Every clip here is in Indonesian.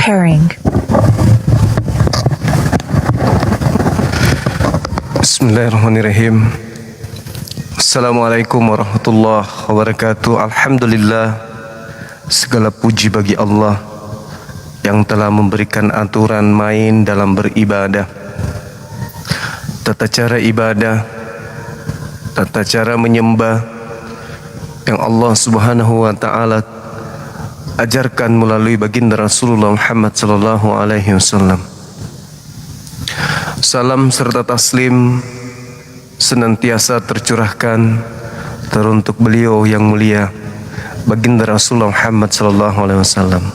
Preparing. Bismillahirrahmanirrahim. Assalamualaikum warahmatullahi wabarakatuh. Alhamdulillah, segala puji bagi Allah yang telah memberikan aturan main dalam beribadah, tata cara ibadah, tata cara menyembah yang Allah Subhanahu wa taala ajarkan melalui baginda Rasulullah Muhammad sallallahu alaihi wasallam. Salam serta taslim senantiasa tercurahkan teruntuk beliau yang mulia baginda Rasulullah Muhammad sallallahu alaihi wasallam.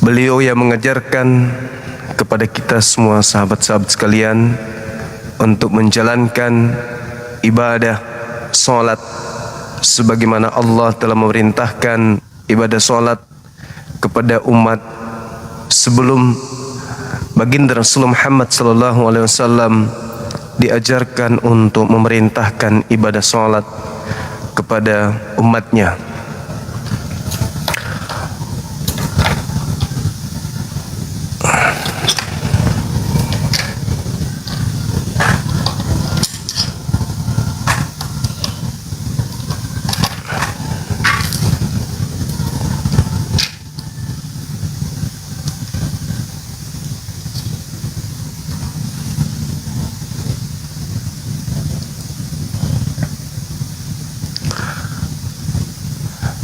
Beliau yang mengajarkan kepada kita semua sahabat-sahabat sekalian untuk menjalankan ibadah salat sebagaimana Allah telah memerintahkan ibadah salat kepada umat sebelum baginda Rasulullah Muhammad sallallahu alaihi wasallam diajarkan untuk memerintahkan ibadah salat kepada umatnya.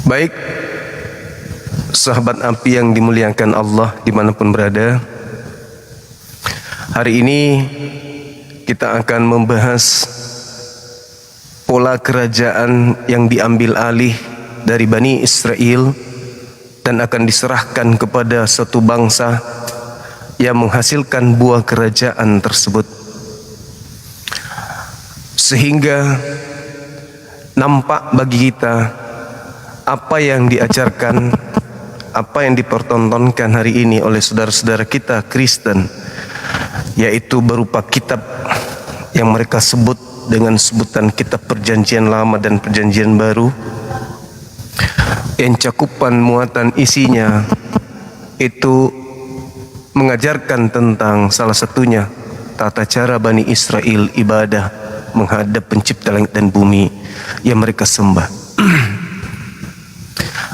Baik, sahabat api yang dimuliakan Allah dimanapun berada, hari ini kita akan membahas pola kerajaan yang diambil alih dari Bani Israel dan akan diserahkan kepada satu bangsa yang menghasilkan buah kerajaan tersebut, sehingga nampak bagi kita apa yang diajarkan, apa yang dipertontonkan hari ini oleh saudara-saudara kita Kristen, yaitu berupa kitab yang mereka sebut dengan sebutan kitab Perjanjian Lama dan Perjanjian Baru, yang cakupan muatan isinya itu mengajarkan tentang salah satunya tata cara Bani Israel ibadah menghadap pencipta langit dan bumi yang mereka sembah.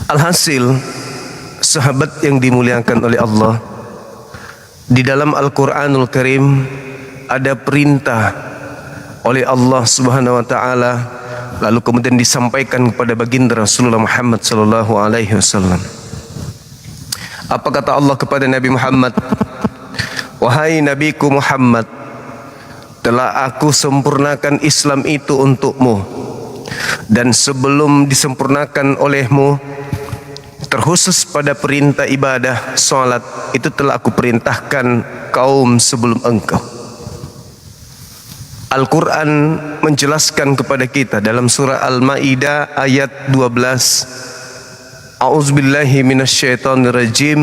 Alhasil, sahabat yang dimuliakan oleh Allah, di dalam Al-Quranul Karim ada perintah oleh Allah Subhanahu wa taala, lalu kemudian disampaikan kepada baginda Rasulullah Muhammad sallallahu alaihi wasallam. Apa kata Allah kepada Nabi Muhammad? Wahai Nabiku Muhammad, telah aku sempurnakan Islam itu untukmu, dan sebelum disempurnakan olehmu, terkhusus pada perintah ibadah salat itu telah aku perintahkan kaum sebelum engkau. Al-Quran menjelaskan kepada kita dalam surah Al-Ma'idah ayat 12, A'udzubillahi minasyaitonirrajim,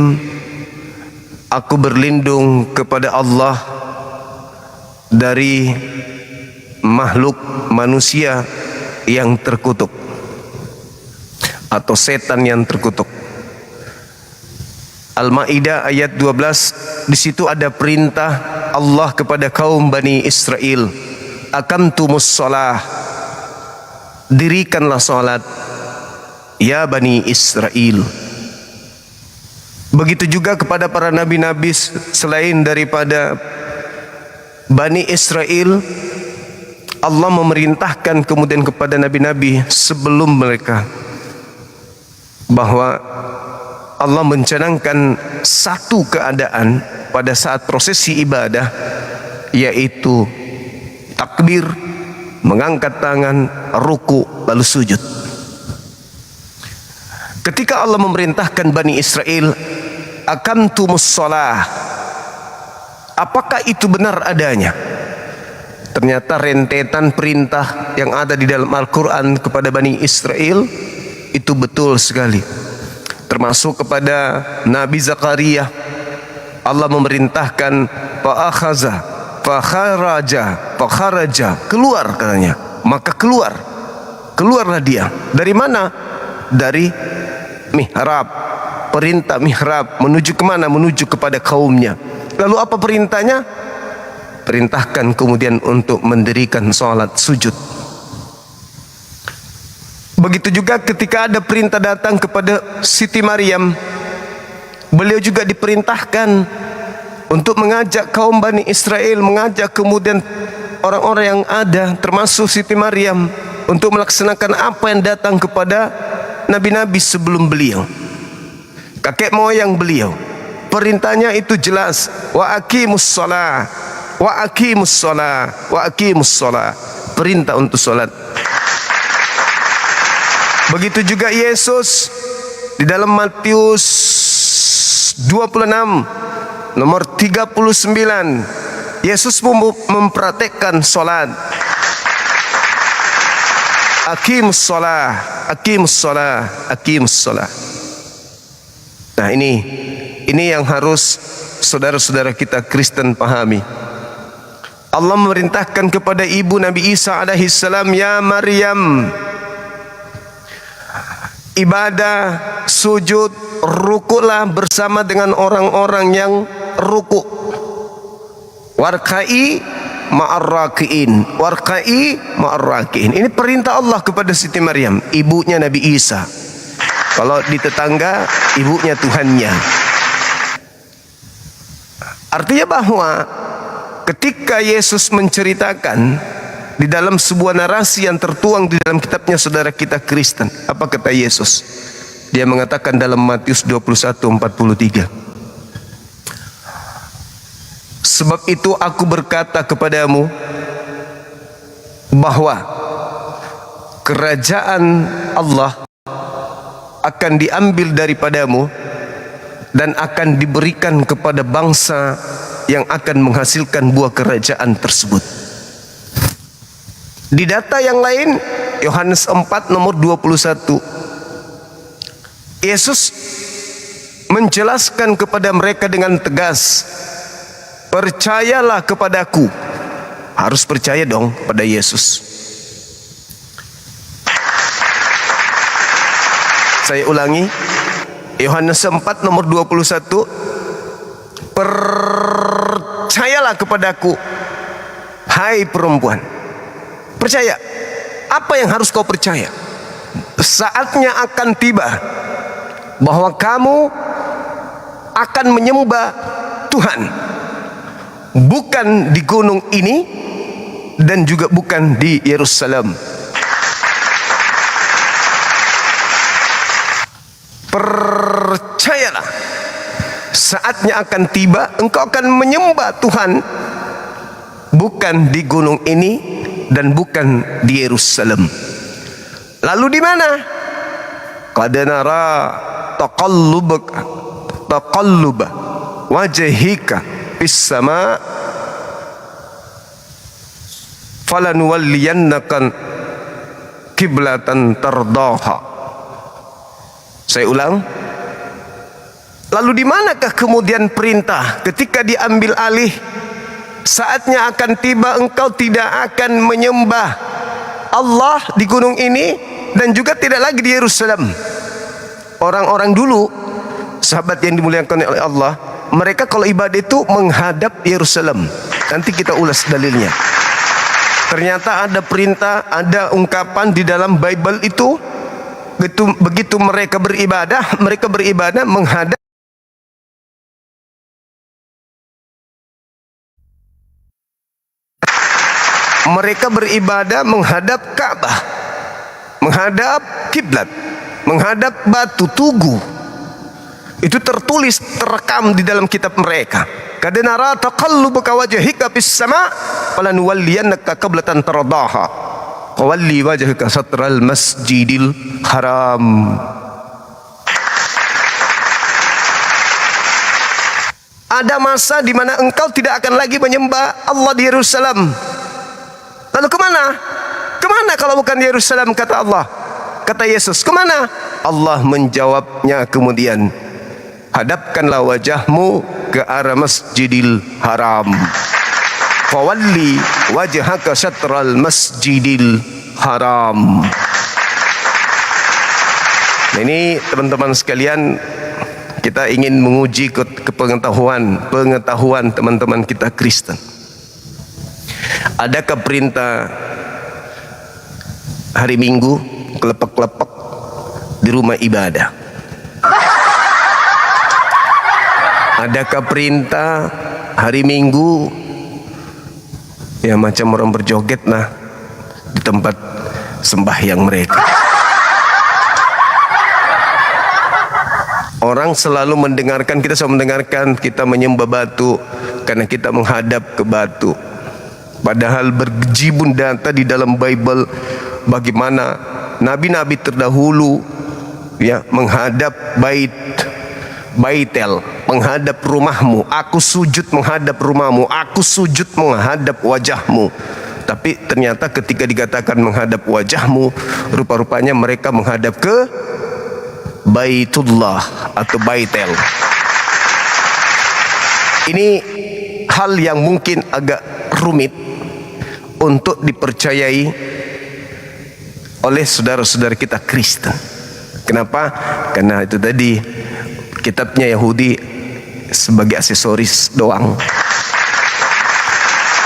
aku berlindung kepada Allah dari makhluk manusia yang terkutuk atau setan yang terkutuk. Al-Maidah ayat 12, di situ ada perintah Allah kepada kaum Bani Israel, aqamtumus shalah, dirikanlah salat ya Bani Israel. Begitu juga kepada para nabi-nabi selain daripada Bani Israel, Allah memerintahkan kemudian kepada nabi-nabi sebelum mereka bahwa Allah mencanangkan satu keadaan pada saat prosesi ibadah, yaitu takbir, mengangkat tangan, ruku, lalu sujud. Ketika Allah memerintahkan Bani Israel, aqamtumus shalah, apakah itu benar adanya? Ternyata rentetan perintah yang ada di dalam Al-Quran kepada Bani Israel itu betul sekali. Termasuk kepada Nabi Zakaria, Allah memerintahkan fa'akhaza, fakharaja, keluar katanya. Maka keluarlah dia. Dari mana? Dari mihrab, perintah mihrab. Menuju kemana? Menuju kepada kaumnya. Lalu apa perintahnya? Perintahkan kemudian untuk mendirikan salat sujud. Begitu juga ketika ada perintah datang kepada Siti Maryam, beliau juga diperintahkan untuk mengajak kaum Bani Israel, mengajak kemudian orang-orang yang ada termasuk Siti Maryam untuk melaksanakan apa yang datang kepada nabi-nabi sebelum beliau, kakek moyang beliau. Perintahnya itu jelas, wa aqimus shalah, wa aqimus shalah, wa aqimus shalah. Perintah untuk salat. Begitu juga Yesus di dalam Matius 26 nomor 39, Yesus mempraktekkan salat. Aqimus shalah, aqimus shalah, aqimus shalah. Nah, ini yang harus saudara-saudara kita Kristen pahami. Allah memerintahkan kepada ibu Nabi Isa alaihi salam, ya Maryam, ibadah, sujud, rukuklah bersama dengan orang-orang yang rukuk. Warkai ma'arrakiin, warkai ma'arrakiin. Ini perintah Allah kepada Siti Maryam, ibunya Nabi Isa. Kalau di tetangga, ibunya Tuhannya. Artinya bahwa ketika Yesus menceritakan di dalam sebuah narasi yang tertuang di dalam kitabnya saudara kita Kristen, apa kata Yesus? Dia mengatakan dalam Matius 21:43, sebab itu aku berkata kepadamu bahwa kerajaan Allah akan diambil daripadamu dan akan diberikan kepada bangsa yang akan menghasilkan buah kerajaan tersebut. Di data yang lain, Yohanes 4 nomor 21, Yesus menjelaskan kepada mereka dengan tegas, percayalah kepadaku. Harus percaya dong pada Yesus. Saya ulangi, Yohanes 4 nomor 21, percayalah kepadaku, hai perempuan. Percaya. Apa yang harus kau percaya? Saatnya akan tiba bahwa kamu akan menyembah Tuhan, bukan di gunung ini dan juga bukan di Yerusalem. Percayalah, saatnya akan tiba engkau akan menyembah Tuhan bukan di gunung ini dan bukan di Yerusalem. Lalu di mana? Qad nara taqalluba wajhika fis sama falanuwalliyannaka kiblatan tardaha. Saya ulang. Lalu di manakah kemudian perintah ketika diambil alih? Saatnya akan tiba engkau tidak akan menyembah Allah di gunung ini dan juga tidak lagi di Yerusalem. Orang-orang dulu, sahabat yang dimuliakan oleh Allah, mereka kalau ibadah itu menghadap Yerusalem. Nanti kita ulas dalilnya. Ternyata ada perintah, ada ungkapan di dalam Bible itu, begitu mereka beribadah menghadap. Mereka beribadah menghadap Ka'bah, menghadap kiblat, menghadap batu tugu. Itu tertulis, terekam di dalam kitab mereka. Qad nara taqallubaka wajhika fis sama' falanuwalliyannaka qiblatan tardaha. Fawalli wajhaka satral masjidil haram. Ada masa di mana engkau tidak akan lagi menyembah Allah di Yerusalem. Lalu kemana? Kemana kalau bukan di Yerusalem, kata Allah? Kata Yesus, kemana? Allah menjawabnya kemudian, hadapkanlah wajahmu ke arah Masjidil Haram. Fawalli wajhaka syatral Masjidil Haram. Nah, ini teman-teman sekalian, Kita ingin menguji ke pengetahuan teman-teman kita Kristen. Adakah perintah hari Minggu kelepek-kelepek di rumah ibadah? Adakah perintah hari Minggu ya macam orang berjoget nah di tempat sembahyang mereka? Orang selalu mendengarkan, kita selalu mendengarkan kita menyembah batu karena kita menghadap ke batu. Padahal berjibun data di dalam Bible bagaimana nabi-nabi terdahulu ya menghadap Baitel, menghadap rumahmu. Aku sujud menghadap rumahmu, aku sujud menghadap wajahmu. Tapi ternyata ketika dikatakan menghadap wajahmu, rupa-rupanya mereka menghadap ke Baitullah atau Baitel. Ini hal yang mungkin agak rumit untuk dipercayai oleh saudara-saudara kita Kristen. Kenapa? Karena itu tadi kitabnya Yahudi sebagai aksesoris doang.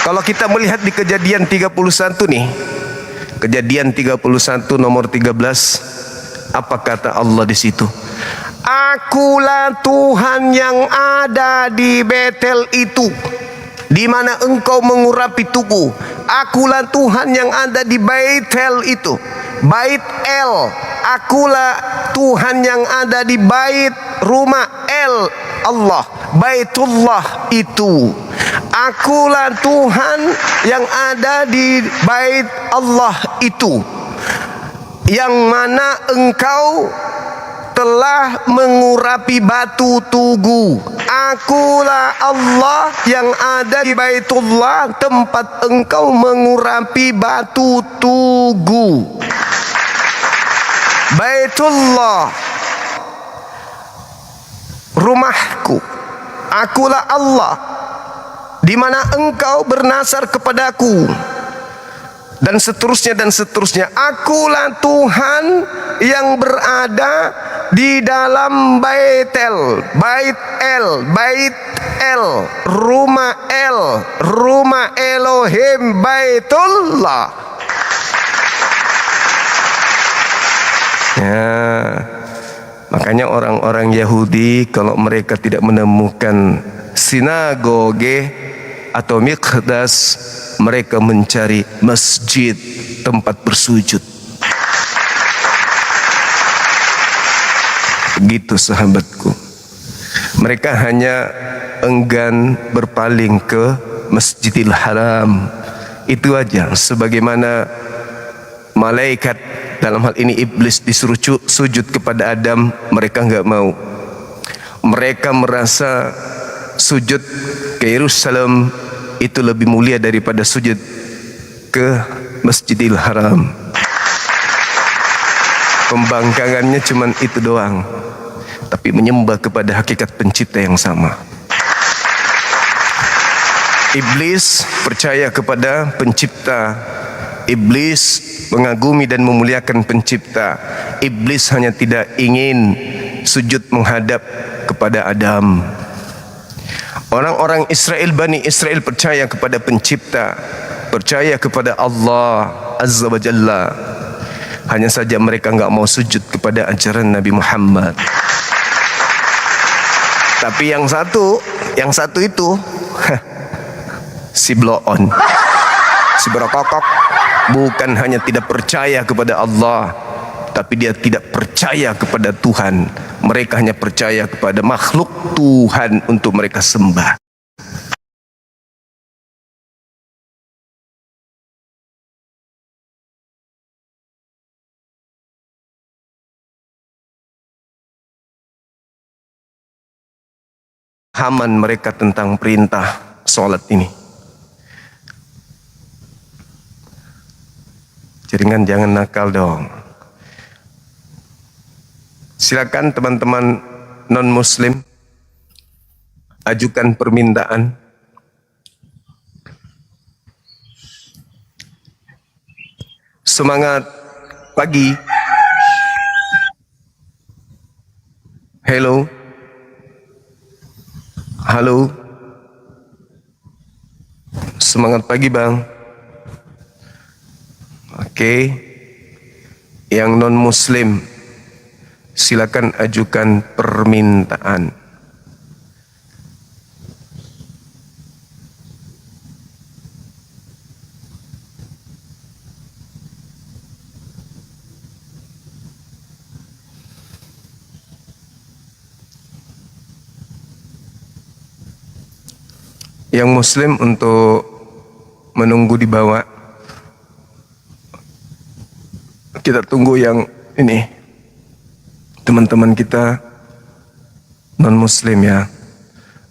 Kalau kita melihat di Kejadian 31 nih, Kejadian 31 nomor 13, apa kata Allah di situ? Akulah Tuhan yang ada di Betel itu, di mana engkau mengurapi tubuh. Akulah Tuhan yang ada di Baitel itu, Bait El. Akulah Tuhan yang ada di bait rumah El Allah, Baitullah itu. Akulah Tuhan yang ada di bait Allah itu, yang mana engkau telah mengurapi batu tugu. Akulah Allah yang ada di Baitullah, tempat engkau mengurapi batu tugu. Baitullah, rumahku. Akulah Allah, di mana engkau bernasar kepadaku. Dan seterusnya dan seterusnya. Akulah Tuhan yang berada di dalam Baitel, Bait El, rumah Elohim, Baitullah. Ya, makanya orang-orang Yahudi kalau mereka tidak menemukan sinagoge atau miqdas, mereka mencari masjid, tempat bersujud. Begitu sahabatku. Mereka hanya enggan berpaling ke Masjidil Haram. Itu aja. Sebagaimana malaikat, dalam hal ini iblis, disuruh sujud kepada Adam, mereka enggak mau. Mereka merasa sujud ke Yerusalem itu lebih mulia daripada sujud ke Masjidil Haram. Pembangkangannya cuma itu doang, tapi menyembah kepada hakikat pencipta yang sama. Iblis percaya kepada pencipta. Iblis mengagumi dan memuliakan pencipta. Iblis hanya tidak ingin sujud menghadap kepada Adam. Orang-orang Israel, Bani Israel percaya kepada pencipta, percaya kepada Allah Azza wa Jalla. Hanya saja mereka enggak mau sujud kepada ajaran Nabi Muhammad. Tapi yang satu itu si blow on, si berokok, bukan hanya tidak percaya kepada Allah, tapi dia tidak percaya kepada Tuhan. Mereka hanya percaya kepada makhluk Tuhan untuk mereka sembah. Pemahaman mereka tentang perintah sholat ini. Jaringan jangan nakal dong. Silakan teman-teman non-muslim ajukan permintaan. Semangat pagi. Hello. Halo. Semangat pagi bang. Oke. Yang non muslim silakan ajukan permintaan. Yang muslim untuk menunggu di bawah. Kita tunggu yang ini. Teman-teman kita non muslim ya.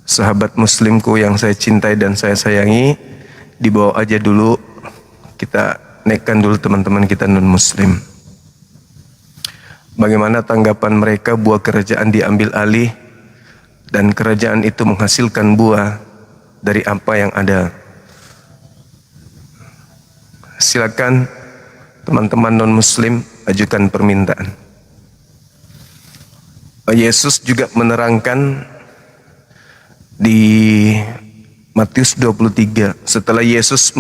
Sahabat muslimku yang saya cintai dan saya sayangi, dibawa aja dulu. Kita naikkan dulu teman-teman kita non muslim. Bagaimana tanggapan mereka buah kerajaan diambil alih dan kerajaan itu menghasilkan buah dari apa yang ada. Silakan teman-teman non muslim ajukan permintaan. Yesus juga menerangkan di Matius 23 setelah Yesus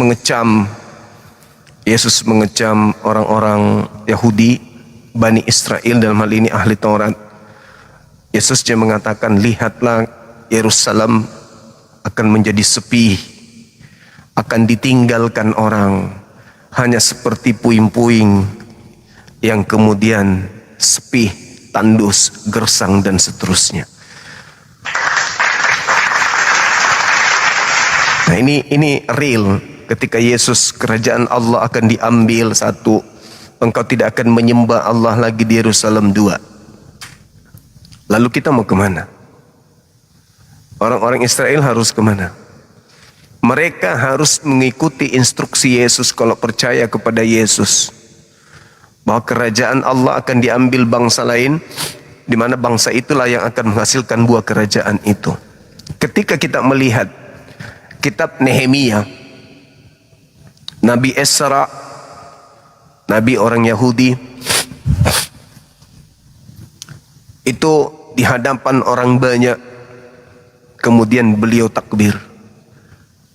mengecam orang-orang Yahudi, Bani Israel, dalam hal ini ahli Taurat. Yesus dia mengatakan, lihatlah Yerusalem akan menjadi sepi, akan ditinggalkan orang, hanya seperti puing-puing yang kemudian sepi, tandus, gersang dan seterusnya. Nah ini real. Ketika Yesus, kerajaan Allah akan diambil satu, engkau tidak akan menyembah Allah lagi di Yerusalem dua. Lalu kita mau kemana? Orang-orang Israel harus kemana? Mereka harus mengikuti instruksi Yesus kalau percaya kepada Yesus, bahwa kerajaan Allah akan diambil bangsa lain, di mana bangsa itulah yang akan menghasilkan buah kerajaan itu. Ketika kita melihat kitab Nehemia, Nabi Esra, Nabi orang Yahudi, itu di hadapan orang banyak, kemudian beliau takbir,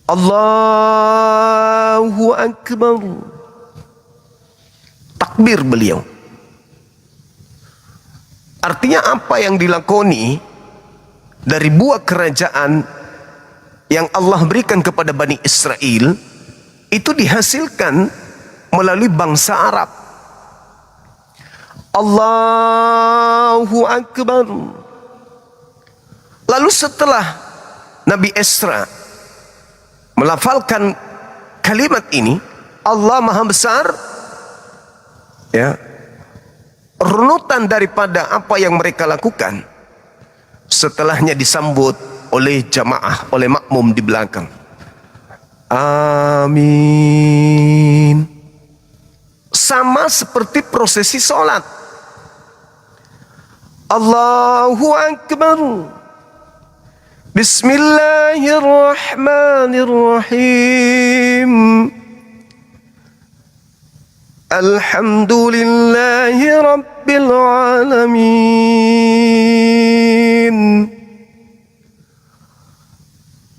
Allahu Akbar. Takbir beliau. Artinya apa yang dilakoni dari buah kerajaan yang Allah berikan kepada Bani Israel itu dihasilkan melalui bangsa Arab. Allahu Akbar. Lalu setelah Nabi Esra melafalkan kalimat ini, Allah Maha Besar, ya, runutan daripada apa yang mereka lakukan, setelahnya disambut oleh jamaah, oleh makmum di belakang. Amin. Sama seperti prosesi sholat. Allahu Akbar. Bismillahirrahmanirrahim. Alhamdulillahi Rabbil Alamin.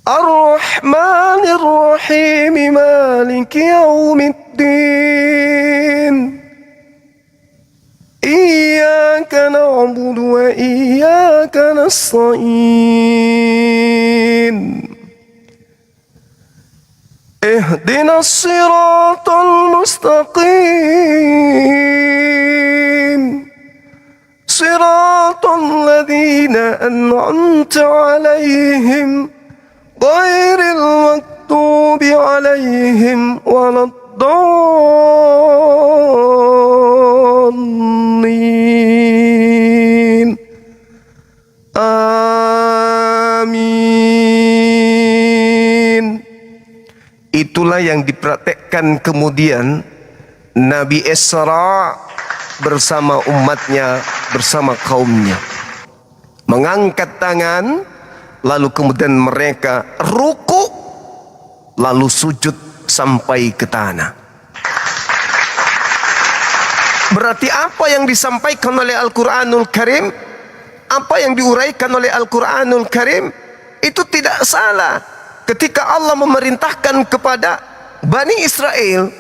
Ar-Rahmanir-Rahim. Maliki Yawmiddin. Iyyaka na'budu wa iyyaka nasta'in. Ihdinas siratal mustaqim. Siratal ladzina an'amta 'alaihim ghairil maghdubi 'alaihim waladdallin. Amin. Itulah yang dipraktekkan kemudian Nabi Esra bersama umatnya, bersama kaumnya. Mengangkat tangan, lalu kemudian mereka ruku, lalu sujud sampai ke tanah. Berarti apa yang disampaikan oleh Al-Quranul Karim, apa yang diuraikan oleh Al-Quranul Karim, itu tidak tidak salah ketika Allah memerintahkan kepada Bani Israel,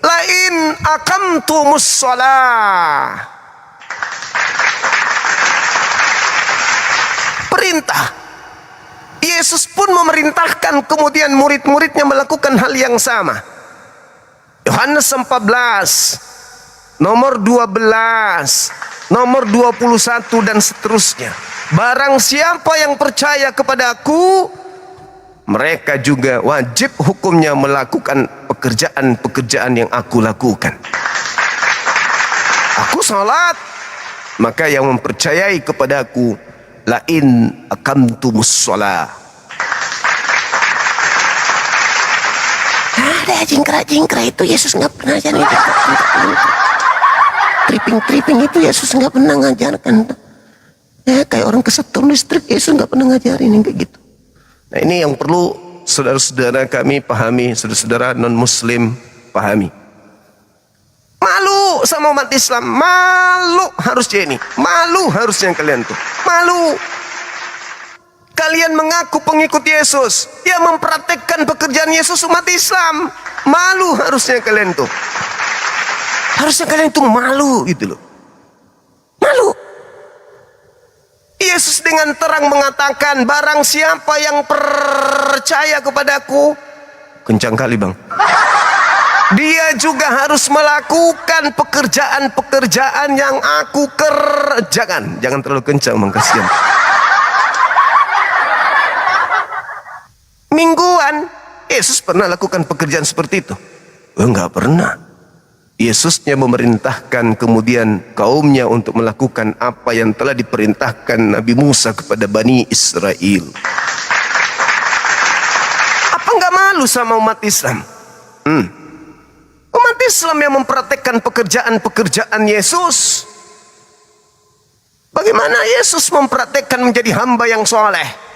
lain aqamtumus shalah. Perintah. Yesus pun memerintahkan kemudian murid-muridnya melakukan hal yang sama. Yohanes 14, nomor 12, nomor 21 dan seterusnya. Barang siapa yang percaya kepadaku, mereka juga wajib hukumnya melakukan pekerjaan-pekerjaan yang aku lakukan. Aku salat, maka yang mempercayai kepadaku, lain aqamtumus shalah. Ada jingkrak-jingkrak itu Yesus nggak pernah ajarin. Tripping itu Yesus nggak pernah ngajarkan. Kayak orang kesetrum listrik, Yesus nggak pernah ngajarin yang kayak gitu. Nah, ini yang perlu saudara-saudara kami pahami, saudara-saudara non-muslim pahami. Malu sama umat Islam, malu harusnya ini, malu harusnya kalian tuh, malu. Kalian mengaku pengikut Yesus, yang mempraktekkan pekerjaan Yesus umat Islam, malu harusnya kalian tuh. Harusnya kalian tuh malu gitu loh, malu. Yesus dengan terang mengatakan, barang siapa yang percaya kepadaku, kencang kali bang, dia juga harus melakukan pekerjaan-pekerjaan yang aku kerjakan. Jangan terlalu kencang bang, kasihan. Mingguan, Yesus pernah lakukan pekerjaan seperti itu? Enggak pernah. Yesusnya memerintahkan kemudian kaumnya untuk melakukan apa yang telah diperintahkan Nabi Musa kepada Bani Israel. Apa enggak malu sama umat Islam? Umat Islam yang mempraktekkan pekerjaan-pekerjaan Yesus. Bagaimana Yesus mempraktekkan menjadi hamba yang soleh?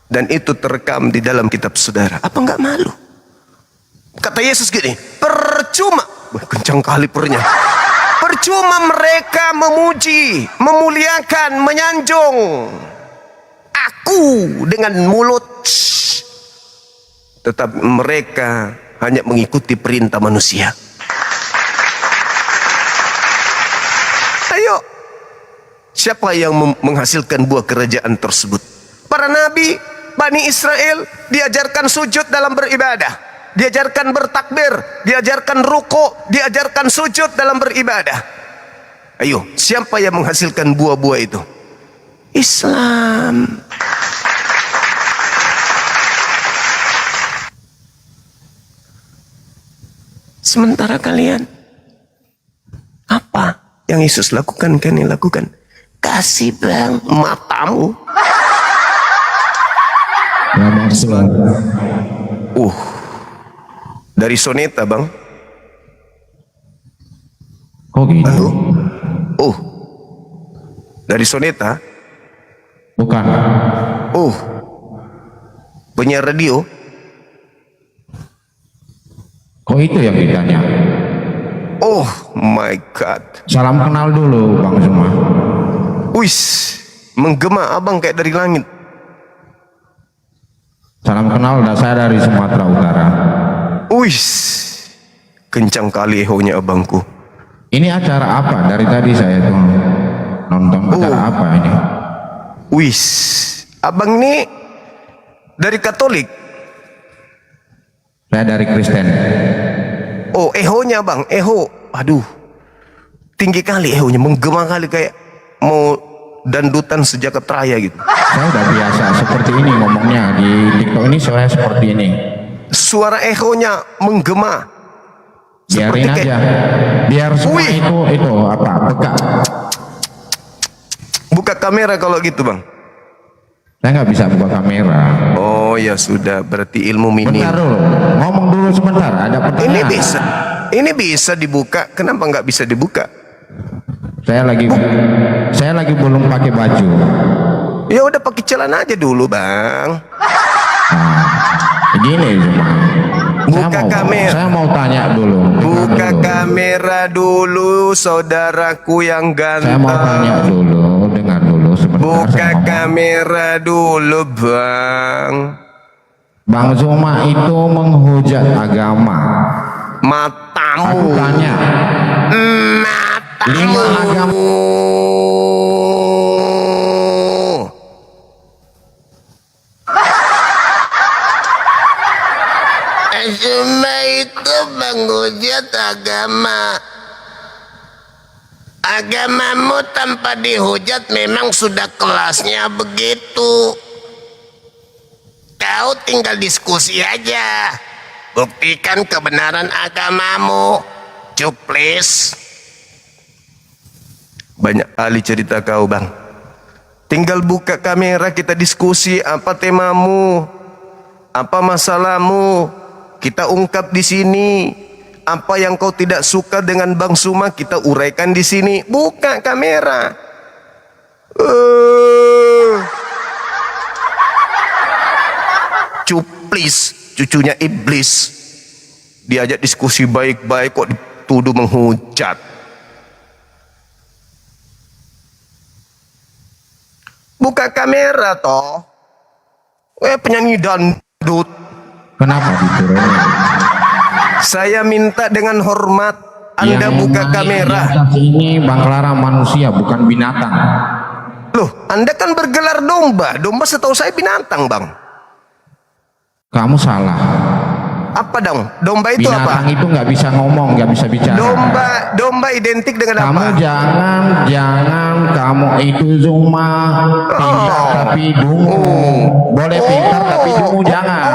Dan itu terekam di dalam kitab saudara. Apa enggak malu? Kata Yesus gini, percuma, kencang kali pernya, percuma mereka memuji, memuliakan, menyanjung aku dengan mulut, tetap mereka hanya mengikuti perintah manusia. Ayo, siapa yang menghasilkan buah kerajaan tersebut? Para nabi, Bani Israel diajarkan sujud dalam beribadah, diajarkan bertakbir, diajarkan ruku, diajarkan sujud dalam beribadah. Ayo, siapa yang menghasilkan buah-buah itu? Islam. Sementara kalian, apa yang Yesus lakukan, kalian lakukan? Kasih bang matamu. Dari soneta bang. Kok gitu? Dari soneta? Bukan. Penyiar radio? Kok itu yang ditanya? Oh my God. Salam kenal dulu bang semua. Wis, menggema abang kayak dari langit. Salam kenal, saya dari Sumatera Utara. Wis, kencang kali ehonya abangku. Ini acara apa? Dari tadi saya tuh nonton acara apa ini? Wis, abang ini dari Katolik. Saya dari Kristen. Oh, ehonya bang, eho. Aduh, tinggi kali ehonya, menggema kali kayak mau dandutan sejagat raya gitu. Saya udah biasa seperti ini ngomongnya di TikTok ini, saya seperti ini. Suara ehonya menggema. Biarin aja, biar semua itu apa peka. Buka kamera kalau gitu bang. Saya nggak bisa buka kamera. Oh ya sudah, berarti ilmu minim. Bentar dulu, ngomong dulu sebentar, ada pertanyaan. Ini bisa dibuka, kenapa nggak bisa dibuka? Saya lagi belum pakai baju. Ya udah pakai celana aja dulu bang. Begini cuma. Buka kamera. Saya mau tanya dulu. Buka kamera dulu, saudaraku yang ganteng. Saya mau tanya dulu, dengar dulu sebentar. Buka kamera dulu, Bang. Bang Zuma itu menghujat agama. Matamu. Aku tanya. Matamu. 5 agama. Zuma itu menghujat agama. Agamamu tanpa dihujat memang sudah kelasnya begitu. Kau tinggal diskusi aja. Buktikan kebenaran agamamu. Cuplis. Banyak kali cerita kau, Bang. Tinggal buka kamera, kita diskusi. Apa temamu? Apa masalahmu? Kita ungkap di sini. Apa yang kau tidak suka dengan Bang Zuma, kita uraikan di sini. Buka kamera. Cuplis, cucunya iblis. Diajak diskusi baik-baik kok dituduh menghujat. Buka kamera toh. Penyanyi dangdut. Kenapa diturunin? Saya minta dengan hormat Anda buka kamera. Ini Bang Clara manusia, bukan binatang. Loh, Anda kan bergelar domba. Domba setahu saya binatang, Bang. Kamu salah. Apa dong? Domba itu Binatang apa? itu nggak bisa ngomong, nggak bisa bicara. Domba identik dengan Kamu apa? jangan kamu itu Zuma pintar tapi dungu. Boleh pintar tapi dungu jangan.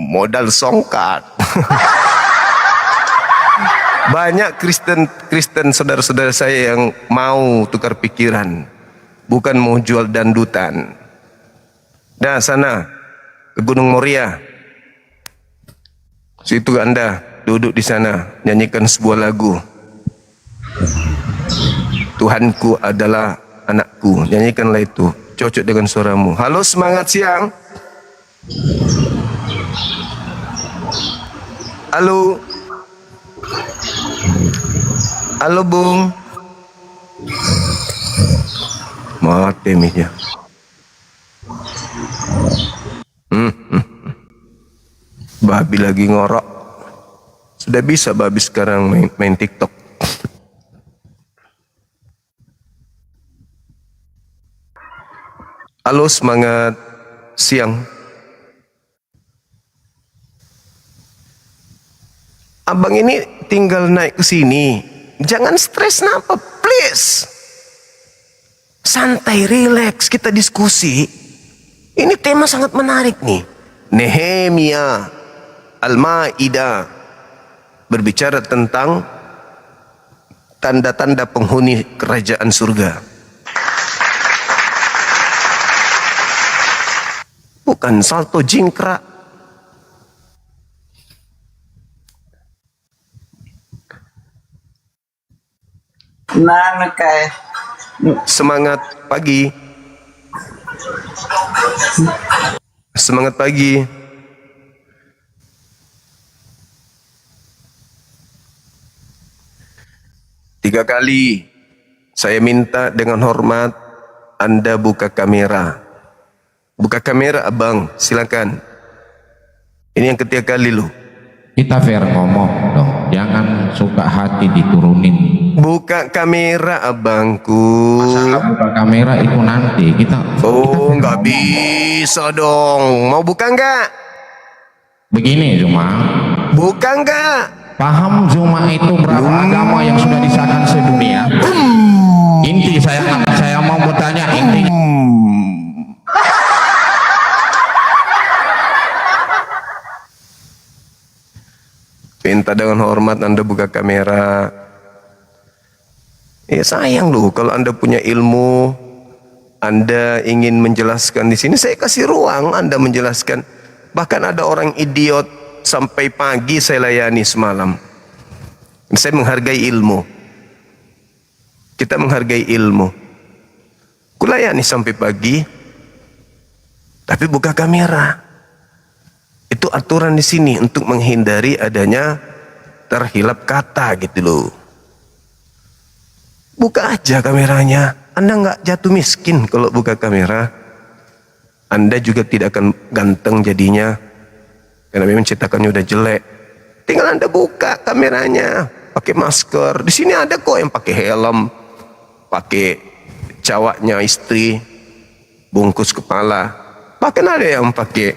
Modal songkat. Banyak Kristen saudara-saudara saya yang mau tukar pikiran, bukan mau jual dandutan. Nah, sana ke Gunung Moria. Situ Anda duduk di sana, nyanyikan sebuah lagu. Tuhanku adalah anakku. Nyanyikanlah itu, cocok dengan suaramu. Halo, semangat siang. Halo. Halo, Bung. Mati minya. Babi lagi ngorok. Sudah bisa babi sekarang main TikTok. Halo, semangat siang. Abang ini tinggal naik ke sini. Jangan stres napa, please. Santai, relax, kita diskusi. Ini tema sangat menarik nih. Nehemia Al-Maidah berbicara tentang tanda-tanda penghuni kerajaan surga. Bukan salto jingkrak. Semangat pagi. Semangat pagi. Tiga kali saya minta dengan hormat Anda buka kamera. Buka kamera, Abang, silakan. Ini yang ketiga kali loh. Kita fair ngomong dong, jangan suka hati diturunin. Buka kamera, abangku. Masalah buka kamera itu nanti kita. Nggak bisa dong. Mau buka nggak? Begini Zuma. Buka nggak? Paham Zuma itu berapa agama yang sudah disahkan sedunia? Inti saya mau bertanya inti. Minta dengan hormat Anda buka kamera. Ya sayang loh kalau Anda punya ilmu, Anda ingin menjelaskan di sini, saya kasih ruang Anda menjelaskan. Bahkan ada orang idiot sampai pagi saya layani semalam. Saya menghargai ilmu. Kita menghargai ilmu. Kulayani sampai pagi, tapi buka kamera. Itu aturan di sini untuk menghindari adanya terhilap kata gitu loh. Buka aja kameranya. Anda nggak jatuh miskin kalau buka kamera. Anda juga tidak akan ganteng jadinya, karena memang cetakannya udah jelek. Tinggal Anda buka kameranya, pakai masker. Di sini ada kok yang pakai helm, pakai cawaknya istri, bungkus kepala. Bahkan ada yang pakai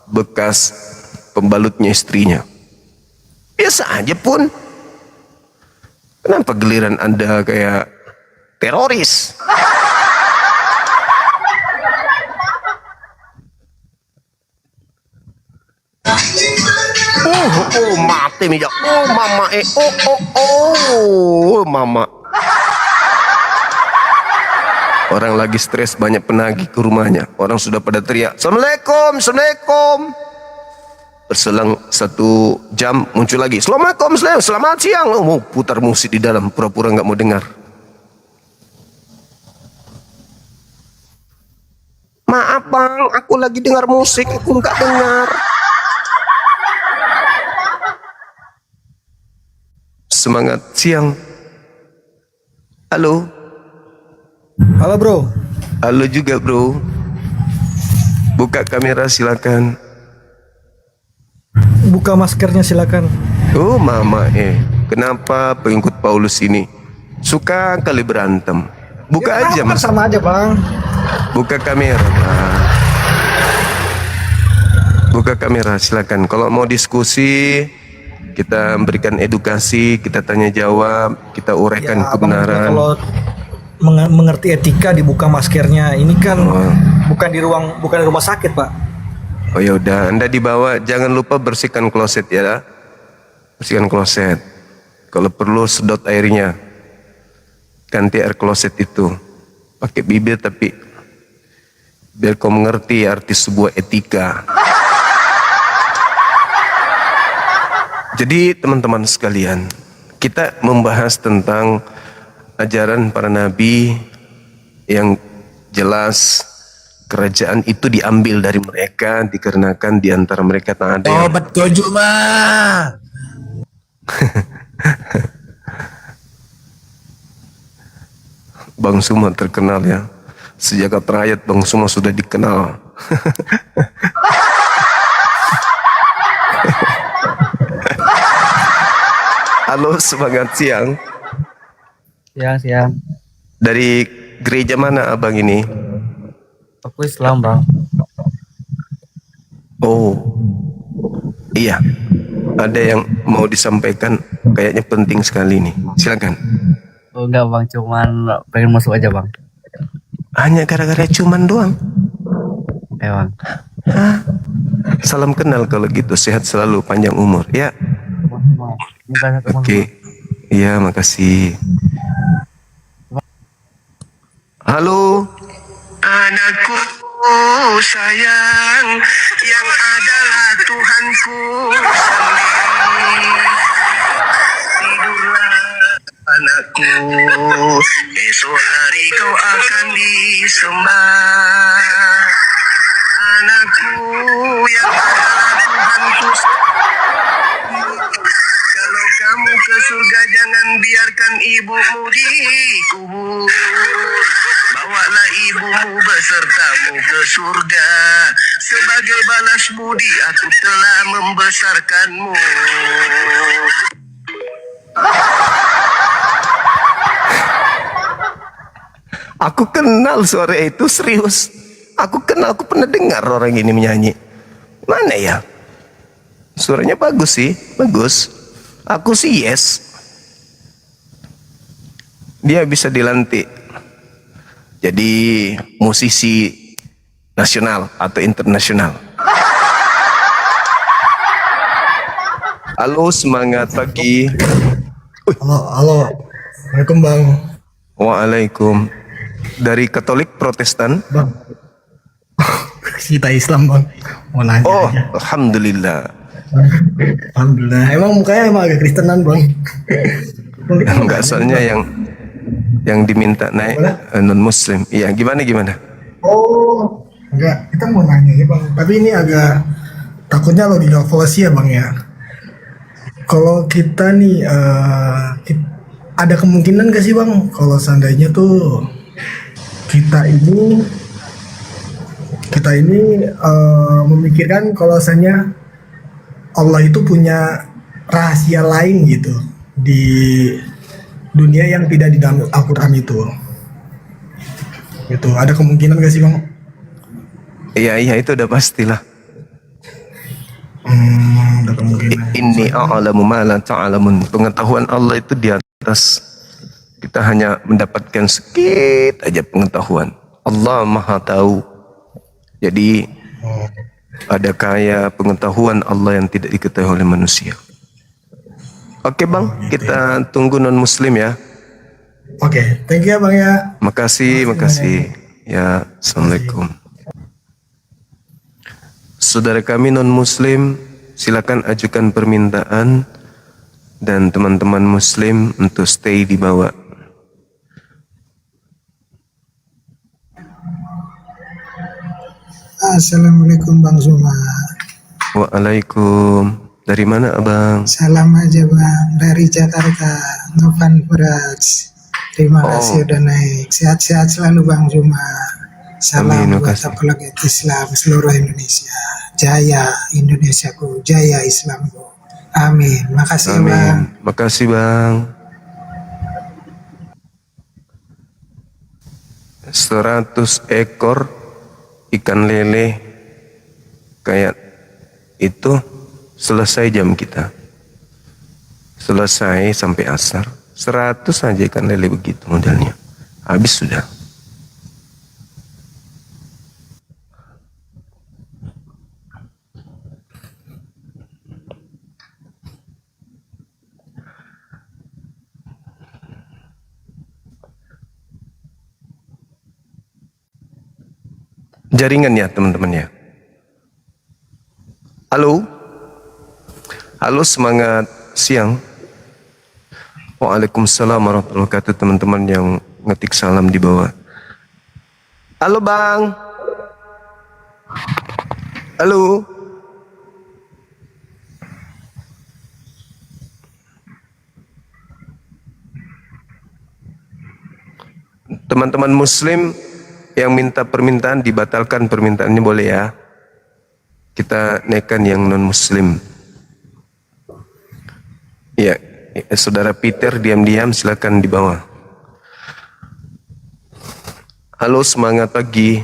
bekas pembalutnya istrinya. Biasa aja pun. Kenapa giliran Anda kayak teroris? Oh, mati meja. Oh, mama mama. Orang lagi stres, banyak penagih ke rumahnya. Orang sudah pada teriak, Assalamualaikum, Assalamualaikum. Berselang 1 jam muncul lagi, Assalamualaikum, selamat siang. Oh, mau putar musik di dalam, pura-pura nggak mau dengar. Maaf bang, aku lagi dengar musik, aku nggak dengar. Semangat siang. Halo. Halo bro. Halo juga bro. Buka kamera silakan. Buka maskernya silakan. Oh mama kenapa pengikut Paulus ini suka kali berantem? Buka aja mas. Sama aja bang. Buka kamera. Buka kamera silakan. Kalau mau diskusi, kita berikan edukasi, kita tanya jawab, kita uraikan kebenaran. Kalau mengerti etika dibuka maskernya. Ini kan bukan di rumah sakit pak. Oh ya udah, Anda dibawa, jangan lupa bersihkan kloset ya. Bersihkan kloset. Kalau perlu sedot airnya. Ganti air kloset itu. Pakai bibir tapi biar kau mengerti arti sebuah etika. Jadi teman-teman sekalian, kita membahas tentang ajaran para nabi yang jelas kerajaan itu diambil dari mereka dikarenakan di antara mereka tak ada yang... betul mah. Bang Suma terkenal ya. Sejagat rakyat Bang Suma sudah dikenal. Halo, semangat siang. Siang. Dari gereja mana abang ini? Aku Islam bang. Oh, iya. Ada yang mau disampaikan, kayaknya penting sekali nih. Silakan. Oh enggak bang, cuman pengen masuk aja bang. Hanya gara-gara cuman doang. Bang. Hah? Salam kenal kalau gitu. Sehat selalu, panjang umur. Ya. Oke. Iya, makasih. Halo. Anakku sayang, yang adalah Tuhanku sendiri. Tidurlah anakku, esok hari kau akan disembah. Anakku yang adalah Tuhanku sendiri. Kalau kamu ke surga jangan biarkan ibumu dikubur. Bawalah ibumu besertamu ke surga. Sebagai balas budi aku telah membesarkanmu. Aku kenal suara itu, serius. Aku kenal, aku pernah dengar orang ini menyanyi. Mana ya? Suaranya bagus sih, bagus. Aku sih yes. Dia bisa dilantik jadi musisi nasional atau internasional. Halo, semangat pagi. Halo. Waalaikumsalam bang. Waalaikum. Dari Katolik Protestan? Bang. Kita Islam bang. Mau nanya Oh, aja. alhamdulillah. Alhamdulillah. Emang mukanya emang agak Kristenan bang. Enggak, soalnya yang diminta naik non muslim. Iya, gimana? Oh, Enggak, kita mau nanya ya bang. Tapi ini agak takutnya logika fallacy ya bang ya. Kalau kita nih, ada kemungkinan gak sih bang, kalau seandainya tuh kita ini memikirkan kalau misalnya Allah itu punya rahasia lain gitu di dunia yang tidak di dalam Al-Quran itu. Itu ada kemungkinan gak sih bang? Iya itu udah pastilah. Ada kemungkinan. Inni a'lamu ma la ta'lamun. Pengetahuan Allah itu di atas. Kita hanya mendapatkan sedikit aja pengetahuan. Allah Maha tahu. Jadi ada kaya pengetahuan Allah yang tidak diketahui oleh manusia. Oke bang, kita tunggu non muslim ya. Oke, thank you ya bang ya. Makasih. Ya, assalamualaikum. Saudara kami non muslim, silakan ajukan permintaan dan teman-teman muslim untuk stay di bawah. Assalamualaikum Bang Zuma. Waalaikum. Dari mana abang? Salam aja Bang, dari Jakarta, Novan Beras. Terima kasih udah naik. Sehat-sehat selalu Bang Zuma. Salam Amin, buat makasih. apologet Islam seluruh Indonesia. Jaya Indonesiaku, jaya Islamku. Amin. Makasih Bang. Amin. Makasih bang. 100 ekor ikan lele kayak itu selesai jam kita. Selesai sampai asar. 100 aja ikan lele begitu modelnya. Habis sudah. Jaringan ya teman-teman ya. Halo. Halo, semangat siang. Waalaikumsalam warahmatullahi wabarakatuh teman-teman yang ngetik salam di bawah. Halo bang. Halo. Teman-teman muslim yang minta permintaan dibatalkan permintaannya boleh ya. Kita naikkan yang non muslim. Ya, saudara Peter diam-diam silakan di bawah. Halo, semangat pagi.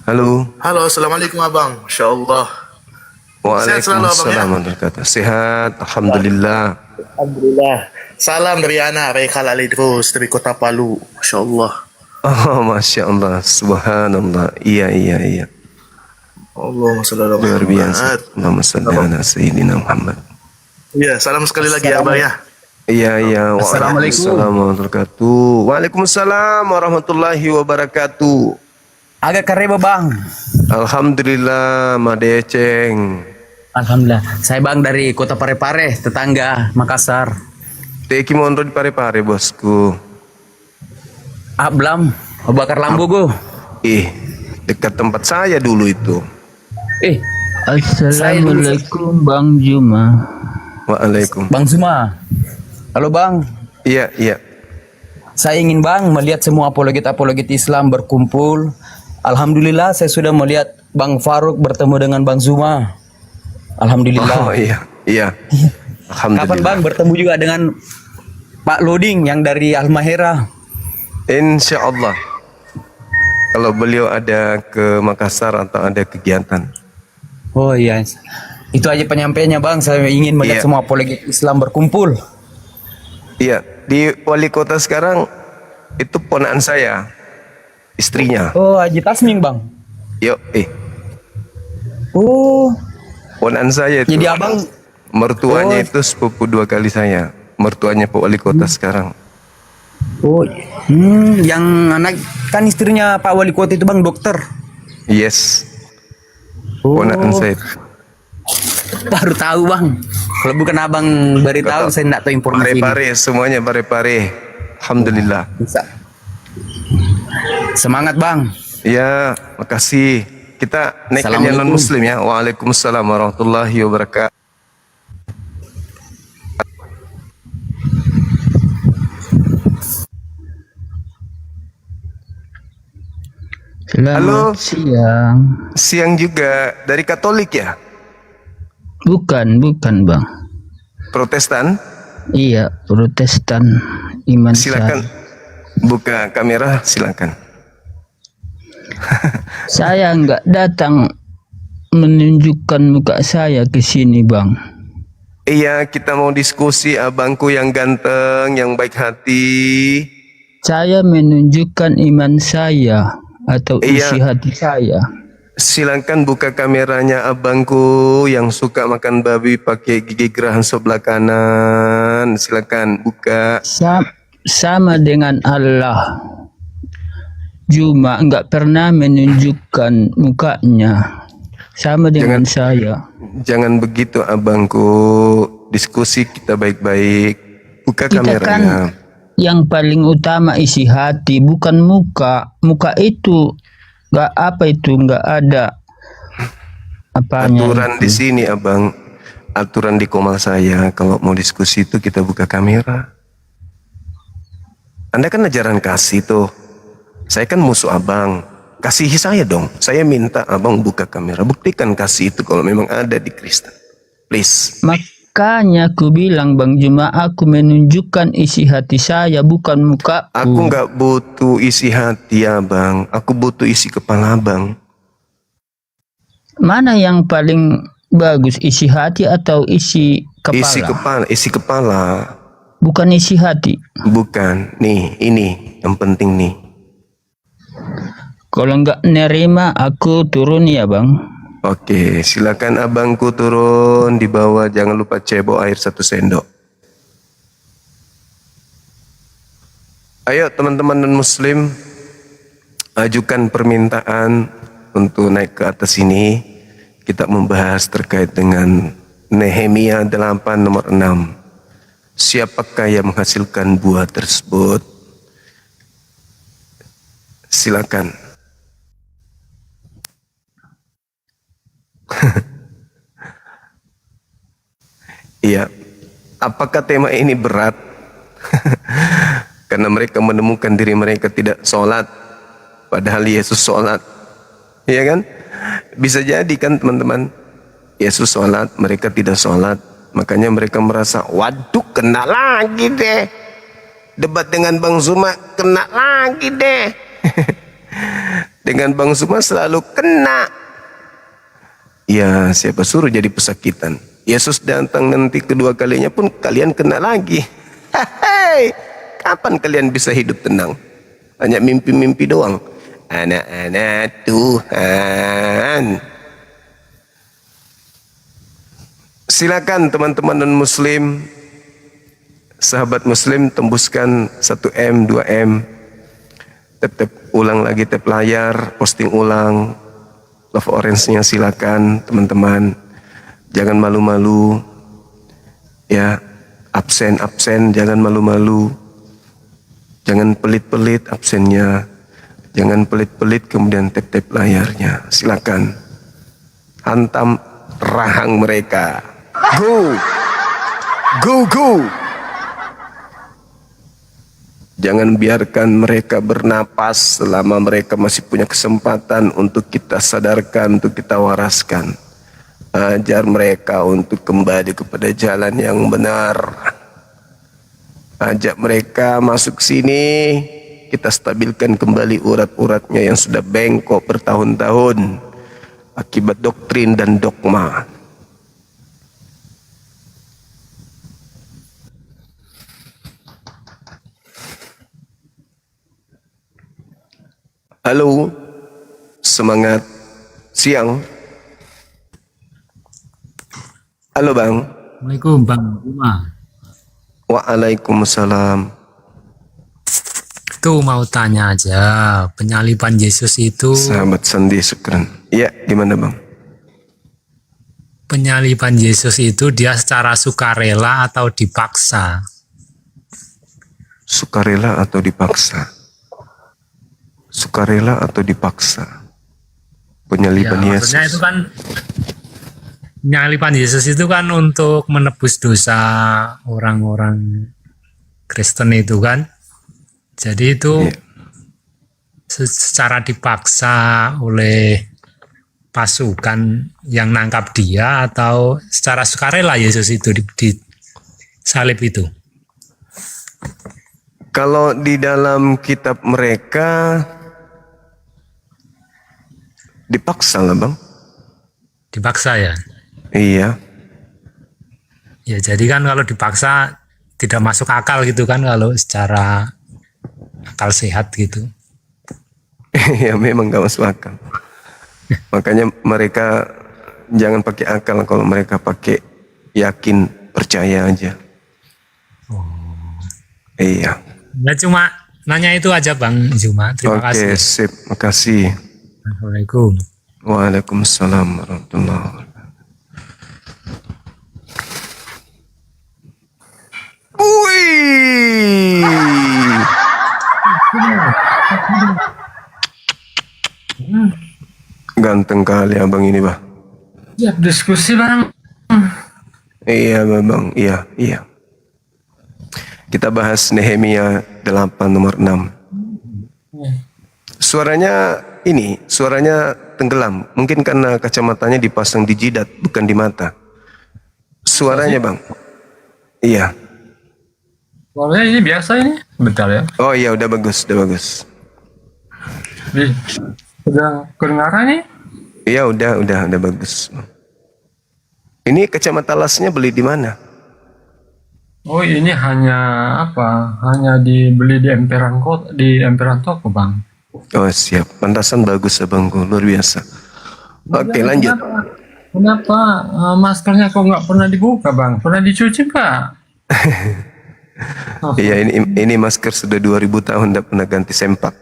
Halo. Halo, assalamualaikum abang. Masya Allah. Sehat selalu, Abang, Waalaikumsalam ya? warahmatullahi wabarakatuh. Sehat, alhamdulillah. Alhamdulillah. Salam dari Ana, Rekal Alidrus dari Kota Palu. Masya Allah. Oh, masya Allah, subhanallah. Iya. Allahumma sholli ala Luar biasa. Muhammad. Allahumma shalli ala sayyidina Muhammad. Iya, salam sekali lagi abang ya. Iya. Assalamualaikum. Waalaikumsalam warahmatullahi wabarakatuh. Waalaikumsalam warahmatullahi wabarakatuh. Agak kareba bang. Alhamdulillah, Madeceng. Alhamdulillah. Saya bang dari kota Parepare, tetangga Makassar. Teki mondro di pare-pare bosku. Ablam, Abu Bakar Lambogo. Dekat tempat saya dulu itu. Assalamualaikum Bang Juma. Waalaikum. Bang Zuma. Halo bang. Iya. Saya ingin bang melihat semua apologet Islam berkumpul. Alhamdulillah saya sudah melihat Bang Faruk bertemu dengan Bang Zuma. Alhamdulillah. Oh iya. Alhamdulillah. Kapan bang bertemu juga dengan Pak Loding yang dari Almahera? Insya Allah. Kalau beliau ada ke Makassar atau ada kegiatan. Oh iya. Itu aja penyampaiannya bang. Saya ingin melihat Iya. semua apologet Islam berkumpul. Iya, di wali kota sekarang itu ponakan saya, istrinya. Oh Haji Tasming bang. Yuk, Oh. ponakan saya itu. Jadi abang. Mertuanya itu sepupu 2 kali saya. Mertuanya Pak Wali Kota sekarang. Oh. Yang anak kan istrinya Pak Wali Kota itu bang dokter. Yes. Oh. Ponakan saya itu. Baru tahu bang. Kalau bukan abang baru tahu saya tidak tahu informasi ini. Pare-pare, semuanya pare-pare. Alhamdulillah. Bisa. Semangat bang. Ya, makasih. Kita naikkan yang non muslim ya. Waalaikumsalam warahmatullahi wabarakatuh. Halo. Selamat siang. Siang juga dari Katolik ya? Bukan Bang. Protestan? Iya, Protestan iman Silakan buka kamera, silakan. Saya nggak datang menunjukkan muka saya ke sini, Bang. Iya, kita mau diskusi abangku yang ganteng, yang baik hati. Saya menunjukkan iman saya atau Iya. isi hati saya. Silakan buka kameranya abangku yang suka makan babi pakai gigi geraham sebelah kanan. Silakan buka. Sama dengan Allah. Cuma nggak pernah menunjukkan mukanya. Sama dengan saya. Jangan begitu abangku. Diskusi kita baik-baik. Buka Kita kameranya. kan yang paling utama isi hati, bukan muka. Muka itu nggak ada apanya. Aturan di sini abang, aturan di komal saya kalau mau diskusi itu kita buka kamera. Anda kan ajaran kasih tuh. Saya kan musuh abang. Kasihi saya dong. Saya minta abang buka kamera. Buktikan kasih itu kalau memang ada di Kristen. Please. Makanya aku bilang Bang Juma, aku menunjukkan isi hati saya, bukan muka. Aku nggak butuh isi hati abang. Aku butuh isi kepala abang. Mana yang paling bagus, isi hati atau isi kepala? Isi kepala. Bukan isi hati. Bukan. Nih, ini yang penting nih. Kalau nggak nerima, aku turun ya Bang. Oke, silakan abangku turun di bawah. Jangan lupa cebok air 1 sendok. Ayo teman-teman non muslim, ajukan permintaan untuk naik ke atas ini. Kita membahas terkait dengan Nehemia 8 nomor 6. Siapakah yang menghasilkan buah tersebut? Silakan. Iya, apakah tema ini berat? Karena mereka menemukan diri mereka tidak sholat, padahal Yesus sholat. Iya kan? Bisa jadi kan teman-teman, Yesus sholat, mereka tidak sholat. Makanya mereka merasa, waduh kena lagi deh. Debat dengan Bang Zuma, kena lagi deh. Dengan Bang Zuma selalu kena. Ya, siapa suruh jadi pesakitan? Yesus datang nanti kedua kalinya pun kalian kena lagi. Hei, kapan kalian bisa hidup tenang? Hanya mimpi-mimpi doang. Anak-anak Tuhan. Silakan teman-teman non muslim, sahabat muslim, tembuskan 1M, 2M. Tap ulang lagi tap layar, posting ulang. Love orange-nya silakan teman-teman. Jangan malu-malu. Ya, absen jangan malu-malu. Jangan pelit-pelit absennya. Jangan pelit-pelit kemudian tap layarnya. Silakan. Hantam rahang mereka. Go. Go go. Jangan biarkan mereka bernapas selama mereka masih punya kesempatan untuk kita sadarkan, untuk kita waraskan. Ajar mereka untuk kembali kepada jalan yang benar. Ajak mereka masuk sini, kita stabilkan kembali urat-uratnya yang sudah bengkok bertahun-tahun akibat doktrin dan dogma. Halo, semangat siang. Halo Bang. Assalamualaikum Bang Juma. Waalaikumsalam. Tuh mau tanya aja, penyaliban Yesus itu, Sahabat Sandi Sukran. Iya, gimana Bang? penyaliban Yesus itu dia secara sukarela atau dipaksa? Sukarela atau dipaksa? sukarela atau dipaksa penyaliban Ya, Yesus. maksudnya itu kan penyaliban Yesus itu kan untuk menebus dosa orang-orang Kristen itu kan. Jadi itu Iya. secara dipaksa oleh pasukan yang nangkap dia atau secara sukarela Yesus itu di salib itu. Kalau di dalam kitab mereka dipaksa lah bang. Dipaksa ya. Iya. Ya jadi kan kalau dipaksa tidak masuk akal gitu kan kalau secara akal sehat gitu. Ya memang gak masuk akal. Makanya mereka jangan pakai akal, kalau mereka pakai yakin, percaya aja. Iya. Ya cuma nanya itu aja Bang Juma. Terima Oke, kasih. sip. Makasih. Assalamualaikum. Waalaikumsalam warahmatullahi wabarakatuh. Wih. Ganteng kali abang ini, Bah. Siap diskusi Bang. Iya, Bang. Iya. Kita bahas Nehemia 8 nomor 6. Suaranya tenggelam. Mungkin karena kacamatanya dipasang di jidat, bukan di mata. Suaranya, Bang. Iya. Suaranya ini biasa ini. Bentar ya. Oh iya, udah bagus. Udah kedengaran nih? Iya, udah bagus. Ini kacamata lasnya beli di mana? Oh ini hanya apa? Hanya dibeli di emperan toko Bang. Oh siap, pantasan bagus abangku, luar biasa. Oke, lanjut. Kenapa maskernya kok nggak pernah dibuka Bang? Pernah dicuci Pak? Iya, ini masker sudah 2000 tahun tidak pernah ganti sempak.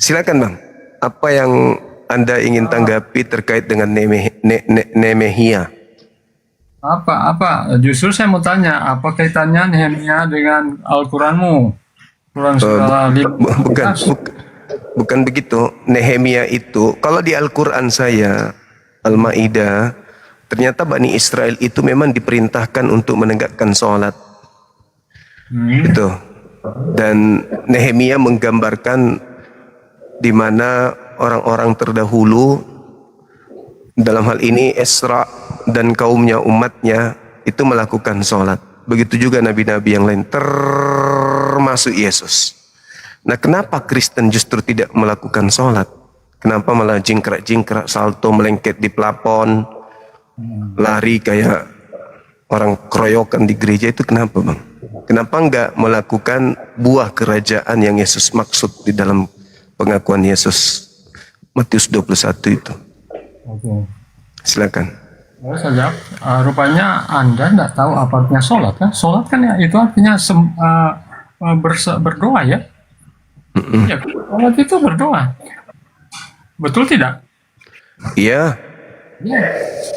Silakan Bang, apa yang Anda ingin tanggapi terkait dengan Nehemia? Apa? Justru saya mau tanya, apa kaitannya Nehemia dengan Al-Quranmu? Quran surah Bukan begitu. Nehemia itu, kalau di Al-Quran saya, Al-Ma'idah, ternyata Bani Israel itu memang diperintahkan untuk menegakkan sholat. Itu. Dan Nehemia menggambarkan di mana orang-orang terdahulu, dalam hal ini Esra dan kaumnya, umatnya, itu melakukan sholat. Begitu juga nabi-nabi yang lain, termasuk Yesus. Nah, kenapa Kristen justru tidak melakukan sholat? Kenapa malah jingkrak-jingkrak, salto, melengket di plafon, lari kayak orang keroyokan di gereja? Itu kenapa Bang? Kenapa enggak melakukan buah kerajaan yang Yesus maksud di dalam pengakuan Yesus Matius 21 itu? Oke. Silakan. Saja, rupanya Anda tidak tahu apa artinya sholat kan? Sholat kan ya itu artinya berdoa ya. Ya, sholat itu berdoa. Betul tidak? Iya. Ya.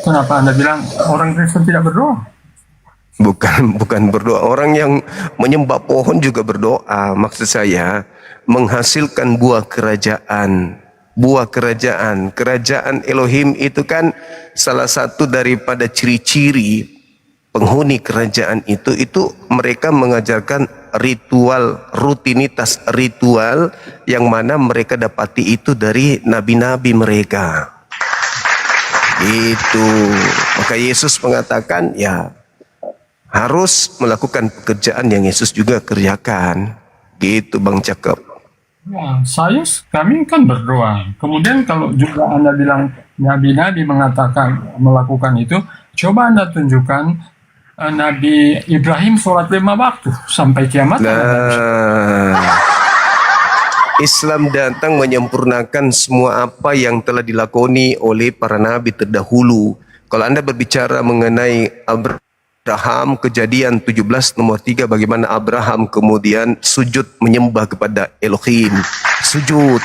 Kenapa Anda bilang orang Kristen tidak berdoa? Bukan berdoa. Orang yang menyembah pohon juga berdoa. Maksud saya menghasilkan buah kerajaan. Kerajaan Elohim itu kan salah satu daripada ciri-ciri penghuni kerajaan itu mereka mengajarkan rutinitas ritual yang mana mereka dapati itu dari nabi-nabi mereka. Itu. Maka Yesus mengatakan ya harus melakukan pekerjaan yang Yesus juga kerjakan. Gitu Bang Cakep. Ya, kami kan berdoa. Kemudian kalau juga Anda bilang nabi-nabi melakukan itu, coba Anda tunjukkan Nabi Ibrahim sholat 5 waktu sampai kiamat. Nah, Islam datang menyempurnakan semua apa yang telah dilakoni oleh para nabi terdahulu. Kalau Anda berbicara mengenai Abraham, Kejadian 17 nomor 3, bagaimana Abraham kemudian sujud menyembah kepada Elohim, sujud.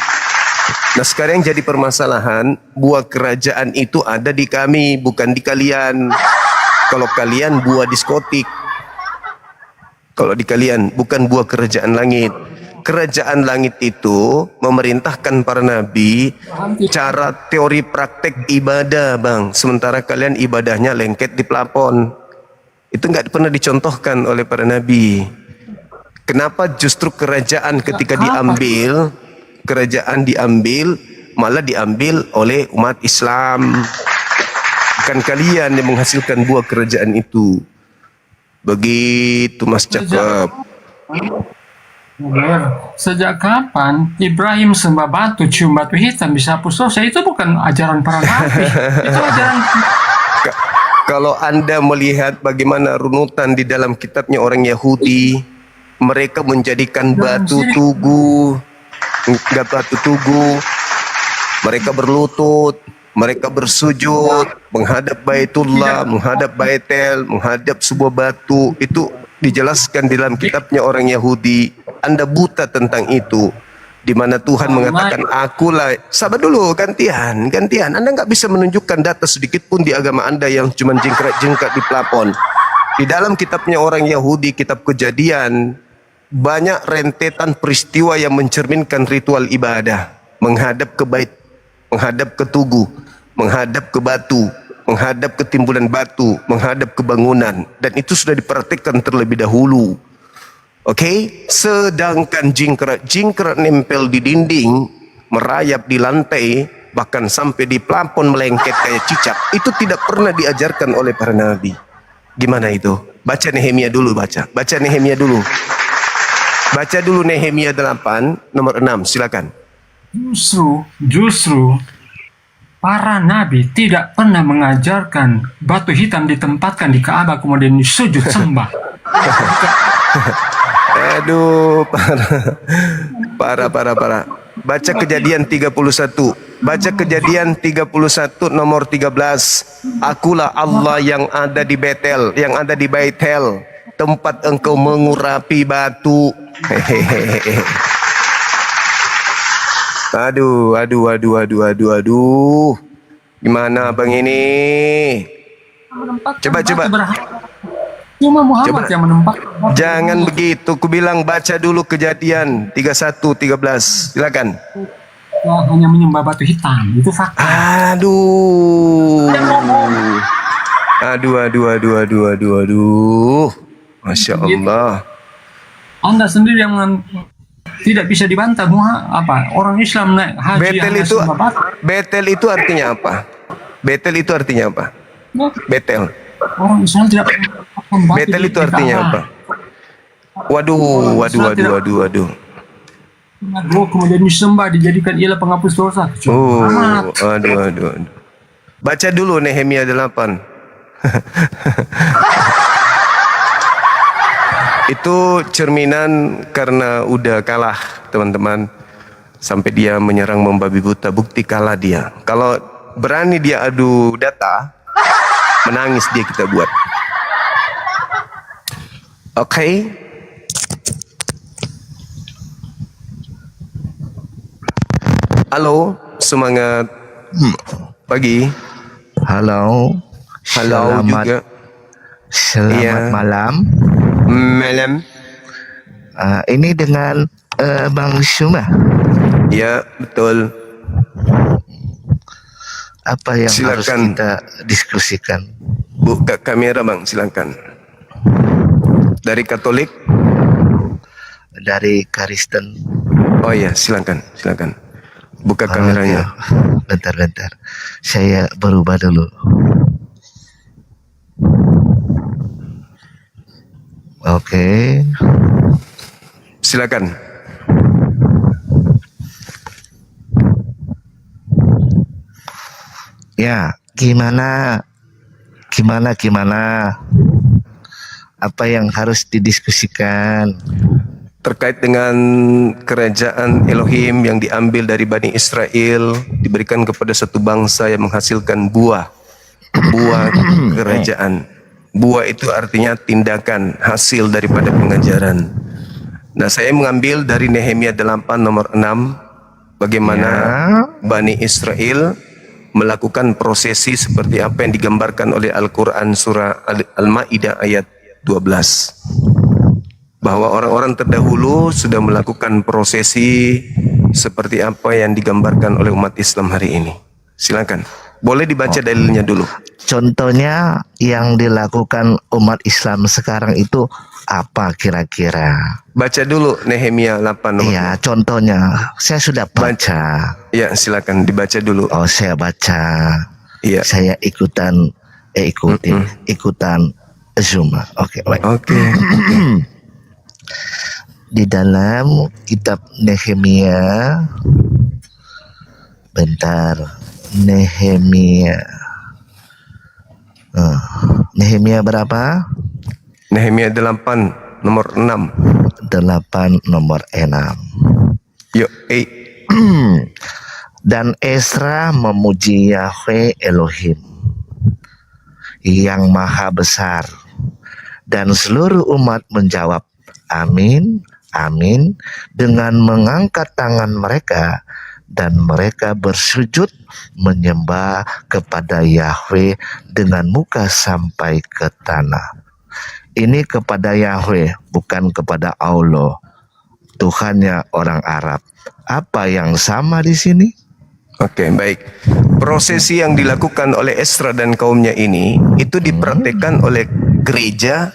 Nah sekarang yang jadi permasalahan, buah kerajaan itu ada di kami, bukan di kalian. Kalau kalian buah diskotik, kalau di kalian bukan buah kerajaan langit. kerajaan langit itu memerintahkan para nabi cara teori praktek ibadah, Bang. Sementara kalian ibadahnya lengket di plafon. Itu nggak pernah dicontohkan oleh para nabi. Kenapa justru kerajaan ketika diambil, malah diambil oleh umat Islam. Bukan kalian yang menghasilkan buah kerajaan itu. Begitu Mas cakep. Sejak kapan Ibrahim sembah batu, cium batu hitam bisa hapus dosa? Itu bukan ajaran para nabi. Itu ajaran. Kalau Anda melihat bagaimana runutan di dalam kitabnya orang Yahudi, mereka menjadikan batu tugu, mereka berlutut, mereka bersujud, menghadap Baitullah, menghadap Baitel, menghadap sebuah batu. Itu dijelaskan di dalam kitabnya orang Yahudi. Anda buta tentang itu. Di mana Tuhan mengatakan akulah. Sabar dulu, gantian. Anda nggak bisa menunjukkan data sedikit pun di agama Anda yang cuma jengkrak-jengkrak di plafon. Di dalam kitabnya orang Yahudi, kitab Kejadian, banyak rentetan peristiwa yang mencerminkan ritual ibadah. Menghadap ke bait, menghadap ke tugu, menghadap ke batu, menghadap ke timbulan batu, menghadap ke bangunan. Dan itu sudah dipraktikkan terlebih dahulu. Oke, sedangkan jingkrak nempel di dinding, merayap di lantai, bahkan sampai di plafon melengket kayak cicak, itu tidak pernah diajarkan oleh para nabi. Gimana itu? Baca Nehemia dulu, baca Nehemia dulu. Baca dulu Nehemia 8 nomor 6, silakan. Justru para nabi tidak pernah mengajarkan batu hitam ditempatkan di Ka'bah kemudian sujud sembah. Aduh, para. Baca Kejadian 31. Baca Kejadian 31 nomor 13. Akulah Allah yang ada di Betel, yang ada di Baitel, tempat engkau mengurapi batu. Hehehe. Aduh. Gimana Bang ini? Coba. Cuma Muhammad yang menempatkan. Jangan begitu, ku bilang baca dulu Kejadian 31, 13. Silakan. Ya, hanya menyembah batu hitam, itu fakta. Aduh. Masya Allah. Anda sendiri yang tidak bisa dibantah. Orang Islam naik haji Betel itu artinya apa? Betel. Orang Islam tidak Betel itu artinya apa? Waduh. Kemudian disembah, dijadikan ialah penghapus dosa. Aduh. Baca dulu Nehemia 8. Itu cerminan karena udah kalah, teman-teman. Sampai dia menyerang membabi buta, bukti kalah dia. Kalau berani dia adu data, menangis dia kita buat. Oke. Halo, semangat pagi. Halo Juga. Selamat malam. Ini dengan Bang Syuma. Ya, betul. Apa yang harus Silakan. kita diskusikan? Buka kamera Bang, silakan. Dari Katolik? Dari Kristen. Oh ya, silakan. Buka kameranya. Bentar. Saya berubah dulu. Oke. Silakan. Ya, gimana? Apa yang harus didiskusikan? Terkait dengan kerajaan Elohim yang diambil dari Bani Israel, diberikan kepada satu bangsa yang menghasilkan buah kerajaan. Buah itu artinya tindakan, hasil daripada pengajaran. Nah, saya mengambil dari Nehemia 8 nomor 6, bagaimana Bani Israel melakukan prosesi seperti apa yang digambarkan oleh Al-Quran surah Al-Ma'idah ayat 12. bahwa orang-orang terdahulu sudah melakukan prosesi seperti apa yang digambarkan oleh umat Islam hari ini. Silakan. Boleh dibaca dalilnya dulu. Contohnya yang dilakukan umat Islam sekarang itu apa kira-kira? Baca dulu Nehemia 8 nomor. Iya, contohnya saya sudah baca. Ya, silakan dibaca dulu. Oh, saya baca. Iya. Saya ikutan Zoom. Oke, baik. Oke. Di dalam kitab Nehemia, bentar, Nehemia berapa? Nehemia 8 nomor 6. 8 nomor 6. Yuk, Dan Esra memuji Yahweh Elohim yang maha besar, dan seluruh umat menjawab amin, amin, dengan mengangkat tangan mereka, dan mereka bersujud menyembah kepada Yahweh dengan muka sampai ke tanah. Ini kepada Yahweh, bukan kepada Allah, Tuhannya orang Arab. Apa yang sama di sini? Oke, baik. Prosesi yang dilakukan oleh Esra dan kaumnya ini itu dipraktekkan oleh gereja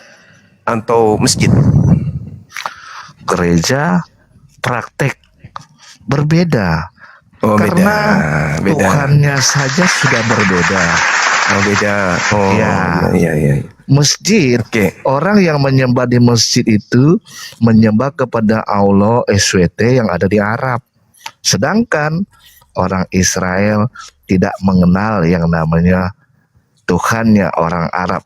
atau masjid? Gereja praktek berbeda. Oh, karena beda. Tuhannya saja sudah berbeda. Oh, beda. Oh, iya. Masjid, orang yang menyembah di masjid itu menyembah kepada Allah SWT yang ada di Arab. Sedangkan orang Israel tidak mengenal yang namanya Tuhannya orang Arab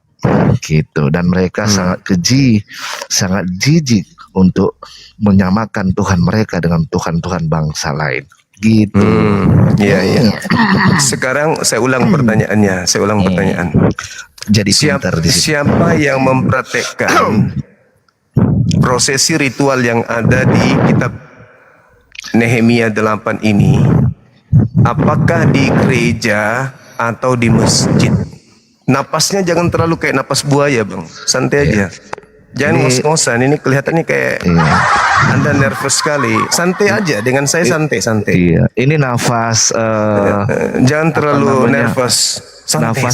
gitu, dan mereka sangat keji, sangat jijik untuk menyamakan Tuhan mereka dengan Tuhan-Tuhan bangsa lain gitu. Iya. Sekarang saya ulang pertanyaannya. Pertanyaan. Jadi pintar di situ. Siapa yang mempraktekkan prosesi ritual yang ada di kitab Nehemia 8 ini? Apakah di gereja atau di masjid? Napasnya jangan terlalu kayak napas buaya, Bang. Santai aja. Jangan ngos-ngosan. Ini kelihatannya kayak Anda nervous sekali. Santai aja. Dengan saya santai. Iya. Ini nafas. Jangan terlalu nervous. Santai.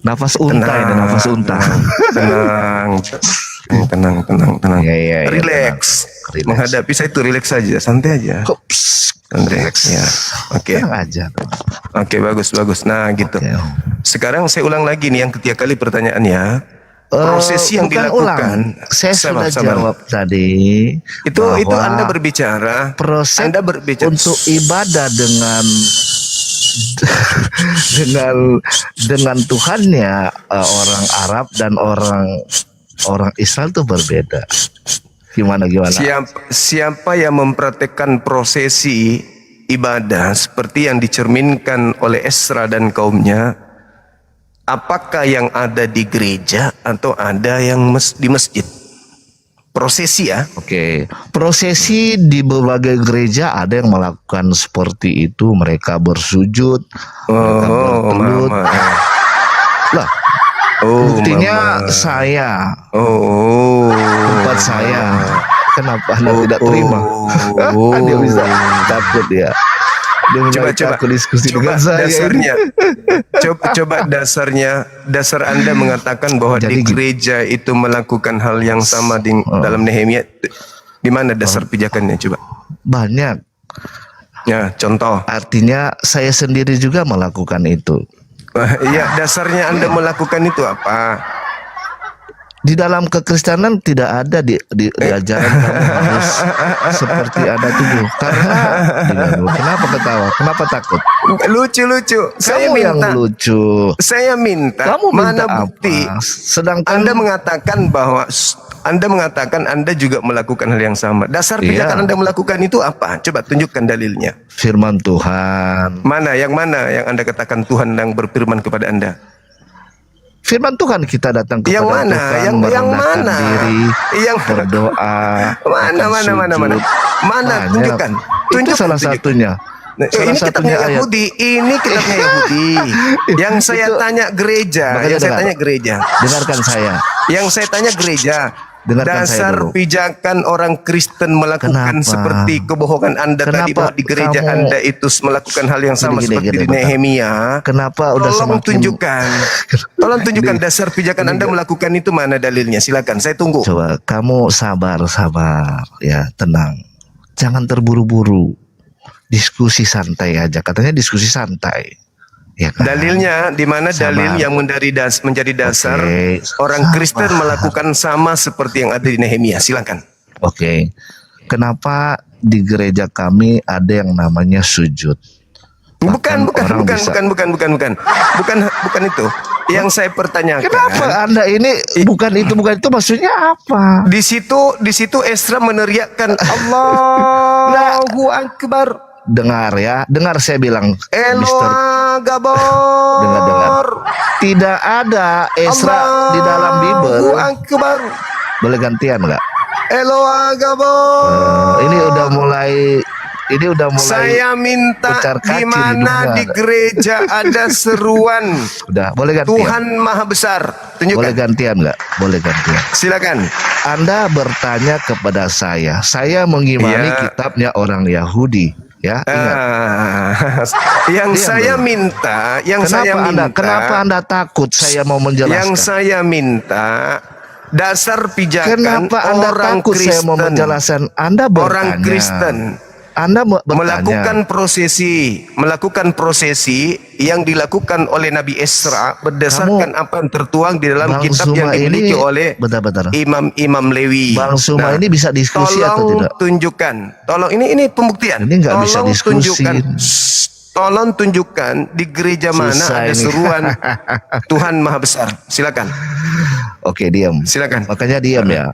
Nafas unta ini, nafas unta. Tenang. Ya, Relax. Menghadapi saya itu relax saja. Santai aja. Relax. Ya. Oke. Aja. Oke, bagus. Nah, gitu. Sekarang saya ulang lagi nih yang ketiga kali pertanyaannya. Prosesi yang dilakukan. Saya sudah jawab tadi. Itu Anda berbicara. Proses Anda berbicara untuk ibadah dengan Tuhannya orang Arab dan orang Israel itu berbeda. Gimana? Siapa yang mempraktekkan prosesi ibadah seperti yang dicerminkan oleh Esra dan kaumnya? Apakah yang ada di gereja atau ada yang di masjid? Prosesi ya? Oke. Prosesi di berbagai gereja ada yang melakukan seperti itu. Mereka bersujud, mereka bertelut. Lah, buktinya saya. Tempat saya. Kenapa Anda tidak terima? Dia bisa takut ya. Dia coba diskusi dengan saya. Dasar Anda mengatakan bahwa di gereja itu melakukan hal yang sama dalam Nehemia. Di mana dasar pijakannya coba? Banyak. Ya, contoh. Artinya saya sendiri juga melakukan itu. Iya, dasarnya Anda melakukan itu apa? Di dalam kekristenan tidak ada di ajaran kamu harus seperti ada tubuh. Karena kenapa ketawa? Kenapa takut? Lucu. Kamu yang lucu. Saya minta. Kamu minta mana bukti? apa? Sedangkan Anda mengatakan Anda juga melakukan hal yang sama. Dasar pijakan Anda melakukan itu apa? Coba tunjukkan dalilnya. Firman Tuhan. Yang mana yang Anda katakan Tuhan yang berfirman kepada Anda? Firman Tuhan kita datang kepada yang mana? Tuhan, yang mana? Diri, berdoa. Mana? Tunjukkan. Itu salah satunya. Ini kitabnya Yahudi. Ini kitabnya Yahudi. Yang saya tanya gereja. Dengarkan saya. Yang saya tanya gereja. Dengarkan saya Dasar dulu. pijakan orang Kristen melakukan Kenapa? seperti kebohongan Anda tadi Kenapa bahwa di gereja kamu- Anda itu melakukan hal yang sama Gini, seperti di bentar. Nehemia. Kenapa udah Tolong semakin tunjukkan dasar pijakan Anda melakukan itu, mana dalilnya? Silakan, saya tunggu. Coba kamu sabar ya, tenang. Jangan terburu-buru. Diskusi santai aja. Katanya diskusi santai. Ya kan? Dalilnya di mana dalil Sabar. yang menjadi dasar Oke, orang sabar. Kristen melakukan sama seperti yang ada di Nehemia? Silakan. Oke. Kenapa di gereja kami ada yang namanya sujud? Bukan itu. Yang saya pertanyakan. Kenapa Anda ini bukan itu maksudnya apa? Di situ Esra meneriakkan Allahu Akbar. Dengar saya bilang, Mister. Gabor. Dengar. Tidak ada Esra di dalam Bible. Allahu Akbar. Boleh gantian nggak? Eloa Gabor. Ini udah mulai. Saya minta pecar di kacir mana di hidungnya. gereja ada seruan Udah, boleh gantian. Tuhan Maha Besar. Boleh Tunjukkan. gantian nggak? Boleh gantian. Silakan. Anda bertanya kepada saya. Saya mengimani Iya. kitabnya orang Yahudi. Ya, ingat. Yang Diam saya dulu. minta, Kenapa Anda takut saya mau menjelaskan? Yang saya minta dasar pijakan Kenapa Anda orang takut Kristen. saya mau menjelaskan? Anda bertanya. Orang Kristen Anda bertanya. melakukan prosesi yang dilakukan oleh Nabi Esra berdasarkan apa yang tertuang di dalam Bang kitab yang Zuma dimiliki ini- oleh Bentar. imam-imam Lewi. Bang Zuma ini bisa diskusi atau tidak? Tolong ini pembuktian. Ini nggak bisa diskusi. Tolong tunjukkan di gereja mana Susah ada ini. seruan Tuhan Maha Besar. Silakan. Oke, diam. Silakan. Makanya diam ya.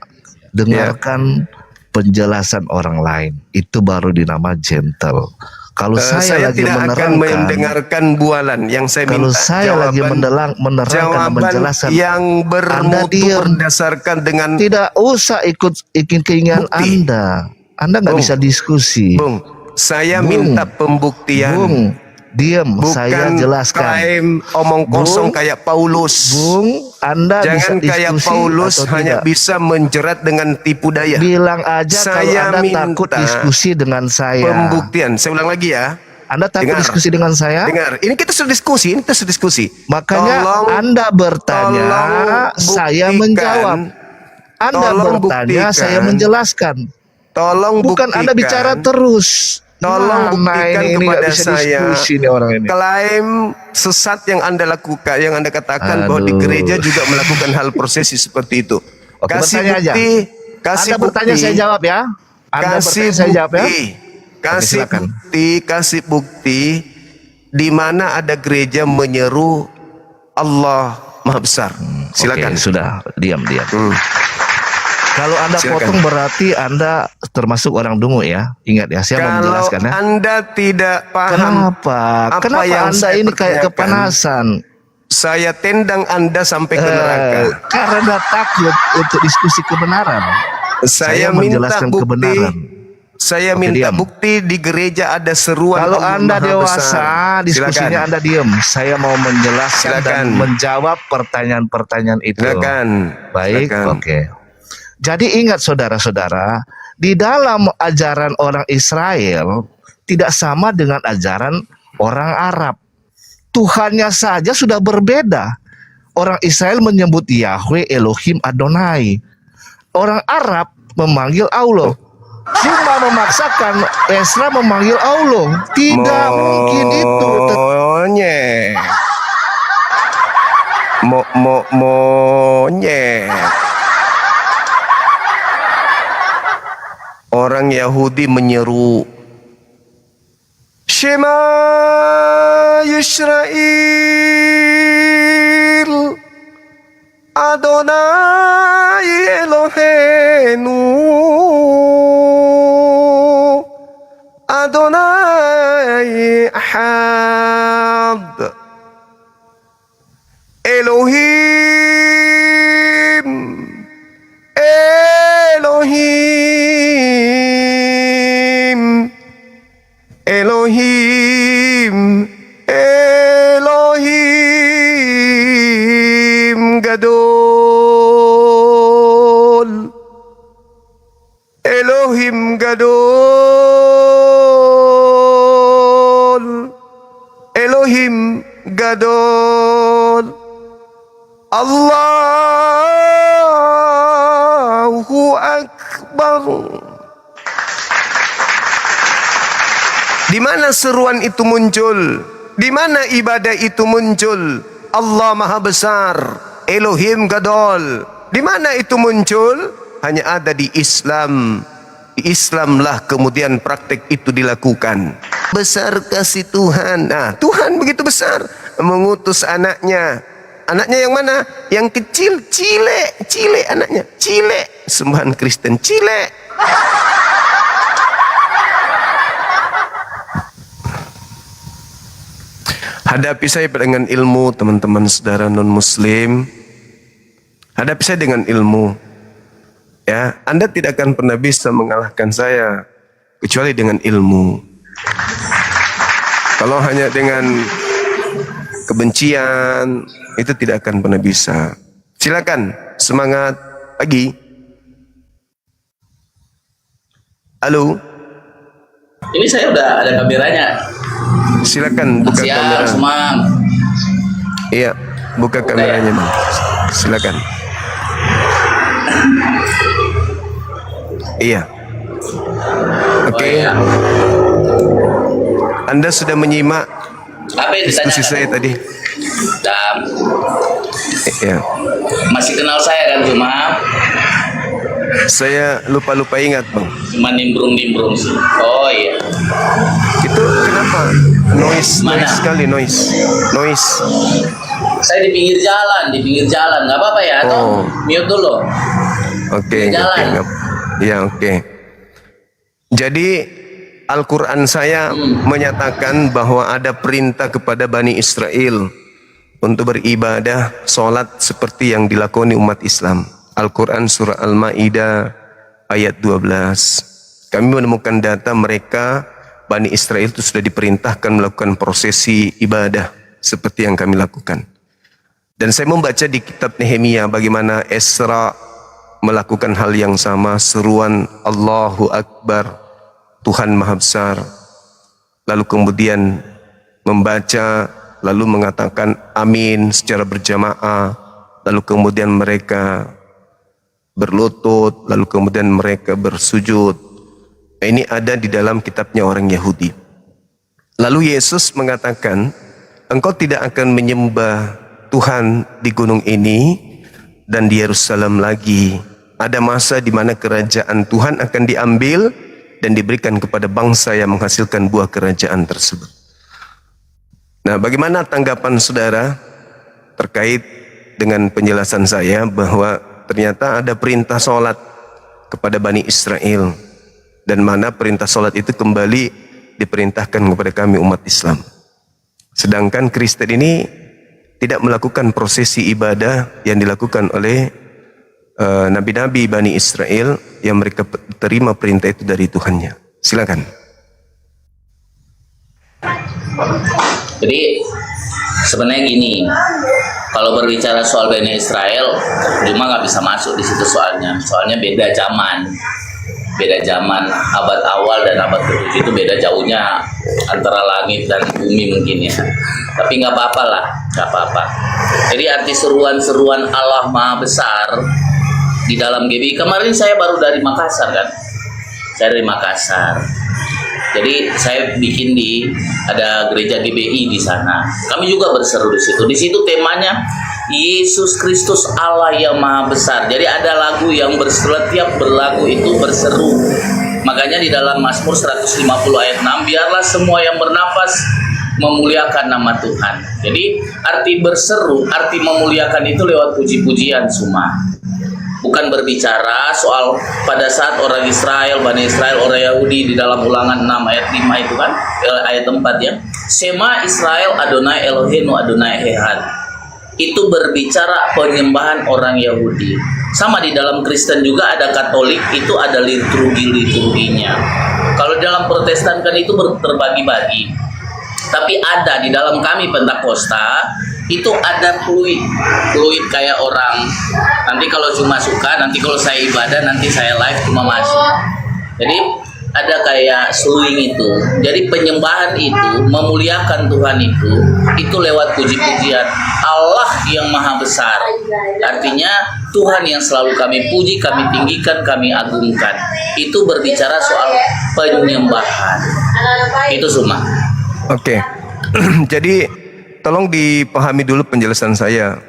Dengarkan penjelasan orang lain. Itu baru dinama gentle. Kalau saya lagi tidak akan menerangkan, mendengarkan bualan yang saya kalau minta. saya lagi menerangkan dan jawaban menjelaskan, yang Anda bermutu diam. berdasarkan dengan Tidak usah ikut keinginan Bukti. Anda. Anda nggak Bung. bisa diskusi. Bung, saya Bung. minta pembuktian. Bung, diam. Bukan Saya jelaskan. klaim omong kosong Bung. kayak Paulus. Bung, Anda Jangan bisa kayak diskusi Paulus atau hanya tidak? bisa menjerat dengan tipu daya. Bilang aja Saya kalau Anda minta takut diskusi dengan saya. Pembuktian. Saya ulang lagi ya. Anda takut Dengar. diskusi dengan saya? Dengar, ini kita sudah diskusi. Makanya Anda bertanya, tolong saya buktikan. menjawab. Anda Tolong bertanya, buktikan. saya menjelaskan. Tolong Bukan buktikan. Anda bicara terus. Tolong buktikan ini nggak kepada bisa saya diskusi nih orang ini. klaim sesat yang Anda lakukan, yang Anda katakan bahwa di Aduh. gereja juga melakukan hal prosesi seperti itu. Oke, Kasih bertanya aja. bukti, kasih Anda bertanya, bukti, saya jawab ya. Anda kasih bertanya, saya jawab ya. bukti, kasih silakan. kasih bukti di mana ada gereja menyeru Allah Maha Besar. Silakan. Oke, sudah, diam. Hmm. Kalau Anda Silakan. potong berarti Anda termasuk orang dungu ya. Ingat ya, saya mau Kalau menjelaskan ya. Anda tidak paham Kenapa? apa Kenapa yang Anda saya ini kayak pertanyakan, kepanasan? saya tendang Anda sampai ke neraka. Karena takut untuk diskusi kebenaran. Saya minta menjelaskan bukti. kebenaran. Saya Oke, minta diam. bukti di gereja ada seruan Kalau Allah Anda Maha dewasa, Besar. diskusinya Silakan. Anda diam. Saya mau menjelaskan dan Silakan. menjawab pertanyaan-pertanyaan itu. Silakan. Baik, Silakan. oke. Jadi ingat saudara-saudara, di dalam ajaran orang Israel tidak sama dengan ajaran orang Arab. Tuhannya saja sudah berbeda. Orang Israel menyebut Yahweh Elohim Adonai. Orang Arab memanggil Allah. Cuma memaksakan Esra memanggil Allah. Tidak mungkin itu. Monyet. Monyet. Orang Yahudi menyeru Shema Yisrael Adonai Eloheinu Adonai Ahad Elohim Elohim Elohim Elohim Gadol gadol. Allahu Akbar. Di mana seruan itu muncul? Di mana ibadah itu muncul? Allah Maha Besar, Elohim Gadol. Di mana itu muncul? Hanya ada di Islam. Di Islamlah kemudian praktek itu dilakukan. Besar kasih Tuhan. Nah, Tuhan begitu besar mengutus anaknya. Anaknya yang mana? Yang kecil, Cile anaknya. Cile, sembahan Kristen, Cile. Hadapi saya dengan ilmu, teman-teman saudara non-muslim. Hadapi saya dengan ilmu. Ya, Anda tidak akan pernah bisa mengalahkan saya kecuali dengan ilmu. Kalau hanya dengan kebencian, itu tidak akan pernah bisa. Silakan, semangat pagi. Halo. Ini saya udah ada kameranya. Silakan buka kamera. Semang. Iya, buka kameranya, Bang. Silakan. Iya. Oke. Iya. Anda sudah menyimak Apa yang diskusi saya tadi? Dan Iya. masih kenal saya kan cuma Saya lupa ingat, Bang. cuma nimbrung sih. Oh iya. Itu kenapa? Noise sekali, noise. Saya di pinggir jalan, nggak apa-apa ya? Atau mute dulu. Oke. Jalan. Ya, oke. Jadi Al-Quran saya menyatakan bahwa ada perintah kepada Bani Israel untuk beribadah, sholat seperti yang dilakoni umat Islam. Al-Quran surah Al-Ma'idah ayat 12. Kami menemukan data mereka, Bani Israel itu sudah diperintahkan melakukan prosesi ibadah seperti yang kami lakukan. Dan saya membaca di kitab Nehemia bagaimana Esra melakukan hal yang sama, seruan Allahu Akbar, Tuhan Maha Besar. Lalu kemudian membaca, lalu mengatakan amin secara berjamaah. Lalu kemudian mereka berlutut, lalu kemudian mereka bersujud. Ini ada di dalam kitabnya orang Yahudi. Lalu Yesus mengatakan, engkau tidak akan menyembah Tuhan di gunung ini dan di Yerusalem lagi. Ada masa di mana kerajaan Tuhan akan diambil dan diberikan kepada bangsa yang menghasilkan buah kerajaan tersebut. Nah, bagaimana tanggapan saudara terkait dengan penjelasan saya bahwa ternyata ada perintah sholat kepada Bani Israel, dan mana perintah sholat itu kembali diperintahkan kepada kami umat Islam. Sedangkan Kristen ini tidak melakukan prosesi ibadah yang dilakukan oleh nabi-nabi Bani Israel yang mereka terima perintah itu dari Tuhannya. Silakan. Jadi sebenarnya gini, kalau berbicara soal Bani Israel, cuma nggak bisa masuk di situ soalnya beda zaman abad awal dan abad ke-7 itu beda jauhnya antara langit dan bumi mungkin ya. Tapi nggak apa-apa lah, nggak apa-apa. Jadi arti seruan-seruan Allah Maha Besar di dalam GBI, kemarin saya baru dari Makassar kan, saya dari Makassar. Jadi saya bikin ada gereja GBI di sana. Kami juga berseru di situ. Di situ temanya Yesus Kristus Allah yang Maha Besar. Jadi ada lagu yang setiap berlagu itu berseru. Makanya di dalam Mazmur 150 ayat 6, biarlah semua yang bernafas memuliakan nama Tuhan. Jadi arti berseru, arti memuliakan itu lewat puji-pujian semua. Bukan berbicara soal pada saat orang Israel, Bani Israel, orang Yahudi di dalam Ulangan 6 ayat 5 itu kan, ayat 4 ya. Sema Israel Adonai Eloheinu Adonai Ehad. Itu berbicara penyembahan orang Yahudi. Sama di dalam Kristen juga ada Katolik, itu ada liturgi-liturginya. Kalau dalam Protestan kan itu terbagi-bagi. Tapi ada di dalam kami Pentakosta itu ada fluid kayak orang. Nanti kalau cuma suka, nanti kalau saya ibadah, nanti saya live cuma masuk. Jadi ada kayak seluing itu. Jadi penyembahan itu, memuliakan Tuhan itu lewat puji-pujian. Allah yang maha besar. Artinya Tuhan yang selalu kami puji, kami tinggikan, kami agungkan. Itu berbicara soal penyembahan. Itu semua. Oke. Jadi tolong dipahami dulu penjelasan saya,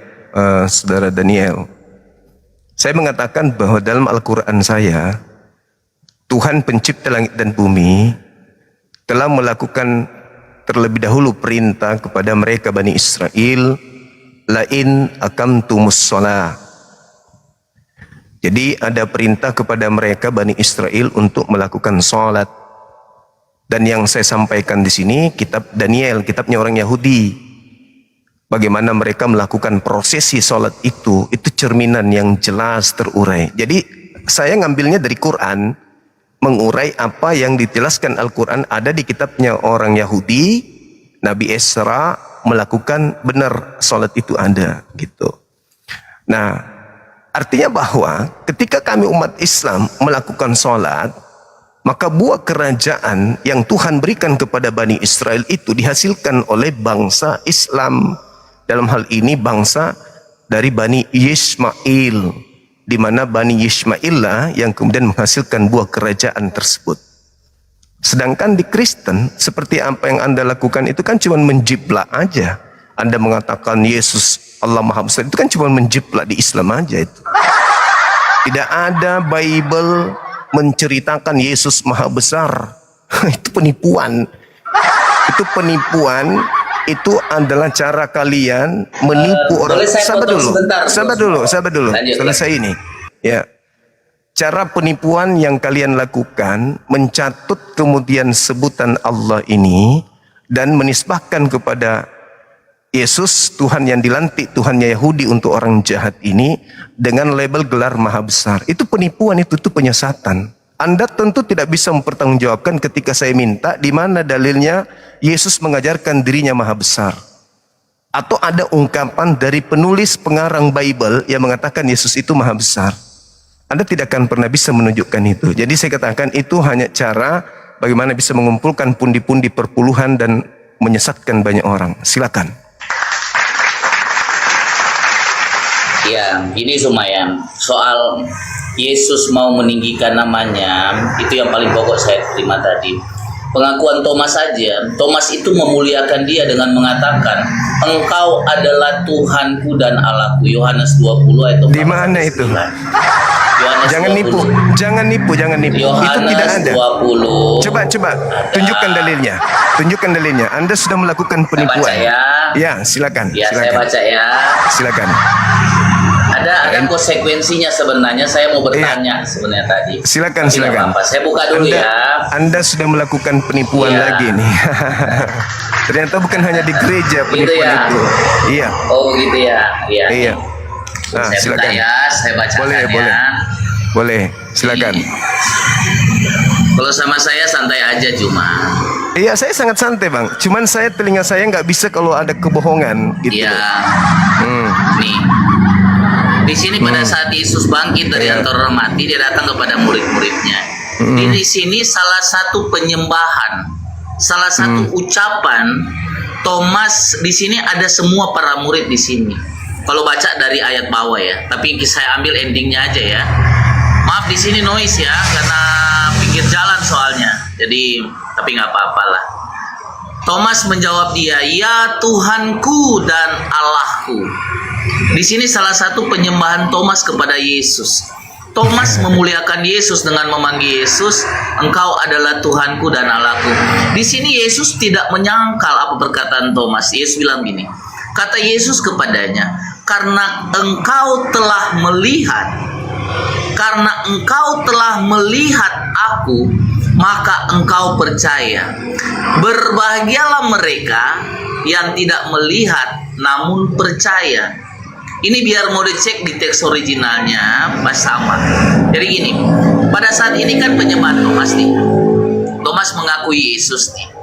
Saudara Daniel. Saya mengatakan bahwa dalam Al-Quran saya, Tuhan pencipta langit dan bumi telah melakukan terlebih dahulu perintah kepada mereka Bani Israel, lain aqamtumus shalah. Jadi ada perintah kepada mereka Bani Israel untuk melakukan salat. Dan yang saya sampaikan di sini kitab Daniel, kitabnya orang Yahudi. Bagaimana mereka melakukan prosesi salat itu cerminan yang jelas terurai. Jadi saya ngambilnya dari Quran, mengurai apa yang dijelaskan Al-Quran ada di kitabnya orang Yahudi. Nabi Esra melakukan benar salat itu ada gitu. Nah, artinya bahwa ketika kami umat Islam melakukan salat, maka buah kerajaan yang Tuhan berikan kepada Bani Israel itu dihasilkan oleh bangsa Islam. Dalam hal ini bangsa dari Bani Yishmail, di mana Bani Yishmail lah yang kemudian menghasilkan buah kerajaan tersebut. Sedangkan di Kristen, seperti apa yang Anda lakukan itu kan cuma menjiplak aja. Anda mengatakan Yesus Allah Maha Besar, itu kan cuma menjiplak di Islam aja itu. Tidak ada Bible menceritakan Yesus Maha Besar. Itu penipuan. Itu penipuan. Itu adalah cara kalian menipu orang. Sabar dulu. Selesai ini. Ya. Cara penipuan yang kalian lakukan, mencatut kemudian sebutan Allah ini dan menisbahkan kepada Yesus, Tuhan yang dilantik, Tuhannya Yahudi untuk orang jahat ini dengan label gelar Maha Besar. Itu penipuan, itu penyesatan. Anda tentu tidak bisa mempertanggungjawabkan ketika saya minta di mana dalilnya Yesus mengajarkan dirinya Maha Besar. Atau ada ungkapan dari penulis pengarang Bible yang mengatakan Yesus itu Maha Besar. Anda tidak akan pernah bisa menunjukkan itu. Jadi saya katakan itu hanya cara bagaimana bisa mengumpulkan pundi-pundi perpuluhan dan menyesatkan banyak orang. Silakan. Ya, ini Sumayan. Soal Yesus mau meninggikan namanya, itu yang paling pokok saya terima tadi. Pengakuan Thomas saja, Thomas itu memuliakan dia dengan mengatakan, Engkau adalah Tuhanku dan Allahku. Yohanes 20 ayat 14. Di mana itu? Jangan nipu. Yohanes itu tidak ada. 20. Coba tunjukkan dalilnya. Anda sudah melakukan penipuan. Saya baca ya. Ya, silakan. Ya, saya baca ya. Silakan. Ada konsekuensinya sebenarnya. Saya mau bertanya sebenarnya tadi. Silakan. Apa. Saya buka dulu Anda sudah melakukan penipuan lagi nih. Ternyata bukan hanya di gereja penipuan gitu itu. Iya. Oh gitu ya. Iya. Nah, saya silakan. buka ya, saya bacakan Boleh. Silakan. Kalau sama saya santai aja cuma. Iya, saya sangat santai bang. Cuman telinga saya nggak bisa kalau ada kebohongan gitu. Iya. Nih. Di sini pada saat Yesus bangkit dari antara orang mati, dia datang kepada murid-muridnya. Di sini salah satu penyembahan, salah satu ucapan Thomas di sini ada semua para murid di sini. Kalau baca dari ayat bawah ya, tapi saya ambil endingnya aja ya. Maaf di sini noise ya, karena pinggir jalan soalnya. Jadi tapi nggak apa-apa lah. Thomas menjawab dia, ya Tuhanku dan Allahku. Di sini salah satu penyembahan Thomas kepada Yesus. Thomas memuliakan Yesus dengan memanggil Yesus, Engkau adalah Tuhanku dan Allahku. Di sini Yesus tidak menyangkal apa perkataan Thomas. Yesus bilang gini, kata Yesus kepadanya, karena engkau telah melihat aku, maka engkau percaya. Berbahagialah mereka yang tidak melihat namun percaya. Ini biar mau dicek di teks originalnya pas sama. Jadi gini, pada saat ini kan penyembahan Thomas nih. Thomas mengakui Yesus nih.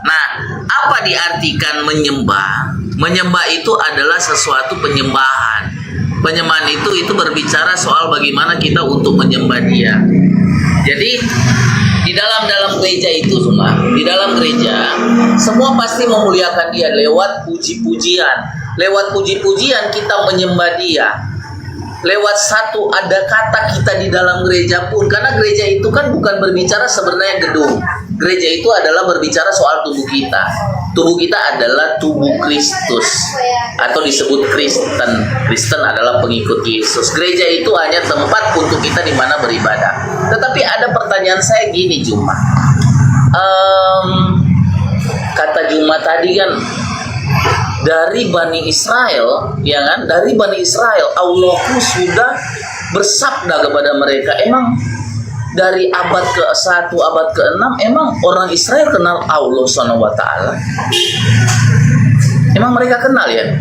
Nah, apa diartikan menyembah? Menyembah itu adalah sesuatu penyembahan. Penyembahan itu berbicara soal bagaimana kita untuk menyembah Dia. Jadi Di dalam gereja itu semua, di dalam gereja semua pasti memuliakan dia lewat puji-pujian. Lewat puji-pujian kita menyembah dia. Lewat satu ada kata kita di dalam gereja pun, karena gereja itu kan bukan berbicara sebenarnya gedung. Gereja itu adalah berbicara soal tubuh kita. Tubuh kita adalah tubuh Kristus, atau disebut Kristen. Kristen adalah pengikut Yesus. Gereja itu hanya tempat untuk kita di mana beribadah. Tetapi ada pertanyaan saya gini, Juma. Kata Juma tadi kan, dari Bani Israel, ya kan? Dari Bani Israel, Allah sudah bersabda kepada mereka. Emang dari abad ke-1, abad ke-6, emang orang Israel kenal Allah SWT? Emang mereka kenal ya?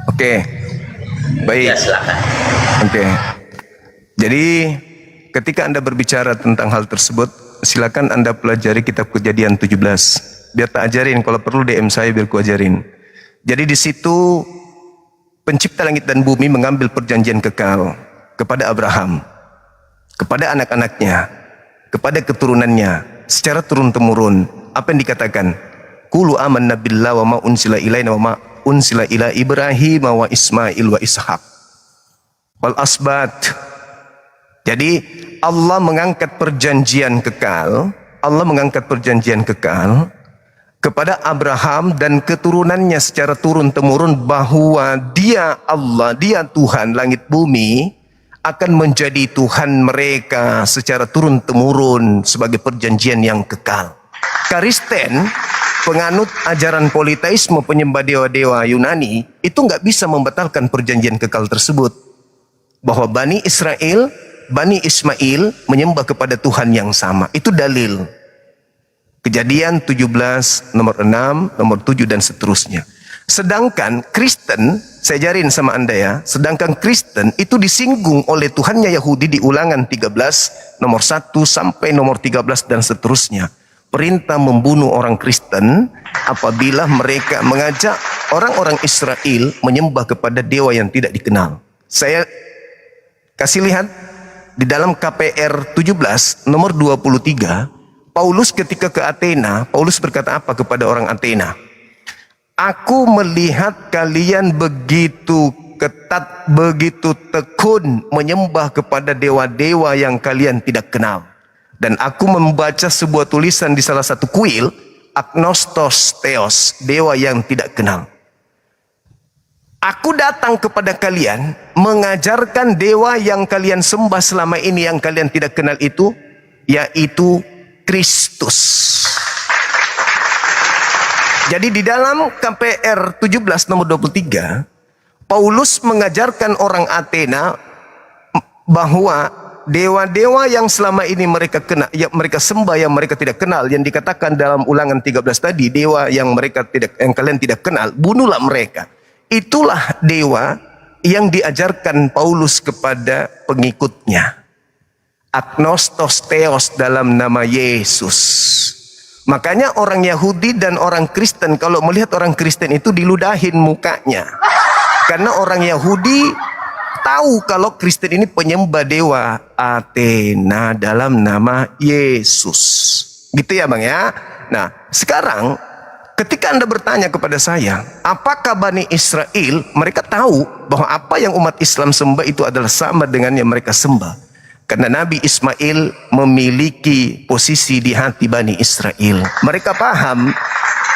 Oke, baik. Ya, silakan. Oke. Jadi ketika Anda berbicara tentang hal tersebut, silakan Anda pelajari kitab Kejadian 17. Biar tak ajarin, kalau perlu DM saya biar ku ajarin. Jadi di situ pencipta langit dan bumi mengambil perjanjian kekal kepada Abraham, kepada anak-anaknya, kepada keturunannya secara turun-temurun. Apa yang dikatakan? Qulu amanna billahi wa ma unsila ilaina wa ma unsila ila Ibrahim wa Ismail wa Ishaq wal asbat. Jadi Allah mengangkat perjanjian kekal, Allah mengangkat perjanjian kekal kepada Abraham dan keturunannya secara turun-temurun, bahwa dia Allah, dia Tuhan langit bumi, akan menjadi Tuhan mereka secara turun-temurun sebagai perjanjian yang kekal. Kristen, penganut ajaran politeisme, penyembah dewa-dewa Yunani, itu nggak bisa membatalkan perjanjian kekal tersebut. Bahwa Bani Israel, Bani Ismail menyembah kepada Tuhan yang sama. Itu dalil. Kejadian 17, nomor 6, nomor 7, dan seterusnya. Sedangkan Kristen, saya ajarin sama Anda ya, sedangkan Kristen itu disinggung oleh Tuhannya Yahudi di Ulangan 13, nomor 1 sampai nomor 13 dan seterusnya. Perintah membunuh orang Kristen apabila mereka mengajak orang-orang Israel menyembah kepada dewa yang tidak dikenal. Saya kasih lihat di dalam KPR 17, nomor 23, Paulus ketika ke Athena, Paulus berkata apa kepada orang Athena? Aku melihat kalian begitu ketat, begitu tekun menyembah kepada dewa-dewa yang kalian tidak kenal. Dan aku membaca sebuah tulisan di salah satu kuil, agnostos theos, dewa yang tidak kenal. Aku datang kepada kalian mengajarkan dewa yang kalian sembah selama ini yang kalian tidak kenal itu, yaitu Kristus. Jadi di dalam KPR 17 nomor 23, Paulus mengajarkan orang Athena bahwa dewa-dewa yang selama ini mereka kenal, yang mereka sembah, yang mereka tidak kenal, yang dikatakan dalam Ulangan 13 tadi, dewa yang kalian tidak kenal, bunuhlah mereka. Itulah dewa yang diajarkan Paulus kepada pengikutnya. Agnostos theos dalam nama Yesus. Makanya orang Yahudi dan orang Kristen kalau melihat orang Kristen itu diludahin mukanya. Karena orang Yahudi tahu kalau Kristen ini penyembah dewa Athena dalam nama Yesus. Gitu ya Bang ya. Nah sekarang ketika Anda bertanya kepada saya, apakah Bani Israel, mereka tahu bahwa apa yang umat Islam sembah itu adalah sama dengan yang mereka sembah. Karena Nabi Ismail memiliki posisi di hati Bani Israel. Mereka paham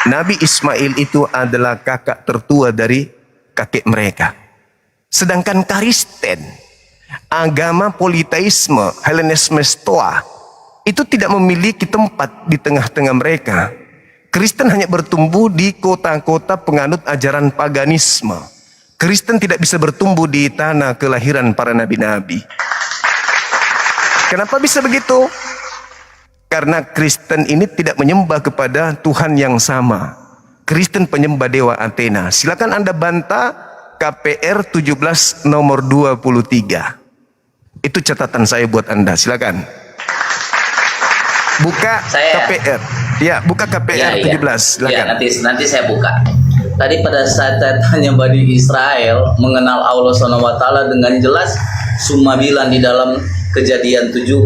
Nabi Ismail itu adalah kakak tertua dari kakek mereka. Sedangkan Kristen, agama politeisme, Hellenisme Stoa, itu tidak memiliki tempat di tengah-tengah mereka. Kristen hanya bertumbuh di kota-kota penganut ajaran paganisme. Kristen tidak bisa bertumbuh di tanah kelahiran para nabi-nabi. Kenapa bisa begitu? Karena Kristen ini tidak menyembah kepada Tuhan yang sama. Kristen penyembah dewa Athena. Silakan Anda bantah KPR 17 nomor 23. Itu catatan saya buat Anda. Silakan. Buka KPR. Ya, buka KPR 17. Silakan. Ya, nanti saya buka. Tadi pada saat saya tanya Bani Israel mengenal Allah SWT dengan jelas, Summa bilang di dalam Kejadian 17.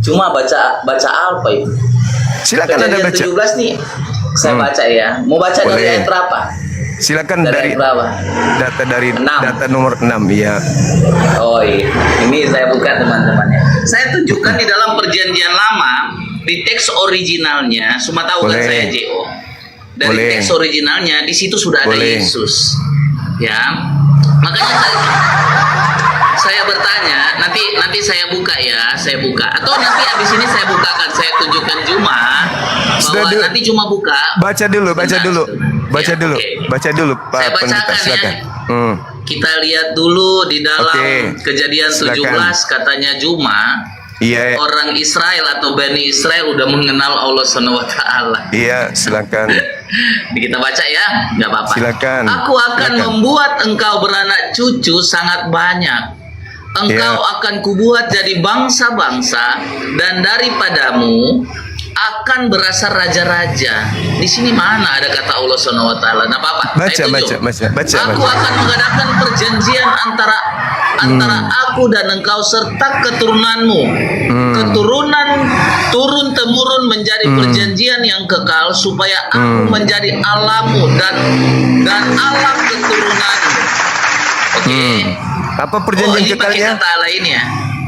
Cuma baca apa itu? Silakan Anda Perjanjian baca. 17 nih. Saya baca ya. Mau baca dari Boleh. ayat berapa? Silakan Dari dari ayat berapa? data nomor 6 ya. Oh iya, ini saya buka teman-teman ya. Saya tunjukkan di dalam perjanjian lama di teks originalnya, semua tahu kan Boleh. saya JO. Dari Boleh. teks originalnya di situ sudah ada Boleh. Yesus, ya. Makanya saya bertanya, nanti saya buka ya, saya buka. Atau nanti habis ini saya bukakan, saya tunjukkan Juma bahwa nanti cuma buka. Baca dulu, baca dulu. Baca Ya, dulu. oke. Baca dulu Pak Saya Pendeta, bacakan ya. silakan. Kita lihat dulu di dalam Oke. Kejadian Silakan. 17 katanya Juma. Iya. Orang Israel atau Bani Israel udah mengenal Allah SWT. Iya, silakan. Kita baca ya, nggak apa-apa. Silakan. Aku akan Silakan. membuat engkau beranak cucu sangat banyak. Engkau Ya. akan kubuat jadi bangsa-bangsa, dan daripadamu akan berasal raja-raja. Di sini mana ada kata Allah SWT? Nah, apa? Baca. Aku akan mengadakan perjanjian antara aku dan engkau serta keturunanmu. Keturunan turun temurun menjadi perjanjian yang kekal, supaya aku menjadi Allahmu dan Allah keturunanmu. Oke. Apa perjanjian ini pakai kekalnya? kata Allah ini ya.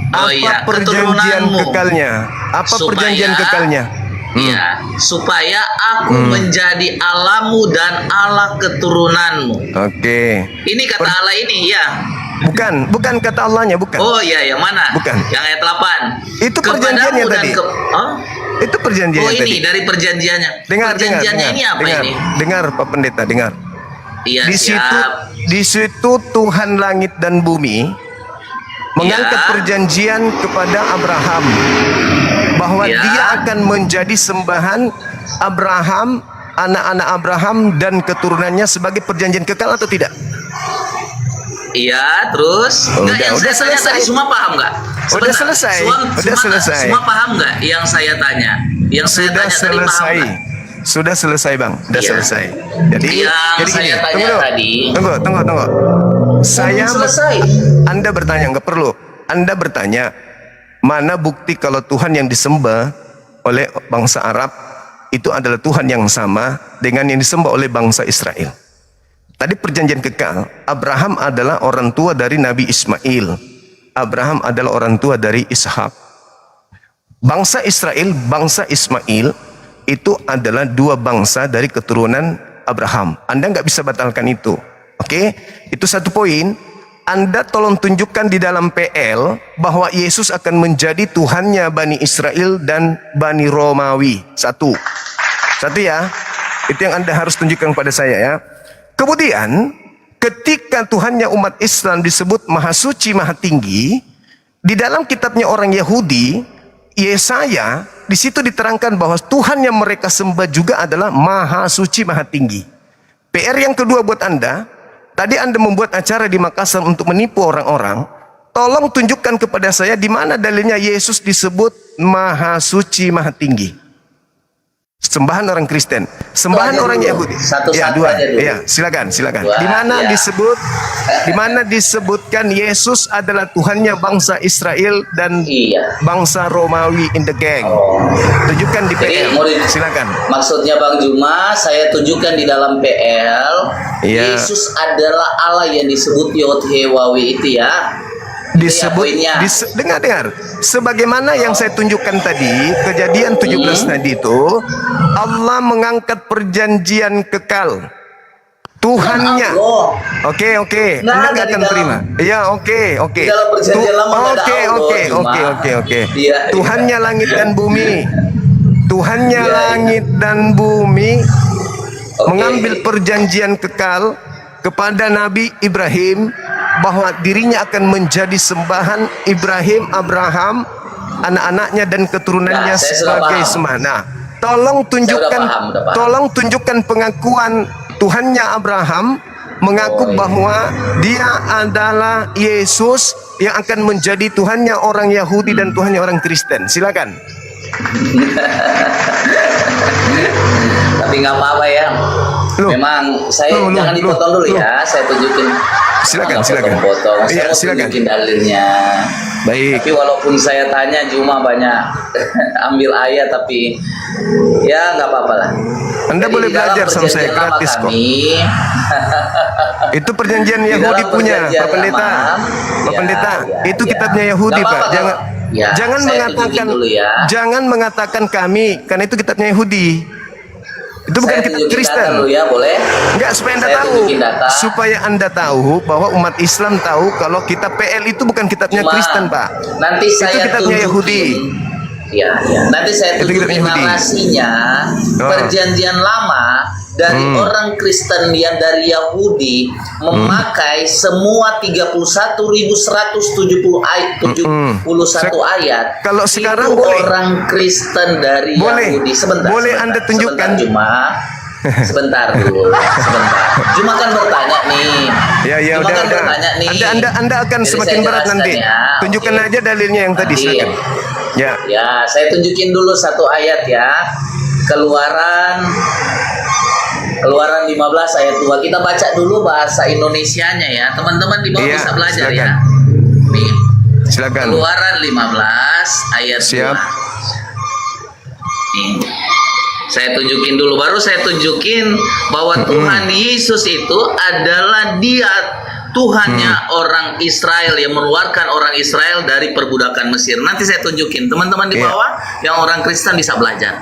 Apa perjanjian kekalnya? Apa perjanjian kekalnya? Iya, supaya aku menjadi Allahmu dan Allah keturunanmu. Oke. Ini kata Allah ini ya. Bukan kata Allahnya, bukan. Oh iya, yang mana? Bukan. Yang ayat 8. Itu perjanjiannya Kepadamu dan tadi. Oh? Itu perjanjiannya Oh ini tadi. dari perjanjiannya. Dengar. Perjanjiannya ini apa ini? Dengar Pak Pendeta, dengar. Iya, Di situ Tuhan langit dan bumi mengangkat perjanjian kepada Abraham bahwa dia akan menjadi sembahan Abraham, anak-anak Abraham dan keturunannya sebagai perjanjian kekal atau tidak? Iya, terus yang udah saya tanya selesai. tadi semua paham nggak? Udah selesai. Semua paham nggak yang saya tanya? Yang saya Sudah tanya tadi paham selesai. nggak? Sudah selesai Bang, sudah Iya. selesai. Jadi Yang saya gini, tanya tadi. Tunggu. Saya selesai. Anda bertanya, nggak perlu. Anda bertanya, mana bukti kalau Tuhan yang disembah oleh bangsa Arab itu adalah Tuhan yang sama dengan yang disembah oleh bangsa Israel. Tadi perjanjian kekal, Abraham adalah orang tua dari Nabi Ismail. Abraham adalah orang tua dari Ishak. Bangsa Israel, bangsa Ismail itu adalah dua bangsa dari keturunan Abraham. Anda nggak bisa batalkan itu. Oke? Itu satu poin. Anda tolong tunjukkan di dalam PL bahwa Yesus akan menjadi Tuhannya Bani Israel dan Bani Romawi. Satu ya. Itu yang Anda harus tunjukkan pada saya ya. Kemudian ketika Tuhannya umat Islam disebut Maha Suci, Maha Tinggi, di dalam kitabnya orang Yahudi, Yesaya, di situ diterangkan bahwa Tuhan yang mereka sembah juga adalah Maha Suci, Maha Tinggi. PR yang kedua buat Anda, tadi Anda membuat acara di Makassar untuk menipu orang-orang. Tolong tunjukkan kepada saya di mana dalilnya Yesus disebut Maha Suci, Maha Tinggi. Sembahan orang Kristen, sembahan orang Yahudi. Satu-satu dua. aja dulu. Ya, silakan. Dua, Di mana disebutkan Yesus adalah Tuhannya bangsa Israel dan bangsa Romawi in the gang. Tunjukkan di PL. Silakan. Maksudnya Bang Juma, saya tunjukkan di dalam PL, Iya. Yesus adalah Allah yang disebut Yod-He-Wawi itu ya. Disebut dengar sebagaimana yang saya tunjukkan tadi, Kejadian 17 tadi itu, Allah mengangkat perjanjian kekal Tuhannya. Oke. Anda nggak akan terima. Ya, oke. Di dalam perjanjian lama nggak ada Allah, Oke. Iya. Tuhannya langit dan bumi. Tuhannya langit dan bumi mengambil perjanjian kekal kepada Nabi Ibrahim bahwa dirinya akan menjadi sembahan Ibrahim, Abraham, anak-anaknya dan keturunannya sebagai sembahan. Nah, tolong tunjukkan pengakuan Tuhannya Abraham mengaku bahwa dia adalah Yesus yang akan menjadi Tuhannya orang Yahudi dan Tuhannya orang Kristen. Silakan. Tapi nggak apa-apa ya. Memang saya jangan dipotong dulu ya. Saya tunjukin. Silakan. Potong. Saya mau tunjukin dalilnya. Baik. Tapi walaupun saya tanya cuma banyak ambil ayat, tapi ya nggak apa-apa lah. Anda Jadi boleh di dalam belajar sama saya perjanjian lama gratis kok. kami, Itu perjanjian di Yahudi dalam punya, perjanjian Pak Pendeta. lama, Pak ya, Pendeta, ya, itu ya. kitabnya Yahudi, Nggak Pak. apa-apa Jangan kalau- ya, jangan saya mengatakan tunjukin dulu ya. jangan mengatakan kami, karena itu kitabnya Yahudi. Itu bukan Saya kitab tunjukin Kristen. data dulu ya, boleh? Enggak, supaya Anda Saya tahu. tunjukin data. Supaya Anda tahu bahwa umat Islam tahu kalau kitab PL itu bukan kitabnya Cuma Kristen, Pak. nanti Itu saya kitabnya tunjukin. Yahudi. Ya, nanti saya Itu kitabnya tunjukin Yahudi. narasinya Oh. perjanjian lama dari orang Kristen yang dari Yahudi memakai semua 31.171 ayat. Kalau Itu sekarang boleh. orang Kristen dari Boleh. Yahudi. Sebentar. Boleh sebentar, Anda tunjukkan. Sebentar, sebentar dulu, sebentar. Cuma kan bertanya nih. Ya, ya, Cuma udah, kan udah. bertanya nih. Anda akan Jadi semakin saya berat jelaskan nanti. ya. Tunjukkan Oke. aja dalilnya yang tadi, Nanti. silakan. Ya. Ya, saya tunjukin dulu satu ayat ya. Keluaran 15 ayat 2. Kita baca dulu bahasa Indonesianya ya. Teman-teman di bawah Iya, bisa belajar silakan. ya. Nih. Silakan. Keluaran 15 ayat Siap. 2. Nih. Saya tunjukin dulu, baru saya tunjukin bahwa Tuhan Yesus itu adalah Dia Tuhannya orang Israel yang mengeluarkan orang Israel dari perbudakan Mesir. Nanti saya tunjukin teman-teman di Iya. bawah yang orang Kristen bisa belajar.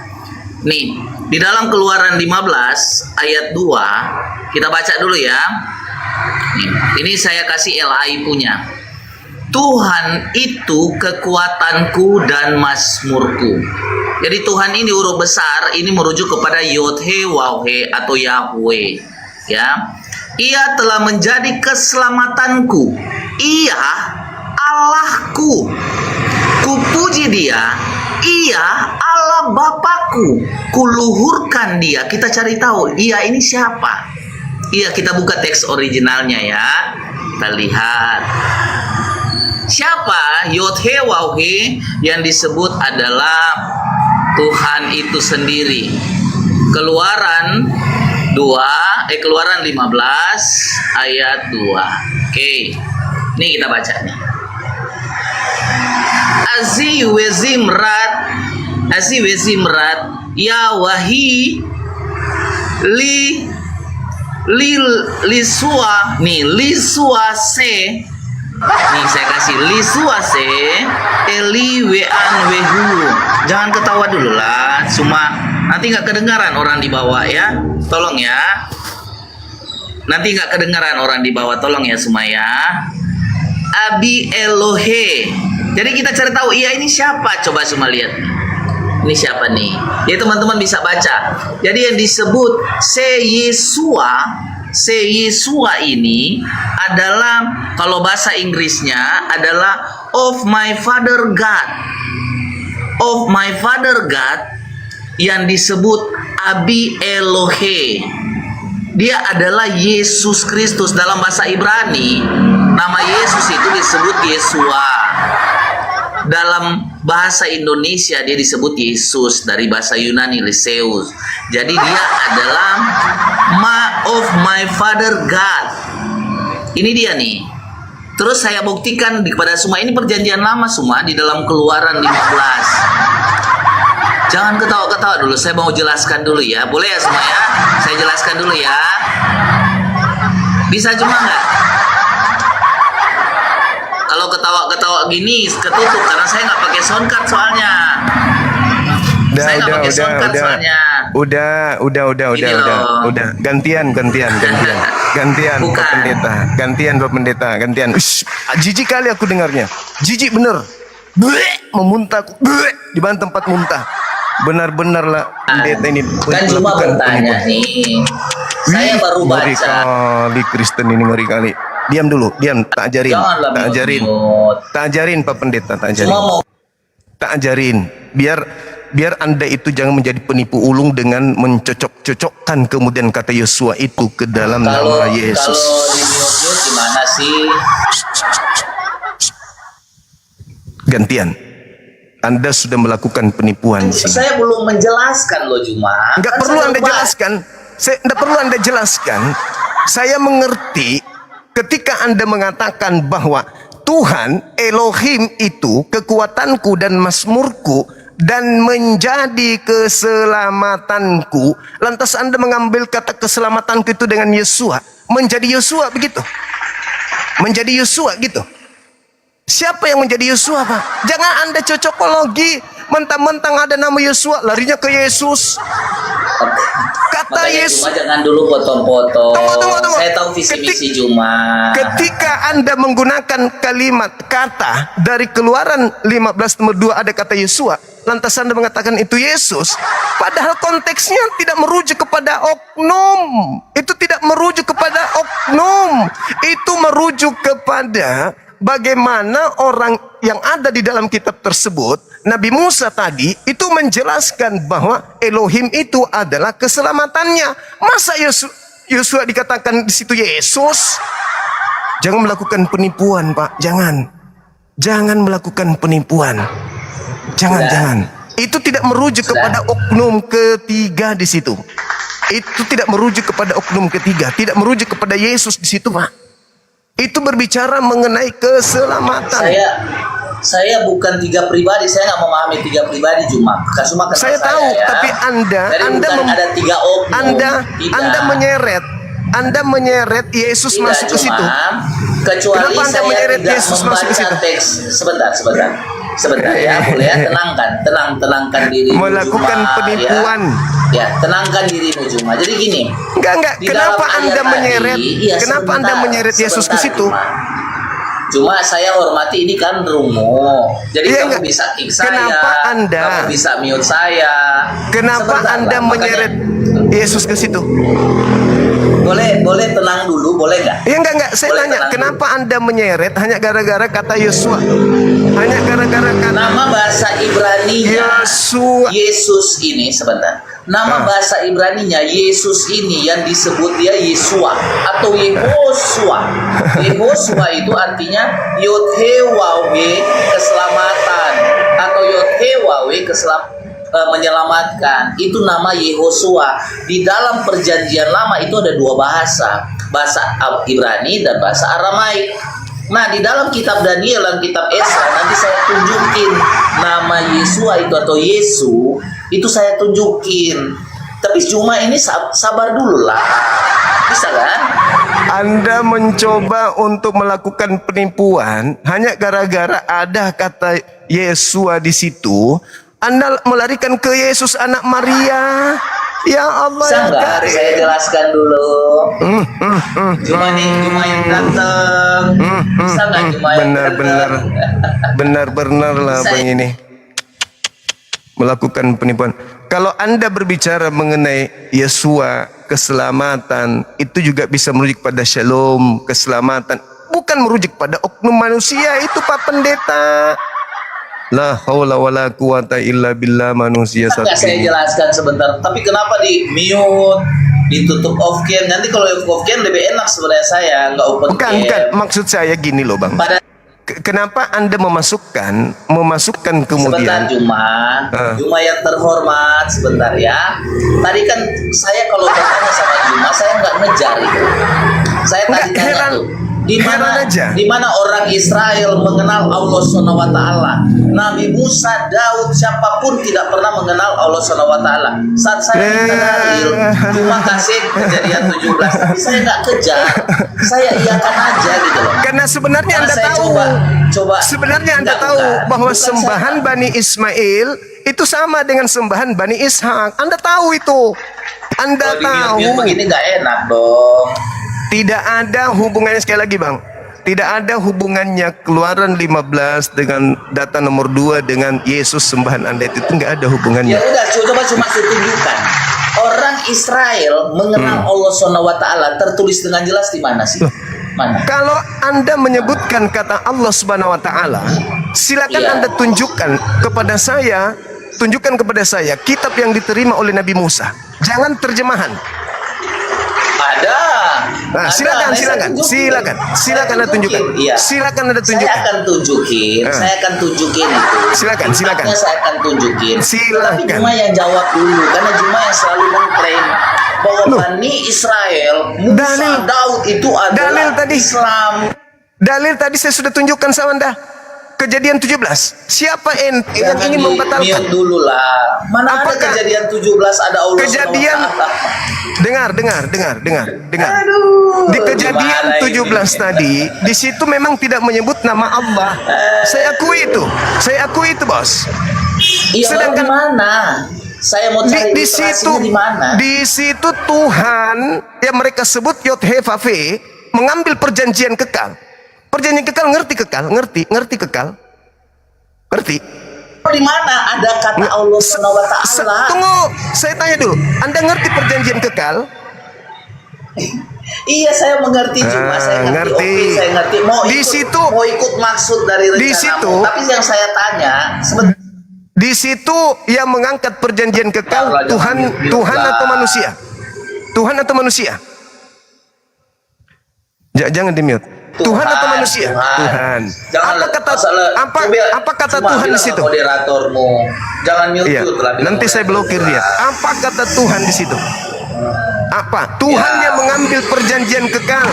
Nih, di dalam Keluaran 15 ayat 2 kita baca dulu ya. Nih, ini saya kasih LI punya. Tuhan itu kekuatanku dan mazmurku. Jadi Tuhan ini huruf besar, ini merujuk kepada Yod-He Waw-He atau Yahweh. Ya, Ia telah menjadi keselamatanku. Ia Allahku. Kupuji Dia. Ia Allah Bapakku. Kuluhurkan Dia. Kita cari tahu Ia ini siapa. Iya, kita buka teks originalnya ya. Kita lihat. Siapa Yod-He Waw-He yang disebut adalah Tuhan itu sendiri. Keluaran 15 ayat 2. Oke. Ini kita baca nih. Azi wezimrat ya wahi lisua nih lisuase. Nih saya kasih lisuase eli wean wehu. Jangan ketawa dulu lah, cuma nanti nggak kedengaran orang di bawah ya. Tolong ya. Nanti nggak kedengaran orang di bawah, tolong ya semua ya. Abi Elohe. Jadi kita cari tahu Ia ini siapa. Coba semua lihat. Ini siapa nih? Ya teman-teman bisa baca. Jadi yang disebut Se Yesua ini adalah, kalau bahasa Inggrisnya adalah of my father God. Of my father God yang disebut Abi Elohe. Dia adalah Yesus Kristus. Dalam bahasa Ibrani nama Yesus itu disebut Yesua. Dalam bahasa Indonesia dia disebut Yesus, dari bahasa Yunani Leseus. Jadi dia adalah of my father God. Ini dia nih. Terus saya buktikan kepada semua, ini perjanjian lama semua di dalam Keluaran 15. Jangan ketawa-ketawa dulu, saya mau jelaskan dulu ya. Boleh ya semua ya? Saya jelaskan dulu ya. Bisa cuma nggak? Kalau ketawa-ketawa gini ketutup karena saya nggak pakai soundcard soalnya. Saya nggak pakai soundcard soalnya. Udah. Gantian, Pak Bukan. Pendeta. Ush, jijik kali aku dengarnya. Jijik bener. Memuntah, di tempat muntah. Benar-benar lah pendeta ini Kan cuma bertanya nih. Saya baru Ngeri baca. kali Kristen ini, ngeri kali. Diam dulu, tak ajarin. Janganlah Tak ajarin Pak Pendeta, tak ajarin. Cuma mau Tak ajarin. Biar Anda itu jangan menjadi penipu ulung dengan mencocok-cocokkan kemudian kata Yosua itu ke dalam nama Yesus. Kalau di mute gimana sih? Gantian. Anda sudah melakukan penipuan di sini. Saya belum menjelaskan loh Juma. Enggak Kan perlu saya Anda lupa. jelaskan. Enggak perlu Anda jelaskan. Saya mengerti ketika Anda mengatakan bahwa Tuhan Elohim itu kekuatanku dan mazmurku dan menjadi keselamatanku. Lantas Anda mengambil kata keselamatanku itu dengan Yesua, menjadi Yesua begitu, menjadi Yesua gitu. Siapa yang menjadi Yesua, Pak? Jangan Anda cocokologi, mentang-mentang ada nama Yesua larinya ke Yesus. Kata Makanya Yesus, Juma jangan dulu potong-potong. Tunggu. Saya tahu visi misi Juma. ketika Anda menggunakan kalimat kata dari Keluaran 15 nomor 2 ada kata Yesua, lantas Anda mengatakan itu Yesus, padahal konteksnya tidak merujuk kepada oknum. Itu tidak merujuk kepada oknum. Itu merujuk kepada bagaimana orang yang ada di dalam kitab tersebut, Nabi Musa tadi itu menjelaskan bahwa Elohim itu adalah keselamatannya. Masa Yosua dikatakan di situ Yesus? Jangan melakukan penipuan, Pak. Jangan melakukan penipuan. Jangan. Itu tidak merujuk kepada oknum ketiga di situ. Itu tidak merujuk kepada oknum ketiga, tidak merujuk kepada Yesus di situ, Pak. Itu berbicara mengenai keselamatan. Saya bukan tiga pribadi, saya nggak memahami tiga pribadi Juma. Cuma Saya tahu, ya. tapi Anda ada tiga oknum. Anda menyeret Yesus Tidak, masuk ke Juma. situ. Kecuali Kenapa Anda saya menyeret tidak Yesus masuk ke situ? membaca teks. Sebentar ya, boleh ya, tenangkan dirimu. Melakukan Juma, penipuan. Ya, tenangkan dirimu Juma. Jadi gini. Enggak. Di Kenapa dalam Anda ayat menyeret? tadi, ya, Kenapa Anda sebentar, menyeret Yesus ke sebentar, situ? Cuma saya hormati ini kan rumo. Jadi Iya, kamu enggak. bisa kick saya. Kenapa Anda? Kamu bisa mute saya. Kenapa Sebentar, Anda Bang. menyeret Yesus ke situ? Boleh tenang dulu, boleh nggak? Ya enggak. Saya Boleh tanya, tenang kenapa Anda menyeret hanya gara-gara kata Yosua? Hanya gara-gara kata Nama bahasa Ibraninya Yosua. Yesus ini sebentar. Nama bahasa Ibraninya Yesus ini yang disebut dia Yesua atau Yehosua. Yehosua itu artinya Yod-He-Wawe keselamatan atau Yod-He-Wawe menyelamatkan. Itu nama Yehosua. Di dalam perjanjian lama itu ada dua bahasa, bahasa Ibrani dan bahasa Aramaik. Nah, di dalam kitab Daniel dan kitab Esra nanti saya tunjukin nama Yesua itu atau Yesu, itu saya tunjukin. Tapi cuma ini sabar dulu lah. Bisa kan? Anda mencoba untuk melakukan penipuan hanya gara-gara ada kata Yesua di situ. Anda melarikan ke Yesus anak Maria. Ya Allah ya Karim. Saya jelaskan dulu. Cuma yang datang. Bisa nggak cuma yang Benar-benar lah Bang ini melakukan penipuan. Kalau Anda berbicara mengenai Yesua keselamatan, itu juga bisa merujuk pada shalom keselamatan, bukan merujuk pada oknum manusia itu Pak Pendeta. La haula wala quwata illa billah, manusia satu. Saya jelaskan sebentar. Tapi kenapa di mute, ditutup off cam? Nanti kalau off cam lebih enak sebenarnya saya nggak open cam. Bukan. Maksud saya gini loh Bang. Kenapa Anda memasukkan kemudian? Sebentar Juma yang terhormat, sebentar ya. Tadi kan saya kalau bertanya sama Juma, saya nggak ngejar itu. Saya tadi tanya tuh. Di mana orang Israel mengenal Allah SWT? Nabi Musa, Daud, siapapun tidak pernah mengenal Allah SWT. Saat saya minta dalil, cuma kasih Kejadian 17, tapi saya nggak kejar, saya iakan aja gitu loh. Karena sebenarnya Anda tahu, bahwa sembahan Bani Ismail itu sama dengan sembahan Bani Ishak. Anda tahu itu. Anda tahu. Begini nggak enak dong. Tidak ada hubungannya, sekali lagi Bang, tidak ada hubungannya Keluaran 15 dengan data nomor 2 dengan Yesus sembahan Anda itu nggak ada hubungannya. Ya udah, coba cuma saya tunjukkan. Orang Israel mengenal Allah SWT tertulis dengan jelas di mana sih? Mana? Kalau Anda menyebutkan kata Allah Subhanahu wa taala, silakan Anda tunjukkan kepada saya, kitab yang diterima oleh Nabi Musa. Jangan terjemahan. Ada. Nah, silakan Anda tunjukkan. Iya. Silakan Anda tunjukkan. Saya akan tunjukin itu. Silakan. Saya akan tunjukin. Silakan. Tapi Juma yang jawab dulu, karena Juma yang selalu mengklaim bahwa Bani Israel, Musa, Daud itu adalah dalil tadi. Islam. Dalil tadi saya sudah tunjukkan sama Anda. Kejadian 17. Siapa yang ingin membatalkan? Mute dulu lah. Mana ada kejadian 17 ada Allah Kejadian dengar. Di kejadian 17 tadi, di situ memang tidak menyebut nama Allah. Saya akui itu, Bos. Iya, sedangkan mana? Saya mau cari di situ di mana? Di situ Tuhan yang mereka sebut Yod He Vav He mengambil perjanjian kekal. Perjanjian kekal, ngerti kekal? Ngerti kekal? Ngerti? Di mana ada kata Allah Subhanahu wa taala? Tunggu, saya tanya dulu. Anda ngerti perjanjian kekal? Iya, saya mengerti, cuma saya ngerti. Oke, saya ngerti. Mau ikut maksud dari rencanamu. Di situ, tapi yang saya tanya, di situ yang mengangkat perjanjian kekal Tuhan atau manusia? Tuhan atau manusia? Jangan di-mute. Tuhan atau manusia? Tuhan. Apa kata Tuhan di situ? Moderatormu. Jangan mute lah. Nanti saya blokir dia. Apa kata Tuhan di situ? Apa? Tuhan yang mengambil perjanjian kekal.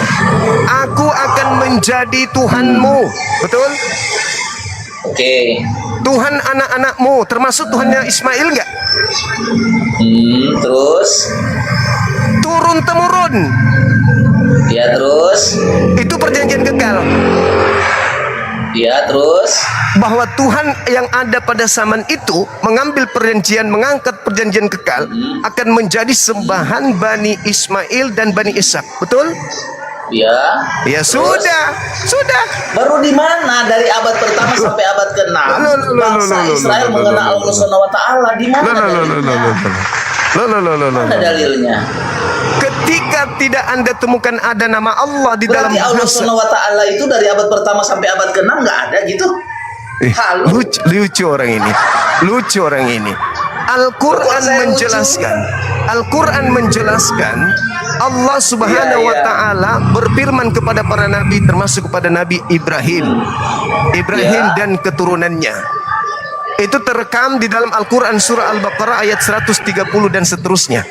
Aku akan menjadi Tuhanmu. Betul? Oke. Tuhan anak-anakmu, termasuk Tuhannya Ismail enggak? Terus? Turun temurun. Ya, terus? Itu perjanjian kekal. Ya, terus? Bahwa Tuhan yang ada pada zaman itu mengambil perjanjian, mengangkat perjanjian kekal akan menjadi sembahan Bani Ismail dan Bani Ishak. Betul? Ya. Ya, sudah. Baru di mana dari abad pertama sampai abad ke-6 bangsa Israel mengenal Allah Subhanahu wa taala? Di mana dalilnya? Mana dalilnya? Ketika tidak Anda temukan ada nama Allah di dalam bahasa. Allah Subhanahu wa taala itu dari abad pertama sampai abad ke-6 nggak ada gitu. Lucu orang ini. Al-Quran menjelaskan Allah Subhanahu wa taala berfirman kepada para nabi, termasuk kepada Nabi Ibrahim dan keturunannya. Itu terekam di dalam Al-Quran surah Al-Baqarah ayat 130 dan seterusnya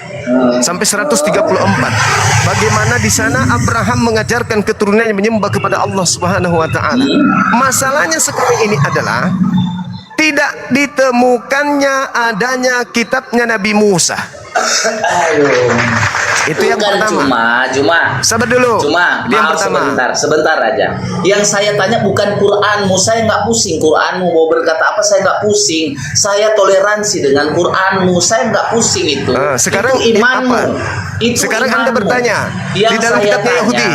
sampai 134. Bagaimana di sana Abraham mengajarkan keturunannya menyembah kepada Allah Subhanahu wa taala. Masalahnya sekarang ini adalah tidak ditemukannya adanya kitabnya Nabi Musa. Itu yang pertama. Cuma sabar dulu. Yang pertama. Sebentar aja. Yang saya tanya bukan Quranmu, saya nggak pusing. Quranmu mau berkata apa, saya nggak pusing. Saya toleransi dengan Quranmu, saya nggak pusing itu. Sekarang itu imanmu. Sekarang Anda bertanya yang di dalam kitabnya Yahudi.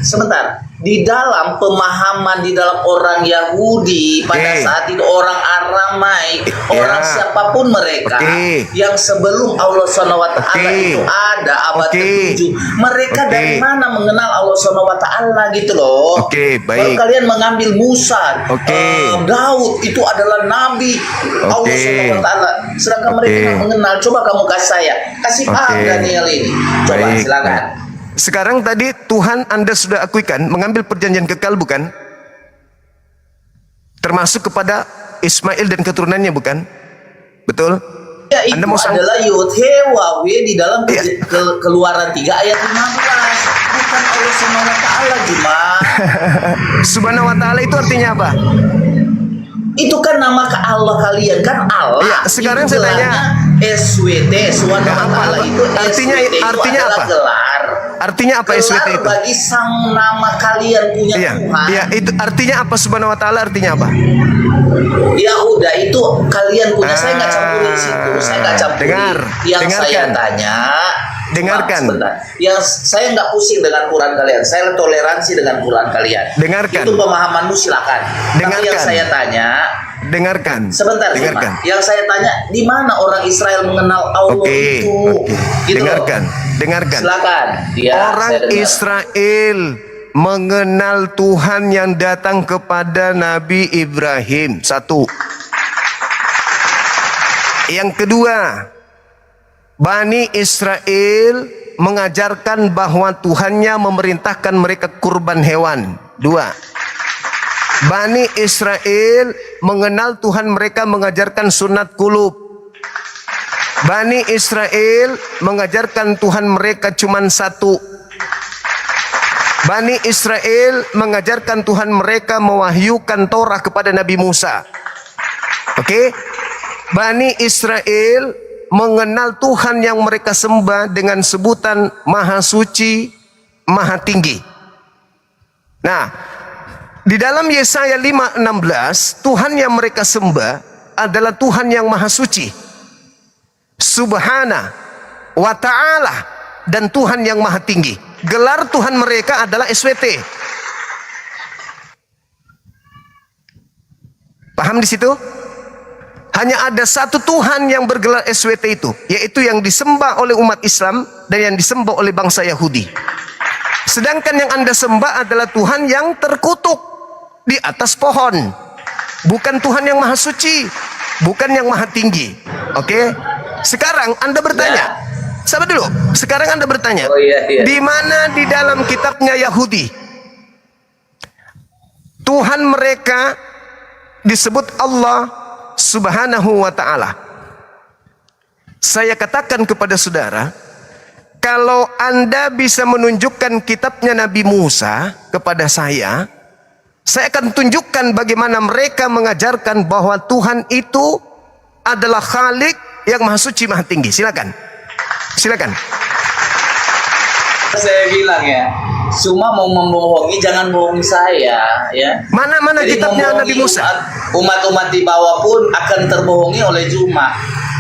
Sebentar. Di dalam pemahaman di dalam orang Yahudi pada saat itu, orang Aramaik, orang siapapun mereka yang sebelum Allah Subhanahu wa taala itu ada abad ke-7, mereka dari mana mengenal Allah Subhanahu wa taala gitu loh. Baru kalian mengambil Musa, Daud itu adalah nabi Allah Subhanahu wa taala, sedangkan mereka mengenal. Coba kamu kasih paham Daniel ini. Coba silakan. Sekarang tadi Tuhan Anda sudah akuikan mengambil perjanjian kekal, bukan? Termasuk kepada Ismail dan keturunannya, bukan? Betul? Ya, itu adalah Yod He Vav He di dalam Keluaran 3 ayat 15. Bukan Allah Subhanahu wa taala, Juma. Subhanahu wa taala itu artinya apa? Itu kan nama ke Allah kalian, kan Allah. Ya, sekarang saya tanya SWT Subhanahu wa taala itu artinya apa? Gelar. Artinya apa SWT itu? Bagi sang nama kalian punya Tuhan. Iya, itu artinya apa? Subhanahu wa taala artinya apa? Ya udah, itu kalian punya. Saya nggak campuri situ. Saya nggak campuri. Saya tanya. Dengarkan. Yang saya nggak pusing dengan Quran kalian. Saya toleransi dengan Quran kalian. Dengarkan. Itu pemahamanmu, silakan. Tapi yang saya tanya. Dengarkan. Sebentar. Yang saya tanya, di mana orang Israel mengenal Allah itu? Gitu. Dengarkan. Silakan. Orang Israel mengenal Tuhan yang datang kepada Nabi Ibrahim. Satu. Yang kedua, Bani Israel mengajarkan bahwa Tuhannya memerintahkan mereka kurban hewan. Dua. Bani Israel mengenal Tuhan mereka mengajarkan sunat kulub. Bani Israel mengajarkan Tuhan mereka cuma satu. Bani Israel mengajarkan Tuhan mereka mewahyukan Torah kepada Nabi Musa. Oke? Bani Israel mengenal Tuhan yang mereka sembah dengan sebutan Maha Suci, Maha Tinggi. Nah, di dalam Yesaya 5:16, Tuhan yang mereka sembah adalah Tuhan yang Maha Suci, Subhana wa Ta'ala, dan Tuhan yang Maha Tinggi. Gelar Tuhan mereka adalah SWT. Paham di situ? Hanya ada satu Tuhan yang bergelar SWT itu, yaitu yang disembah oleh umat Islam dan yang disembah oleh bangsa Yahudi. Sedangkan yang Anda sembah adalah Tuhan yang terkutuk di atas pohon. Bukan Tuhan yang Maha Suci, bukan yang Maha Tinggi. Oke? Sekarang Anda bertanya. Sabar dulu. Sekarang Anda bertanya. Di mana di dalam kitabnya Yahudi Tuhan mereka disebut Allah Subhanahu wa Ta'ala? Saya katakan kepada saudara, kalau Anda bisa menunjukkan kitabnya Nabi Musa kepada saya akan tunjukkan bagaimana mereka mengajarkan bahwa Tuhan itu adalah Khalik yang Maha Suci, Maha Tinggi. Silakan. Silakan. Saya bilang ya, cuma mau membohongi, jangan bohongi saya, ya. Mana Jadi kitabnya Nabi Musa? Umat-umat di bawah pun akan terbohongi oleh Juma.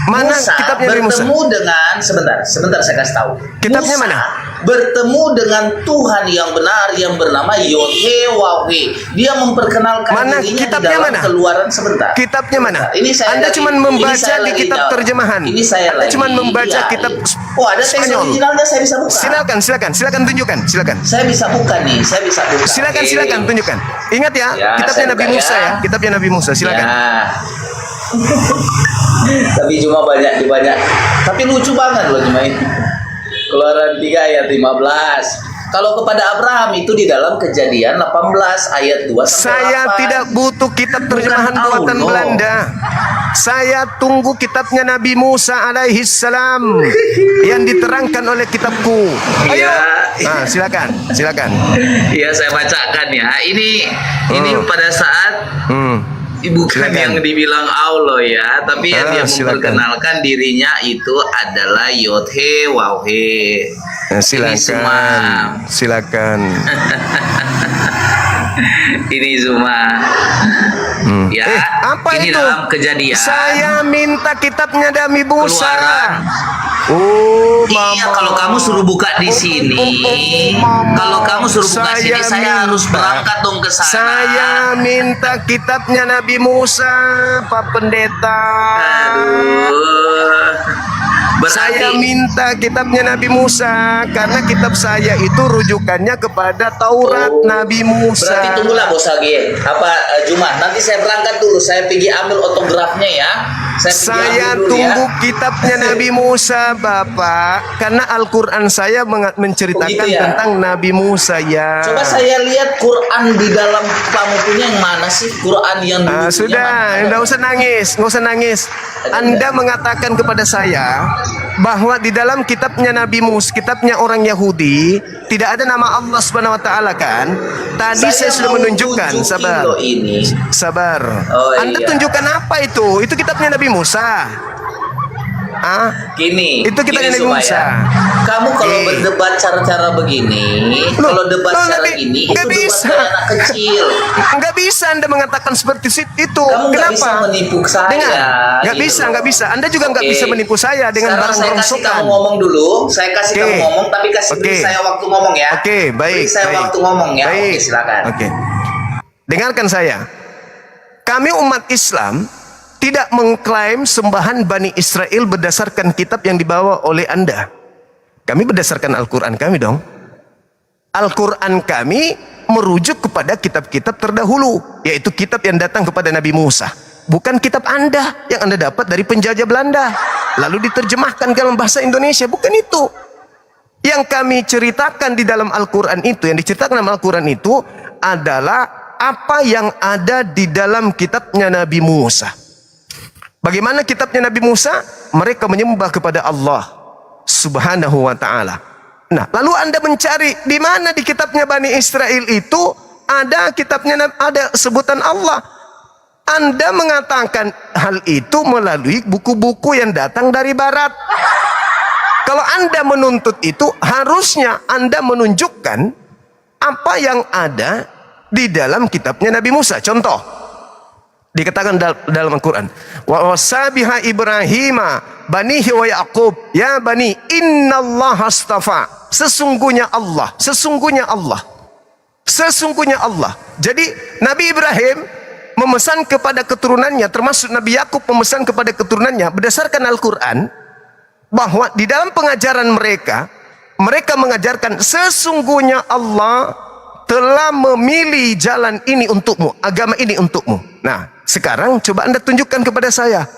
Mana Musa kitabnya Nabi Musa? bertemu dengan sebentar saya kasih tahu. Kitabnya Musa mana? Bertemu dengan Tuhan yang benar yang bernama Yod-He-Waw-He. Dia memperkenalkan Mana dirinya kitabnya di dalam mana? Keluaran sebentar. Kitabnya mana? Ini saya Anda lagi- cuma ini membaca saya di lagi kitab jawab. terjemahan. Ini saya Anda lagi- cuma membaca iya, kitab Oh, ada teks Spanyol. originalnya, saya bisa buka. Silakan tunjukkan, silakan. Saya bisa buka nih, saya bisa buka. Silakan Oke. tunjukkan. Ingat ya, Ya, kitabnya saya Nabi buka Musa ya. ya, kitabnya Nabi Musa. Silakan. Ya. Tapi cuma banyak. Tapi lucu banget loh cuma ini. Keluaran 3 ayat 15. Kalau kepada Abraham itu di dalam Kejadian 18 ayat 2 sampai Saya 8. tidak butuh kitab terjemahan Bukan buatan Allah. Belanda. Saya tunggu kitabnya Nabi Musa alaihi salam yang diterangkan oleh kitabku. Ayo. Iya. Nah, silakan. Iya, saya bacakan ya. Ini pada saat bukan Silakan. yang dibilang Allah ya, tapi yang dia silakan. memperkenalkan dirinya itu adalah Yod-He Waw-He. Nah, Ini semua. Silakan. Ini semua. Ya. Apa ini itu? dalam Kejadian. Saya minta kitabnya Nabi Musa. Keluaran. Oh, Iya, kalau kamu suruh buka di sini, kalau kamu suruh buka sini, saya harus berangkat dong ke sana. Saya minta kitabnya Nabi Musa, Pak Pendeta. Saya minta kitabnya Nabi Musa karena kitab saya itu rujukannya kepada Taurat Nabi Musa. Berarti tunggulah Bos Agi. Jumat? Nanti saya berangkat dulu. Saya pergi ambil autografnya ya. Saya tunggu kitabnya Nabi Musa, Bapak, karena Al-Quran saya menceritakan Begitu ya? tentang Nabi Musa ya. Coba saya lihat Quran di dalam kamu punya yang mana sih? Quran yang dulu punya Sudah, mana? nggak usah nangis. Anda mengatakan kepada saya bahwa di dalam kitabnya Nabi Musa, kitabnya orang Yahudi, tidak ada nama Allah Subhanahu wa Taala kan? Tadi saya sudah mau menunjukkan, tunjukin sabar. loh ini. Sabar. Oh, Anda iya. tunjukkan apa itu? Itu kitabnya Nabi Musa. Gini, Itu kita gini Nabi Suma Musa. ya. Kamu kalau berdebat cara-cara begini, kalau debat cara gini, itu nggak debat bisa. kayak anak kecil. Nggak bisa Anda mengatakan seperti itu. Kamu nggak Kenapa? bisa menipu saya. Dengar, nggak gitu bisa. Anda juga nggak Oke. bisa menipu saya dengan Sekarang barang saya kasih rongsokan. kamu ngomong dulu. Saya kasih Oke. kamu ngomong, tapi beri saya waktu ngomong ya. Oke, baik. Beri saya baik. waktu ngomong ya. Baik. Oke, silakan. Oke. Dengarkan saya. Kami umat Islam tidak mengklaim sembahan Bani Israel berdasarkan kitab yang dibawa oleh Anda. Kami berdasarkan Al-Quran kami dong. Al-Quran kami merujuk kepada kitab-kitab terdahulu, yaitu kitab yang datang kepada Nabi Musa. Bukan kitab Anda yang Anda dapat dari penjajah Belanda, lalu diterjemahkan ke dalam bahasa Indonesia. Bukan itu. Yang kami ceritakan di dalam Al-Quran itu, yang diceritakan dalam Al-Quran itu adalah apa yang ada di dalam kitabnya Nabi Musa. Bagaimana kitabnya Nabi Musa? Mereka menyembah kepada Allah Subhanahu wa Ta'ala. Nah, lalu Anda mencari di mana di kitabnya Bani Israel itu ada kitabnya, ada sebutan Allah. Anda mengatakan hal itu melalui buku-buku yang datang dari barat. Kalau Anda menuntut itu, harusnya Anda menunjukkan apa yang ada di dalam kitabnya Nabi Musa. Contoh, dikatakan dalam Al-Quran, wa wasabiha Ibrahima banihi wa Yaqub ya bani innallaha astafa. Sesungguhnya Allah, sesungguhnya Allah, sesungguhnya Allah. Jadi Nabi Ibrahim memesan kepada keturunannya, termasuk Nabi Yakub memesan kepada keturunannya berdasarkan Al-Quran, bahwa di dalam pengajaran mereka, mereka mengajarkan sesungguhnya Allah telah memilih jalan ini untukmu, agama ini untukmu. Nah, sekarang coba Anda tunjukkan kepada saya,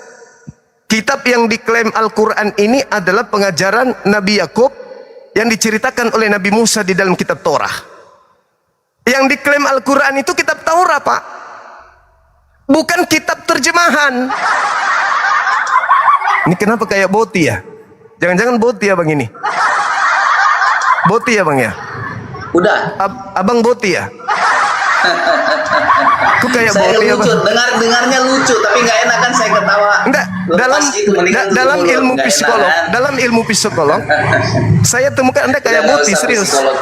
kitab yang diklaim Al-Quran ini adalah pengajaran Nabi Yakub yang diceritakan oleh Nabi Musa di dalam kitab Torah. Yang diklaim Al-Quran itu kitab Taurat, Pak, bukan kitab terjemahan. Ini kenapa kayak boti ya? Jangan-jangan boti ya bang ini? Boti ya bang ya? Udah. Abang boti ya? Kok kayak Saya boti ya lucu, bang? dengarnya lucu, tapi nggak enak kan saya ketawa. Enggak, Lepas gitu, mendingan dalam tutup mulut, ilmu nggak psikolog, enak kan? dalam ilmu psikolog, saya temukan Anda kayak Nggak boti, usah serius. psikolog.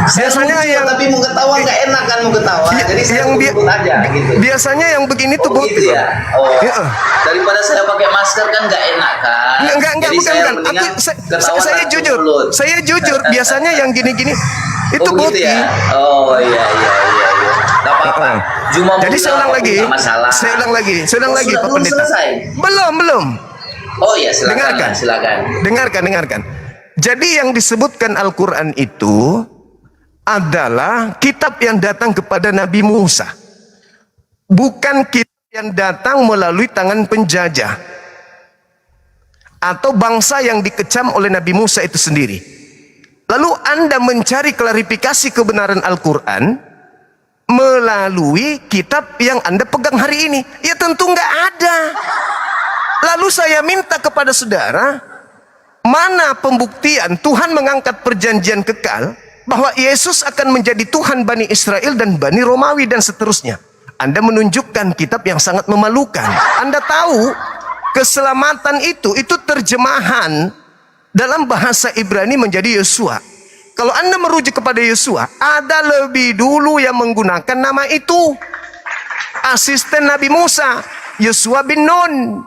Biasanya lucu, yang tapi mau ketawa nggak enak kan mau ketawa, jadi saya yang tutup aja gitu. biasanya yang begini tuh Oh boti. gitu ya. Oh. Ya. Daripada saya pakai masker kan nggak enak kan. Enggak, Jadi bukan. saya mendingan ketawa Saya tutup jujur. mulut. Saya jujur, biasanya yang gini-gini itu Oh gitu boti. ya. Oh iya. Gak apa-apa. Juma Jadi saya ulang lagi. Masalah. Saya ulang lagi sudah, Pak belum Pendeta. selesai? Belum. Oh iya, silakan. Dengarkan. Dengarkan. Jadi yang disebutkan Al-Quran itu adalah kitab yang datang kepada Nabi Musa. Bukan kitab yang datang melalui tangan penjajah atau bangsa yang dikecam oleh Nabi Musa itu sendiri. Lalu Anda mencari klarifikasi kebenaran Al-Quran melalui kitab yang Anda pegang hari ini. Ya tentu nggak ada. Lalu saya minta kepada saudara, mana pembuktian Tuhan mengangkat perjanjian kekal bahwa Yesus akan menjadi Tuhan Bani Israel dan Bani Romawi dan seterusnya. Anda menunjukkan kitab yang sangat memalukan. Anda tahu keselamatan itu terjemahan dalam bahasa Ibrani menjadi Yosua. Kalau Anda merujuk kepada Yosua, ada lebih dulu yang menggunakan nama itu. Asisten Nabi Musa, Yosua bin Nun.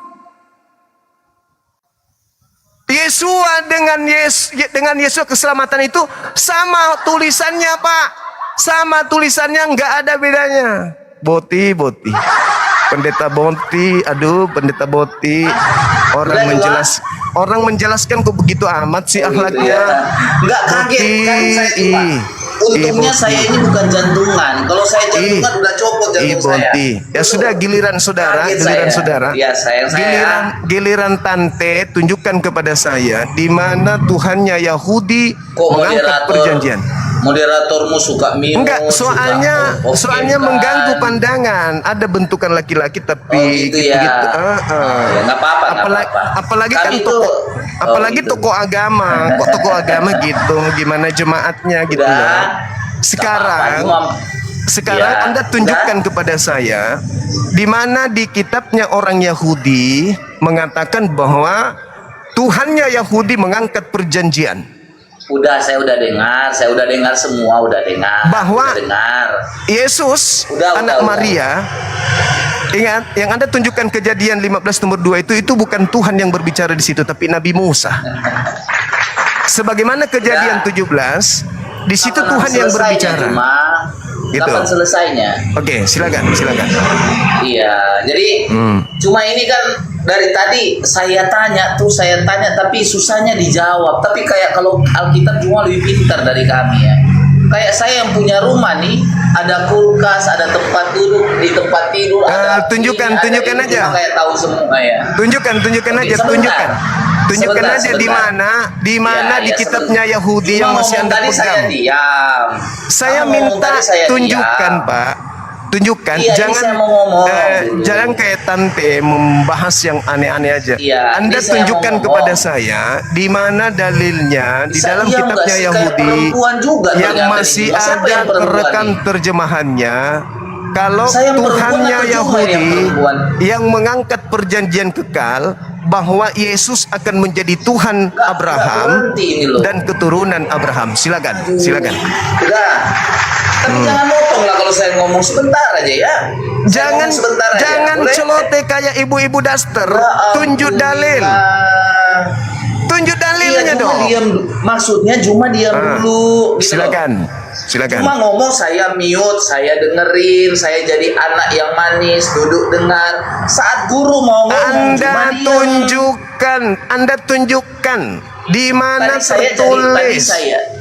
Yesua dengan Yesua keselamatan itu sama tulisannya, Pak. Sama tulisannya, nggak ada bedanya. Boti. Pendeta Boti, pendeta Boti. Orang menjelaskan kok begitu amat sih akhlaknya. Enggak kaget kan saya ini, Pak. Untungnya saya ini bukan jantungan. Kalau saya jantungan udah copot jantung saya. Ya sudah, giliran saudara. Ya, Giliran tante tunjukkan kepada saya di mana Tuhannya Yahudi mengangkat perjanjian. Moderatormu suka minum. Enggak, soalnya mengganggu pandangan. Ada bentukan laki-laki tapi gitu ya. Ya, nggak apa-apa. Apalagi kan toko agama. Kok toko agama gitu? Gimana jemaatnya gitu ya? Sekarang Anda tunjukkan kepada saya di mana di kitabnya orang Yahudi mengatakan bahwa Tuhannya Yahudi mengangkat perjanjian. Saya udah dengar semua, bahwa udah dengar. Yesus anak Maria. Ingat, yang Anda tunjukkan Kejadian 15 nomor 2 itu bukan Tuhan yang berbicara di situ, tapi Nabi Musa. Sebagaimana Kejadian 17, di situ Tuhan yang berbicara. Gitu. Kapan selesainya? Oke, silakan. Iya, jadi cuma ini kan dari tadi saya tanya, tapi susahnya dijawab. Tapi kayak kalau Alkitab cuma lebih pintar dari kami ya. Kayak saya yang punya rumah nih, ada kulkas, ada tempat duduk, di tempat tidur, ada tunjukkan aja. Kayak tahu semua ya. Tunjukkan aja. Tunjukkan aja di mana di kitabnya Yahudi yang masih Anda pegang. Saya diam. Saya minta tunjukkan, Pak. tunjukkan. Iya, ini Jangan saya mau ngomong dulu. jangan kayak tante membahas yang aneh-aneh aja. Iya, Anda ini saya tunjukkan mau kepada ngomong. saya di mana dalilnya di Bisa dalam diam nggak kitabnya sih? Kayak Yahudi perempuan juga yang ternyata masih ini. Siapa ada yang perempuan rekam nih? terjemahannya. Kalau Saya yang perempuan Tuhannya atau cuma Yahudi yang perempuan? yang mengangkat perjanjian kekal bahwa Yesus akan menjadi Tuhan Abraham berhenti ini loh. dan keturunan Abraham. Silakan, silakan. Udah. Tapi jangan motong lah kalau saya ngomong sebentar aja ya. Saya Jangan ngomong sebentar aja. jangan Boleh? celoteh kayak ibu-ibu daster. Tunjuk dalil. Tunjuk dalilnya Iya, cuma dong. diam. Maksudnya cuma diam dulu. Gitu Silakan. loh. Silakan. Cuma ngomong saya mute, saya dengerin, saya jadi anak yang manis, duduk dengar. Saat guru mau ngomong, cuma diam. Anda tunjukkan di mana Tadi saya tertulis.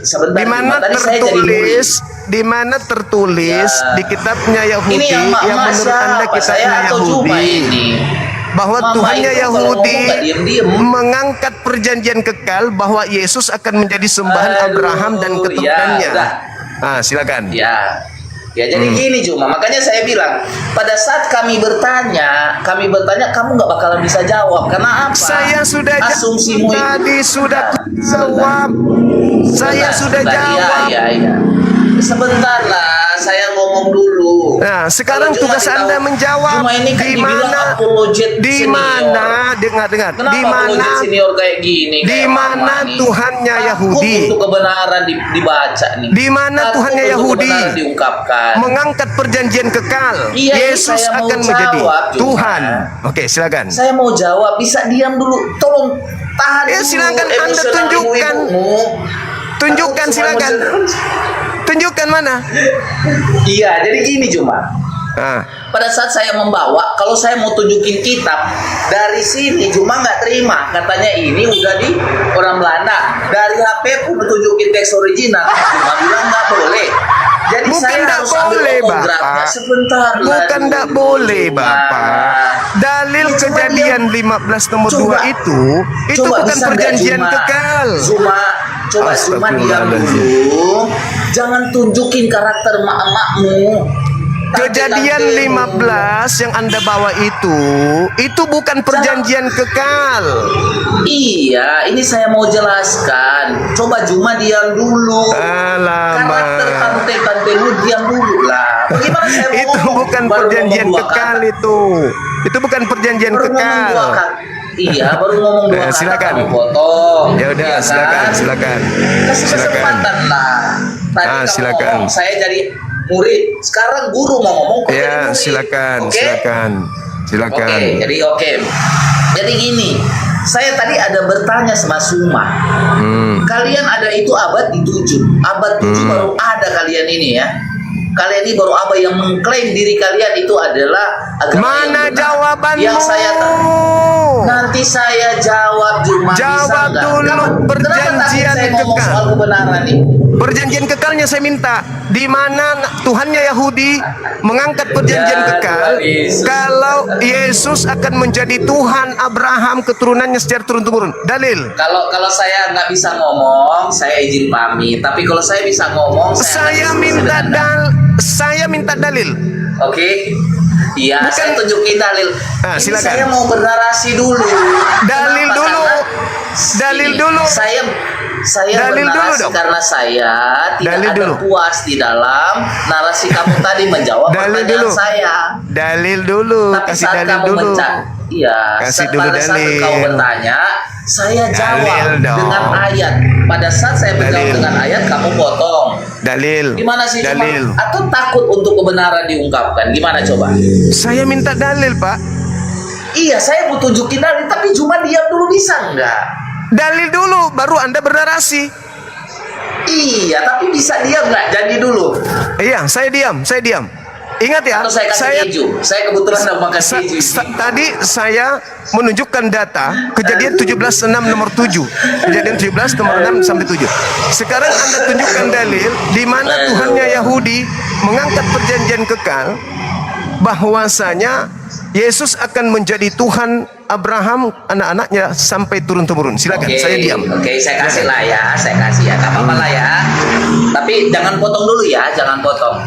sebentar, Di mana tadi saya jadi tertulis? Di mana tertulis Ya. di kitabnya Yahudi Ini yang mak-mak menurut Anda siapa? Saya kitabnya atau cuma Yahudi ini? bahwa Mama Tuhannya itu kalau Yahudi ngomong nggak diem-diem. mengangkat perjanjian kekal bahwa Yesus akan menjadi sembahan Aduh, Abraham dan ya, keturunannya. udah. Silakan. Ya, jadi gini cuma makanya saya bilang pada saat kami bertanya kamu nggak bakalan bisa jawab karena apa? Saya sudah asumsimu itu. tadi sudah jawab. Saya sudah jawab. Iya. Sebentar lah, saya ngomong dulu. Nah, sekarang Kalau cuma tugas ditahu- Anda menjawab. Cuma ini kan Di dibilang mana? apologet Di senior. mana? Dengar. Kenapa Di mana? apologet senior kayak gini? Di kayak mana mama nih? Tuhannya Takut Yahudi? untuk kebenaran dibaca nih. Di mana Takut Tuhannya untuk Yahudi kebenaran diungkapkan. mengangkat perjanjian kekal? Iya, ini Yesus saya mau akan menjadi jawab, cuma. Tuhan. Oke, silakan. Saya mau jawab, bisa diam dulu. Tolong tahan Ya, dulu silakan Anda emosional tunjukkan. ibu-ibumu. Tunjukkan, Takut semua silakan. emosional. Tunjukkan mana? Iya, jadi gini cuma. Ah, Pada saat saya membawa, kalau saya mau tunjukin kitab dari sini, cuma nggak terima. Katanya ini udah di orang Belanda. Dari HP pun tunjukin teks original, cuma bilang nggak boleh. Jadi bukan saya tidak harus ambil boleh, autografnya Bapak. sebentar. lah Bukan dulu. tidak boleh, Bapak. Dalil Coba kejadian dia- 15 nomor Coba. 2 itu Coba bukan bisa nggak perjanjian Zuma? kekal. Zuma, coba Zuma diam dulu. Jangan tunjukin karakter emak-emakmu. Kejadian 15 yang Anda bawa itu bukan perjanjian kekal. Iya, ini saya mau jelaskan. Coba Zuma diam dulu. Karakter tante-tantemu diam dulu lah. Bagaimana saya mau Itu ngomong? bukan Baru perjanjian ngomong dua kekal kata. itu. Itu bukan perjanjian Baru ngomong kekal. dua kata. Iya, baru ngomong dua kata. Silakan. Kamu potong. Ya udah, Iya kan? silakan. Kasih kesempatan lah. Tadi kamu silakan. ngomong, saya jadi murid. Sekarang guru mau ngomong, kok jadi Ya, murid. silakan. Oke? Silakan. Oke. Jadi gini, saya tadi ada bertanya sama Suma. Kalian ada itu abad di-7. Abad 7 baru ada kalian ini ya. Kalian ini baru apa yang mengklaim diri kalian itu adalah agama Mana yang benar. jawabanmu? Yang saya nanti saya jawab Juma. Jawab bisa nggak? dulu Kenapa perjanjian tadi saya ngomong kekal. soal kebenaran nih? Perjanjian kekalnya saya minta. Di mana Tuhannya Yahudi mengangkat perjanjian Ya, kekal Tuhan Yesus. kalau Yesus akan menjadi Tuhan Abraham keturunannya secara turun-temurun. Dalil. Kalau saya nggak bisa ngomong, saya izin pamit. Tapi kalau saya bisa ngomong, Saya minta dalil. Oke. Iya, saya tunjukin dalil. Ini silakan. saya mau bernarasi dulu. Dalil Kenapa? dulu. Karena Dalil ini, dulu. Saya Dalil dulu bernarasi dong. karena saya tidak Dalil ada dulu. puas di dalam narasi kamu tadi menjawab Dalil pertanyaan dulu. saya. Dalil dulu. Tapi Kasih saat dalil kamu dulu. iya, Kasih saat dulu pada saat dalil. kau bertanya, saya jawab Dalil dong. dengan ayat. Pada saat saya menjawab Dalil. dengan ayat, kamu potong. Dalil. Gimana sih Dalil. cuma atau takut untuk kebenaran diungkapkan? Gimana coba? Saya minta dalil, Pak. Iya, saya mau tunjukin dalil, tapi cuma diam dulu bisa nggak? Dalil dulu, baru Anda bernarasi. Iya, tapi bisa diam nggak? Janji dulu. Iya, saya diam. Ingat ya, Atau saya kasih keju. Saya kebetulan udah makan keju. tadi saya menunjukkan data kejadian 17:6 nomor 7. Kejadian 17 nomor 6 sampai 7. Sekarang Anda tunjukkan dalil di mana Tuhannya Yahudi mengangkat perjanjian kekal bahwasanya Yesus akan menjadi Tuhan Abraham, anak-anaknya sampai turun-temurun. Silakan, Oke, saya diam. Oke, saya kasih lah ya. Saya kasih ya. Gak apa-apa lah ya. Tapi jangan potong dulu ya. Jangan potong.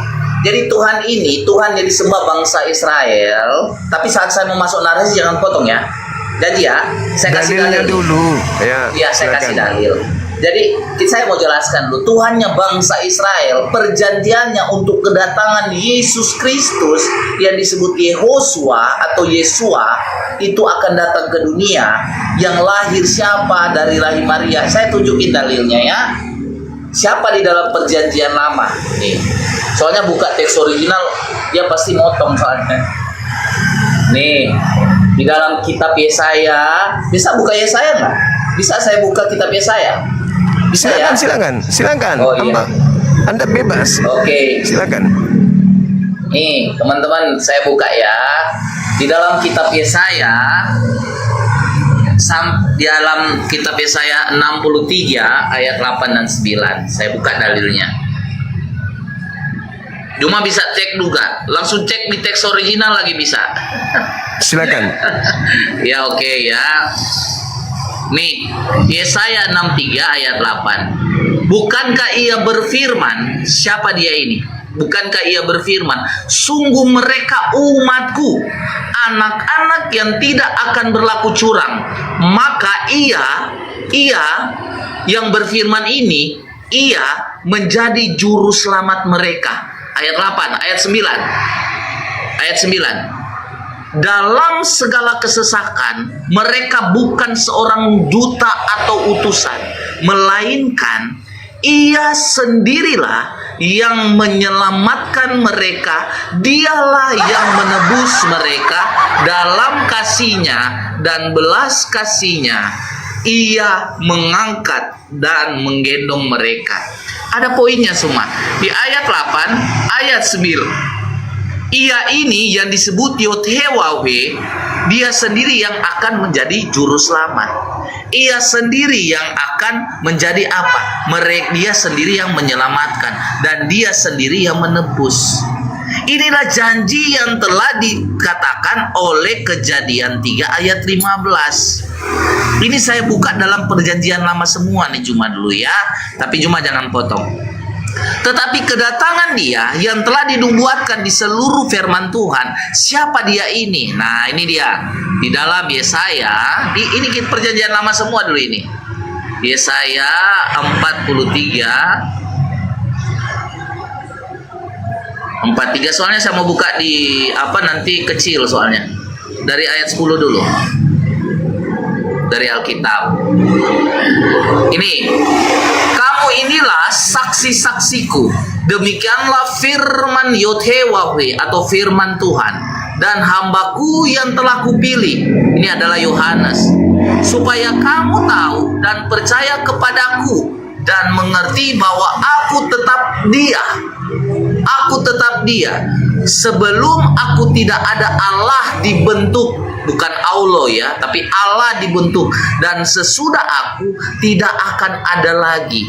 Jadi Tuhan ini, Tuhan yang disembah bangsa Israel. Tapi saat saya mau masuk narasi jangan potong ya. Janji ya, saya kasih Dalilnya dalil dulu. Ya, saya silakan. kasih dalil. Jadi saya mau jelaskan dulu, Tuhannya bangsa Israel, perjanjiannya untuk kedatangan Yesus Kristus yang disebut Yehosua atau Yesua itu akan datang ke dunia. Yang lahir siapa dari rahim Maria? Saya tunjukin dalilnya ya. Siapa di dalam perjanjian lama? Nih, soalnya buka teks original, ya pasti motong soalnya. Nih, di dalam kitab Yesaya, bisa buka Yesaya nggak? Bisa saya buka kitab Yesaya? Bisa ya? Silakan. Oh, iya. Anda bebas. Oke. Silakan. Nih, teman-teman, saya buka ya. Di dalam kitab Yesaya, di dalam kitab Yesaya 63 ayat 8 dan 9. Saya buka dalilnya. Cuma bisa cek juga, langsung cek di teks original lagi bisa. Silakan. Ya oke ya. Nih, Yesaya 63 ayat 8. Bukankah ia berfirman, siapa dia ini? Bukankah ia berfirman, sungguh mereka umatku, anak-anak yang tidak akan berlaku curang. Maka ia yang berfirman ini, ia menjadi juru selamat mereka. Ayat 8, ayat 9. Ayat 9. Dalam segala kesesakan, mereka bukan seorang duta atau utusan, melainkan ia sendirilah yang menyelamatkan mereka. Dialah yang menebus mereka dalam kasih-Nya dan belas kasih-Nya. Ia mengangkat dan menggendong mereka. Ada poinnya semua. Di ayat 8, ayat 9. Ia ini yang disebut Yod-Heh-Waw-He, dia sendiri yang akan menjadi juru selamat. Ia sendiri yang akan menjadi apa? Dia sendiri yang menyelamatkan dan dia sendiri yang menebus. Inilah janji yang telah dikatakan oleh Kejadian 3 ayat 15. Ini saya buka dalam perjanjian lama semua nih Juma dulu ya. Tapi Juma jangan potong. Tetapi kedatangan dia yang telah dinubuatkan di seluruh firman Tuhan. Siapa dia ini? Nah ini dia. Di dalam Yesaya, ini perjanjian lama semua dulu ini. Yesaya 43, soalnya saya mau buka di nanti kecil soalnya. Dari ayat 10 dulu. Dari Alkitab. Ini, kamu inilah saksi-saksiku. Demikianlah firman Yod-Heh-Waw-He atau firman Tuhan. Dan hambaku yang telah kupilih. Ini adalah Yohanes. Supaya kamu tahu dan percaya kepadaku. Dan mengerti bahwa aku tetap dia. Aku tetap dia. Sebelum aku tidak ada Allah dibentuk. Bukan Allah ya, tapi Allah dibentuk. Dan sesudah aku tidak akan ada lagi.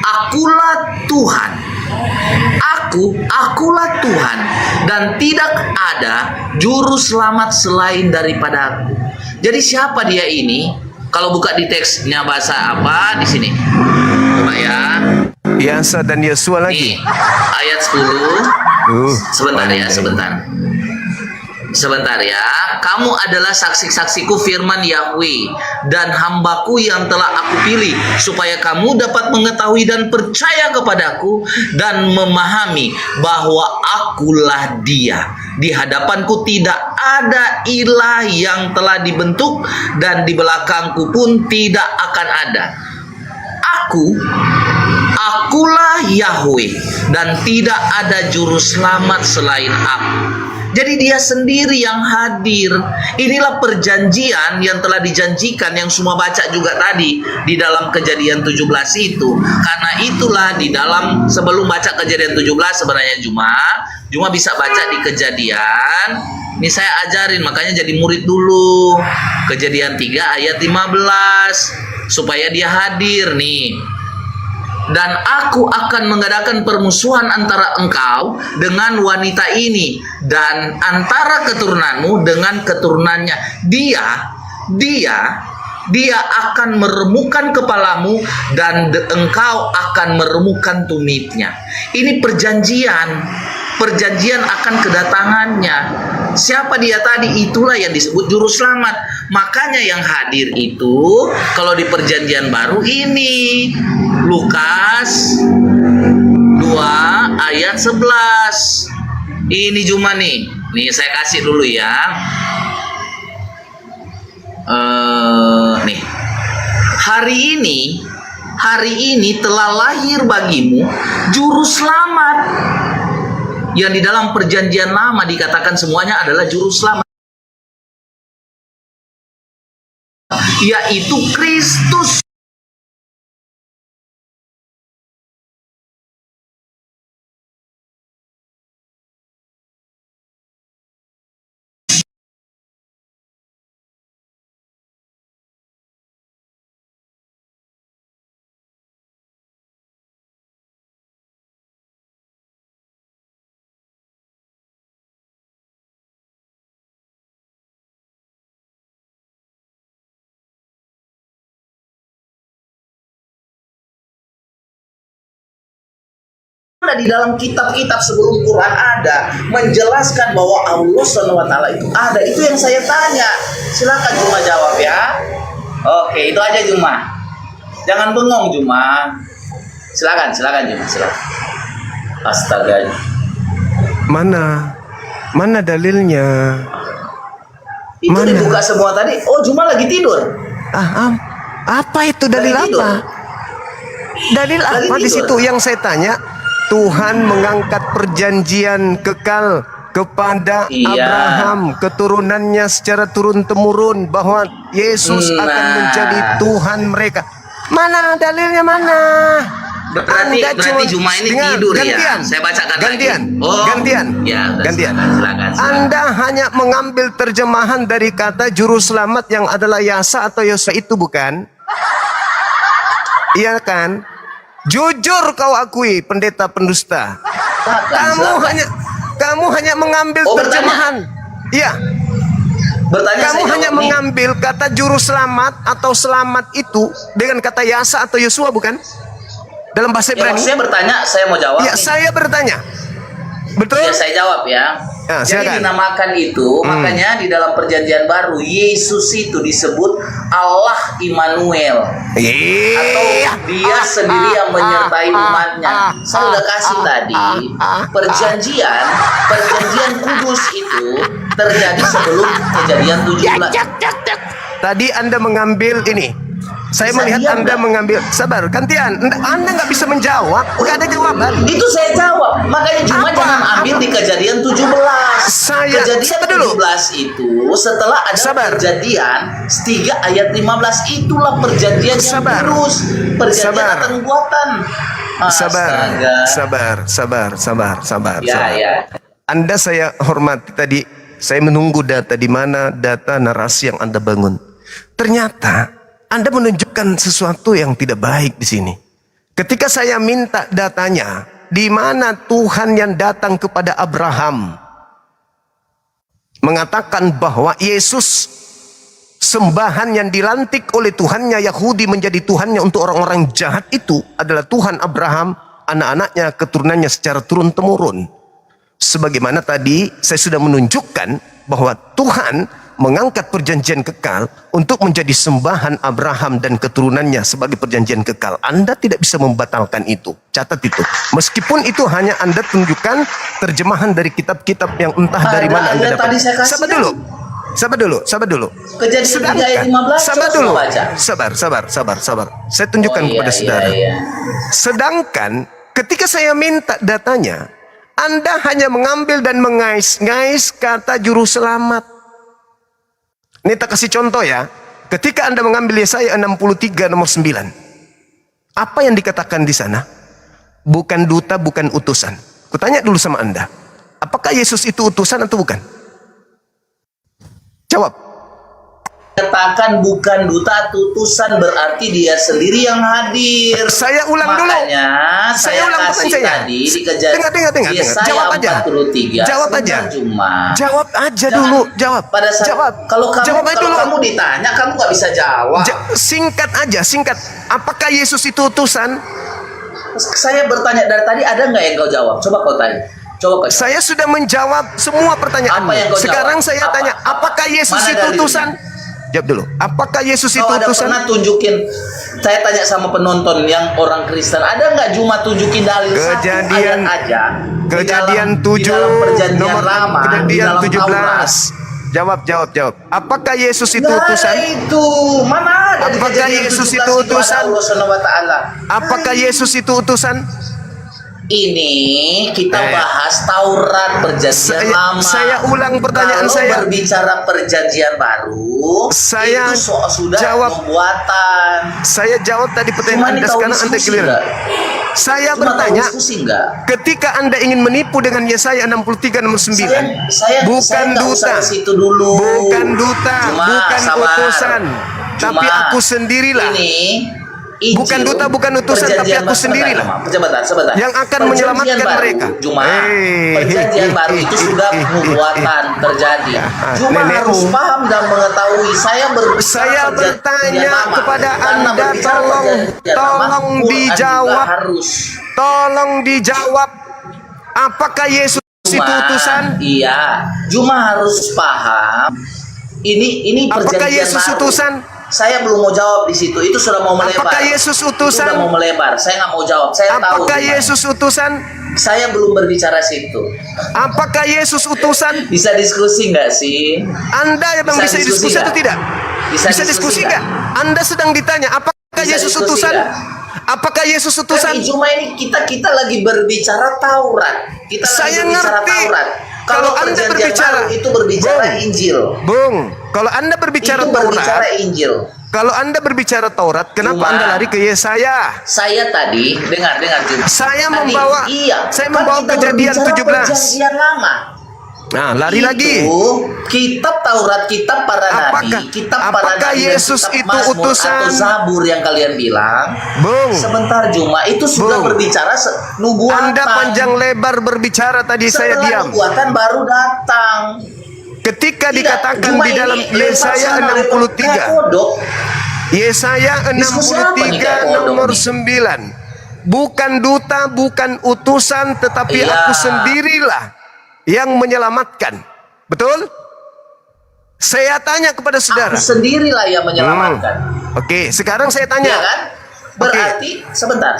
Akulah Tuhan. Akulah Tuhan. Dan tidak ada juru selamat selain daripada aku. Jadi siapa dia ini? Kalau buka di teksnya bahasa apa di sini? Coba ya. Yasa dan Yesua lagi. Nih, ayat 10. Sebentar ya, Sebentar ya, kamu adalah saksi-saksiku firman Yahweh dan hambaku yang telah aku pilih, supaya kamu dapat mengetahui dan percaya kepadaku dan memahami bahwa akulah dia. Di hadapanku tidak ada ilah yang telah dibentuk dan di belakangku pun tidak akan ada. Akulah Yahweh dan tidak ada juru selamat selain aku. Jadi dia sendiri yang hadir. Inilah perjanjian yang telah dijanjikan yang semua baca juga tadi di dalam Kejadian 17 itu. Karena itulah di dalam sebelum baca Kejadian 17 sebenarnya Juma bisa baca di Kejadian. Ini saya ajarin makanya jadi murid dulu. Kejadian 3 ayat 15 supaya dia hadir nih. Dan aku akan mengadakan permusuhan antara engkau dengan wanita ini dan antara keturunanmu dengan keturunannya. Dia dia akan meremukkan kepalamu dan engkau akan meremukkan tumitnya. Ini perjanjian akan kedatangannya. Siapa dia tadi? Itulah yang disebut juru selamat. Makanya yang hadir itu kalau di perjanjian baru ini Lukas 2 ayat 11. Ini cuma nih saya kasih dulu ya. Nih, hari ini telah lahir bagimu juru selamat yang di dalam perjanjian lama dikatakan semuanya adalah juru selamat, yaitu Kristus. Di dalam kitab-kitab sebelum Quran ada menjelaskan bahwa Allah SWT itu ada. Itu yang saya tanya. Silakan Juma jawab ya. Oke, itu aja Juma. Jangan bengong Juma. Silakan Juma, silakan. Astaga. Mana dalilnya? Itu mana? Dibuka semua tadi. Oh, Juma lagi tidur. Apa itu dalil apa? Dalil apa di situ yang saya tanya? Tuhan mengangkat perjanjian kekal kepada Abraham, keturunannya secara turun-temurun bahwa Yesus akan menjadi Tuhan mereka. Mana dalilnya mana? Berarti Juma ini tidur ya. Saya bacakan gantian. lagi. Gantian. Silakan. Anda hanya mengambil terjemahan dari kata juru selamat yang adalah Yasa atau Yosua itu bukan? Iya kan? Jujur kau akui, pendeta pendusta. Kamu hanya mengambil terjemahan. Iya. Kamu hanya mengambil kata juru selamat atau selamat itu dengan kata Yasa atau Yosua bukan? Dalam bahasa Ibrani. Saya bertanya, saya mau jawab. Ya, saya bertanya. Betul? Ya, saya jawab ya. Jadi dinamakan itu, makanya di dalam perjanjian baru Yesus itu disebut Allah Immanuel. Atau dia sendiri yang menyertai umatnya. Saya udah kasih tadi, perjanjian kudus itu terjadi sebelum kejadian 17. Tadi Anda mengambil ini. Saya melihat Anda mengambil. Sabar, gantian. Anda nggak bisa menjawab. Nggak ada jawaban. Itu saya jawab. Makanya cuma jangan ambil di kejadian 17. Kejadian 17 itu setelah ada kejadian 3 ayat 15. Itulah perjanjian yang kudus. Perjanjian akan buatan. Sabar. Ya. Anda saya hormati tadi. Saya menunggu data di mana data narasi yang Anda bangun. Ternyata Anda menunjukkan sesuatu yang tidak baik di sini. Ketika saya minta datanya, di mana Tuhan yang datang kepada Abraham mengatakan bahwa Yesus sembahan yang dilantik oleh Tuhannya Yahudi menjadi Tuhannya untuk orang-orang jahat itu adalah Tuhan Abraham, anak-anaknya, keturunannya secara turun-temurun. Sebagaimana tadi saya sudah menunjukkan bahwa Tuhan mengangkat perjanjian kekal untuk menjadi sembahan Abraham dan keturunannya sebagai perjanjian kekal. Anda tidak bisa membatalkan itu. Catat itu. Meskipun itu hanya Anda tunjukkan terjemahan dari kitab-kitab yang entah dari mana Anda dapat. Sabar dulu. Kejadian 3 ayat 15. Sabar. Saya tunjukkan kepada saudara. Sedangkan ketika saya minta datanya, Anda hanya mengambil dan mengais-ngais kata juru selamat. Ini tak kasih contoh ya. Ketika Anda mengambil Yesaya 63 nomor 9. Apa yang dikatakan di sana? Bukan duta, bukan utusan. Kutanya dulu sama Anda. Apakah Yesus itu utusan atau bukan? Jawab. mengatakan bukan duta utusan, berarti dia sendiri yang hadir. Saya ulang dulu. Makanya saya ulang kasih pertanyaan saya. tadi di kejadian Dengar. Jawab aja. 43. Jawab aja. Cuma. Jawab aja dulu. Jawab. Pada saat, jawab. Kalau kamu Jawab aja kalau dulu. kamu ditanya, kamu nggak bisa jawab. Singkat aja, singkat. Apakah Yesus itu utusan? Saya bertanya dari tadi, ada nggak yang kau jawab? Coba kau tanya. Coba kau jawab. Saya sudah menjawab semua pertanyaan. Apa yang kau Sekarang jawab? saya Apa? tanya, apakah Yesus Mana itu dalilnya? utusan? Jawab dulu. Apakah Yesus itu Kau ada utusan? pernah tunjukin? Saya tanya sama penonton yang orang Kristen, ada nggak cuma tunjukin dalil Kejadian- satu ayat aja? Kejadian di 7 dalam perjanjian nomor lama, di kejadian dalam 17. Taurat. Jawab. Apakah Yesus itu Nggak ada utusan? itu. Mana ada di Apakah Kejadian Yesus 17 itu utusan? Allah Subhanahu wa Ta'ala. Apakah Yesus itu utusan? Ini kita bahas Taurat perjanjian lama. Saya ulang pertanyaan Kalau saya. berbicara perjanjian baru, Saya itu sudah jawab. pembuatan. Saya jawab tadi Cuma pertanyaan Anda ini tahu sekarang Anda diskusi keliru. nggak? Saya Cuma tahu bertanya, diskusi nggak? ketika Anda ingin menipu dengan Yesaya 63 nomor 9, Saya bukan nggak usah duta, ke situ dulu. bukan duta, Cuma, bukan sabar. utusan, tapi Cuma, aku sendirilah. Ini Bukan duta, bukan utusan, tapi aku sendirilah sebentar. yang akan Perjanjian menyelamatkan baru, mereka. Cuma perjanjian baru itu sudah pembuatan terjadi. Cuma harus paham dan mengetahui. Saya bertanya kepada Anda, tolong dijawab. Apakah Yesus itu utusan? Iya, cuma harus paham. Ini perjanjian Apakah Yesus baru. utusan? Saya belum mau jawab di situ. Itu sudah mau melebar. Apakah Yesus utusan? Itu sudah mau melebar. Saya nggak mau jawab. Saya tahu. Apakah gimana. Yesus utusan? Saya belum berbicara situ. Apakah Yesus utusan? Bisa diskusi nggak sih? Anda yang bisa diskusi atau tidak? Bisa diskusi nggak? Anda sedang ditanya, apakah Bisa Yesus diskusi utusan? nggak? Apakah Yesus utusan? Cuma ini kita lagi berbicara Taurat. Saya lagi berbicara ngerti. Taurat. Kalau Anda perjanjian berbicara, baru itu berbicara Injil. Bung, kalau Anda berbicara Itu berbicara Taurat, Injil. kalau Anda berbicara Taurat, kenapa Cuma, Anda lari ke Yesaya? Saya tadi dengar Jun. Saya Tadi, membawa kita Kejadian berbicara 17. Perjanjian lama. Nah, lari Itu, lagi. Kitab Taurat, kitab para nabi, kitab para apakah nabi, Yesus kitab itu Mazmur utusan? atau Zabur yang kalian bilang. Bung, sebentar Juma, itu sudah Bung, berbicara nubuatan. Anda panjang lebar berbicara tadi, saya diam. Nubuatan baru datang. Ketika Tidak, dikatakan Juma di dalam ini Yesaya lempar sama 63, kodok. Yesaya Diskusi apa nih, kayak 63 kodok nomor nih? 9, bukan duta, bukan utusan, tetapi Iya. aku sendirilah yang menyelamatkan. Betul? Saya tanya kepada saudara. Aku sendirilah yang menyelamatkan. Oke, sekarang saya tanya. Ya kan? Berarti sebentar.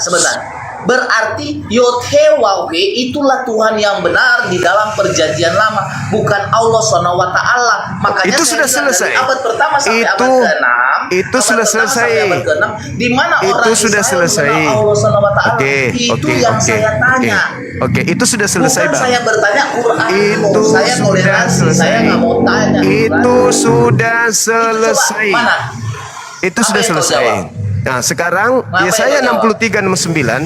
Berarti Yod-He-Waw-He itulah Tuhan yang benar di dalam perjanjian lama, bukan Allah SWT. Makanya Itu saya sudah bilang selesai. dari abad pertama sampai Itu- abad ke-6. itu abad sudah pertama selesai. sampai abad ke-6, di mana Itu orang sudah Israel selesai. mengenal Allah SWT. Itu yang saya tanya. Oke, itu sudah selesai, Bukan Bang. saya bertanya Quran. Itu Saya sudah toleransi. selesai. Saya nggak mau tanya. Itu sudah selesai. Coba, mana? Itu Apa sudah yang kau selesai. jawab? Nah, sekarang Apa Yesaya yang kau jawab? 63 nomor 9,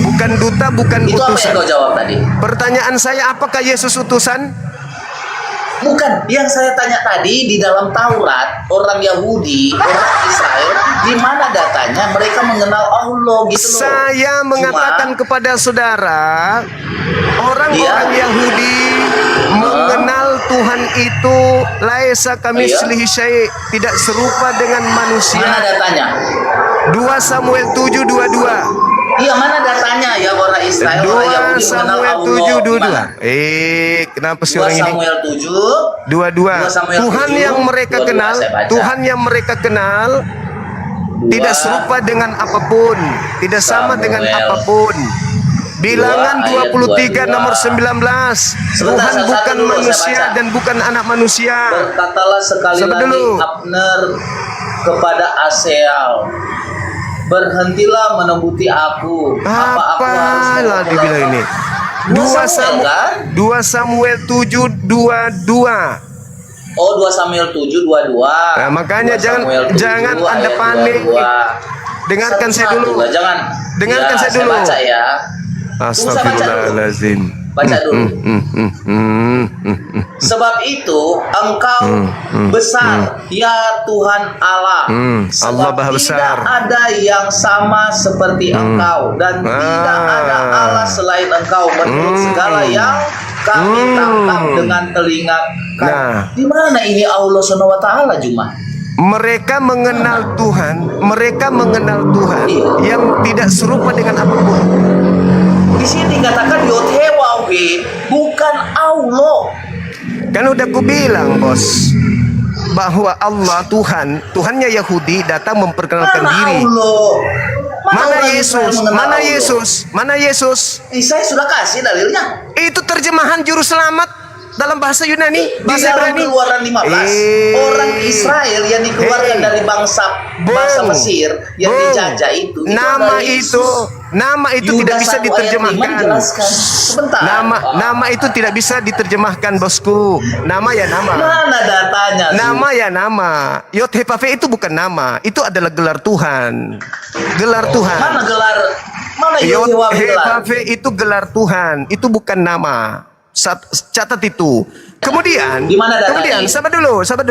bukan duta, bukan Itu apa yang utusan. kau jawab tadi? Pertanyaan saya, apakah Yesus utusan? Bukan, yang saya tanya tadi di dalam Taurat, orang Yahudi, orang Israel, di mana datanya mereka mengenal Allah gitu loh. Saya mengatakan kepada saudara, orang-orang Yahudi mengenal Tuhan itu laisa kamislihi syai', tidak serupa dengan manusia. Mana datanya? 2 Samuel 7:22. Iya, mana datanya ya orang Israel, orang 2 Yahudi mengenal Samuel Allah? 7:22. Gimana? Kenapa sih 2 orang ini? Samuel 7. 22. 2 Samuel Tuhan 7, yang mereka 22 kenal, saya baca. Tuhan yang mereka kenal 2 tidak serupa dengan apapun, tidak sama dengan Samuel. apapun. Bilangan 2 ayat 23 22. nomor 19. Sebentar, Tuhan satu bukan dulu, saya manusia baca. dan bukan anak manusia. Berkatalah sekali Sabar lagi dulu. Abner kepada Aseal, berhentilah menembuti aku. Apa aku harus Apalah dibilang ini. 2 Samuel 7:22. Oh, 2 Samuel 7:22. Nah, makanya 2 Samuel 7 jangan Anda ayat panik. 22. Dengarkan saya Satu-satu dulu. lah, jangan. Dengarkan Ya, saya dulu. baca ya. Astagfirullahaladzim. Baca dulu. Sebab itu engkau besar, ya Tuhan Allah. Sebab Allah Maha besar. tidak ada yang sama seperti engkau, dan tidak ada Allah selain engkau menurut segala yang kami tangkap dengan telinga. Di mana ini Allah Subhanahu wa taala, Juma? Mereka mengenal Tuhan, yang tidak serupa dengan apapun. Di sini dikatakan Yod-He-Waw-He, bukan Allah. Kan udah ku bilang, bos, bahwa Allah Tuhannya Yahudi datang memperkenalkan diri. Allah? Mana Yesus? Mana Allah? Yesus? Mana Yesus? Saya sudah kasih dalilnya. Itu terjemahan juru selamat dalam bahasa Yunani di Di dalam Ibrani. Keluaran 15, orang Israel yang dikeluarkan dari bangsa Mesir yang dijajah itu nama itu tidak bisa 1 ayat 5 diterjemahkan. dijelaskan. Sebentar. Nama itu tidak bisa diterjemahkan, bosku. Nama ya nama. Mana datanya? Nama ya nama. Yod-He-Vav-He itu bukan nama, itu adalah gelar Tuhan. Gelar Tuhan. Mana gelar? Mana Yod-He-Waw-He gelar? Yod-He-Vav-He itu gelar Tuhan, itu bukan nama. Catat itu. Kemudian, sabar dulu. Sabar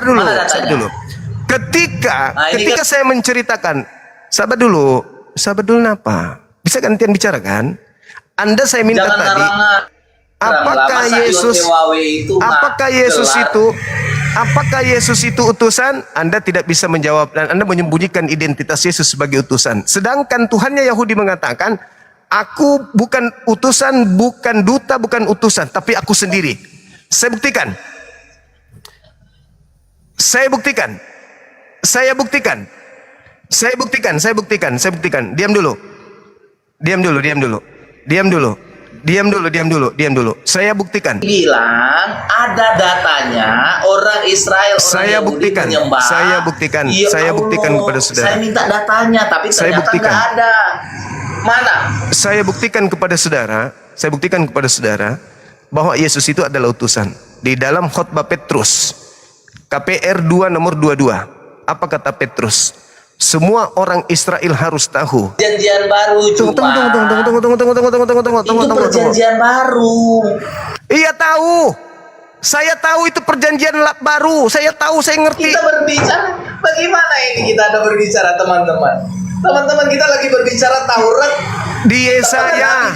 dulu. Ketika saya menceritakan, sabar dulu napa? Bisa gantian bicara kan? Anda saya minta tadi, apakah Yesus itu utusan? Anda tidak bisa menjawab dan Anda menyembunyikan identitas Yesus sebagai utusan. Sedangkan Tuhannya Yahudi mengatakan, aku bukan utusan, bukan duta, bukan utusan, tapi aku sendiri. Saya buktikan. Diam dulu. Saya buktikan. Bilang ada datanya orang Israel, Saya buktikan kepada saudara. Saya minta datanya, tapi ternyata nggak ada. Mana? Saya buktikan kepada saudara bahwa Yesus itu adalah utusan. Di dalam khotbah Petrus, KPR 2 nomor 22. Apa kata Petrus? Semua orang Israel harus tahu. Perjanjian baru, Tunggu. Itu perjanjian baru. Iya tahu. Saya tahu itu perjanjian baru. Saya tahu, saya ngerti. Kita berbicara, bagaimana ini kita ada berbicara, teman-teman? Teman-teman kita lagi berbicara Taurat di Yesaya.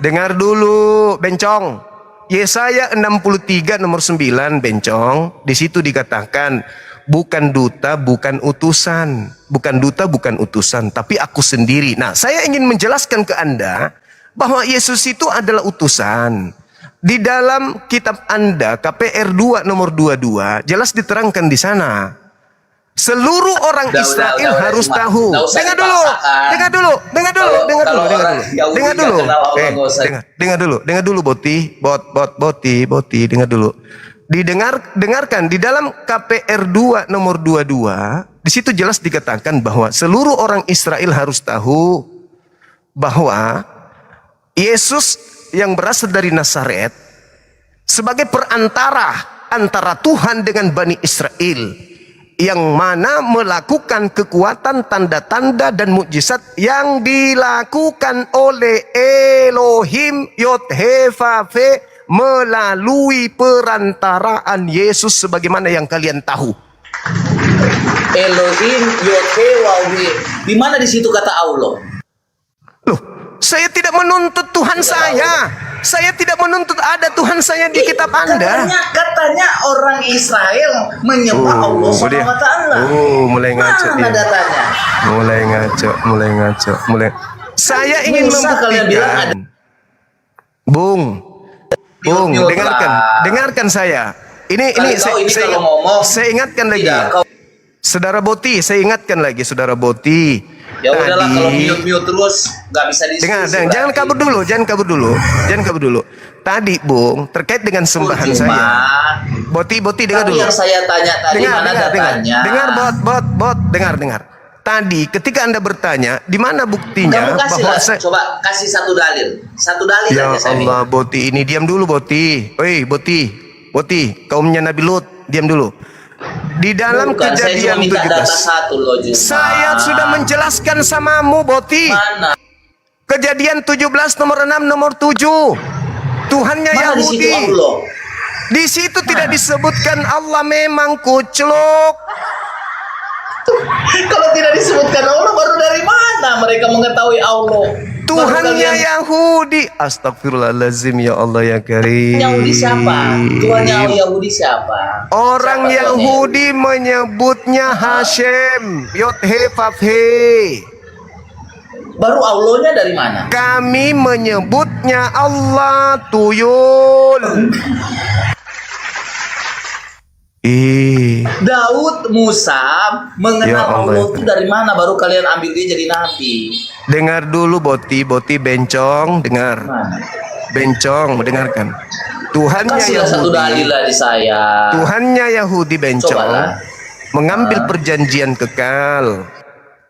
Dengar dulu, bencong. Yesaya 63 nomor 9, bencong. Di situ dikatakan, bukan duta, bukan utusan. Bukan duta, bukan utusan, tapi aku sendiri. Nah, saya ingin menjelaskan ke Anda bahwa Yesus itu adalah utusan. Di dalam kitab Anda, KPR 2 nomor 22, jelas diterangkan di sana. Seluruh orang Israel harus tahu. Dengar dulu, Boti, dengar dulu. Dengarkan di dalam KPR 2 nomor 22, di situ jelas dikatakan bahwa seluruh orang Israel harus tahu bahwa Yesus yang berasal dari Nazaret sebagai perantara antara Tuhan dengan Bani Israel, yang mana melakukan kekuatan, tanda-tanda dan mukjizat yang dilakukan oleh Elohim Yod-He-Vav-He melalui perantaraan Yesus sebagaimana yang kalian tahu. Elohim Yod-He-Waw-He. Di mana di situ kata Allah? Loh, saya tidak menuntut Tuhan saya. Saya tidak menuntut ada Tuhan saya di kitab Anda. Katanya orang Israel menyembah Allah Subhanahu wa taala. Mulai ngaco. Mana datanya? Mulai ngaco. Saya ingin membuktikan. Bung, dengarkan saya. Ini saya ingatkan lagi. Saudara Boti, saya ingatkan lagi, Saudara Boti. Ya udahlah, kalau mute terus nggak bisa diskusi. Jangan kabur dulu. Tadi, Bung, terkait dengan sembahan saya. Boti, dengar dulu. Yang saya tanya tadi mana datanya? Dengar. Tadi ketika Anda bertanya, di mana buktinya bahwa saya... Coba kasih satu dalil Ya aja saya Allah, Boti, ini diam dulu, Boti. Oi, Boti, kaumnya Nabi Lut, diam dulu. Di dalam Kejadian 17, saya sudah menjelaskan samamu, Boti. Mana? Kejadian 17 nomor 6 nomor 7. Tuhannya Mana di situ Yahudi. Allah? Di situ tidak disebutkan Allah, memang kucluk. Kalau tidak disebutkan Allah, baru dari mana mereka mengetahui Allah? Tuhannya Yahudi. Astagfirullahaladzim, ya Allah ya Karim. Yahudi siapa? Tuhannya Yahudi siapa? Orang Siapa Yahudi menyebutnya Hashem, Yodhe Vavhe. Baru Allahnya dari mana? Kami menyebutnya Allah, tuyul. Daud, Musa mengenal Ya Allah. Allah itu dari mana? Baru kalian ambil dia jadi nabi. Dengar dulu Boti bencong, dengar. Mana? Bencong, mendengarkan. Tuhannya Kasihlah satu dalil lah di saya. Tuhannya Yahudi bencong Cobalah. mengambil perjanjian kekal.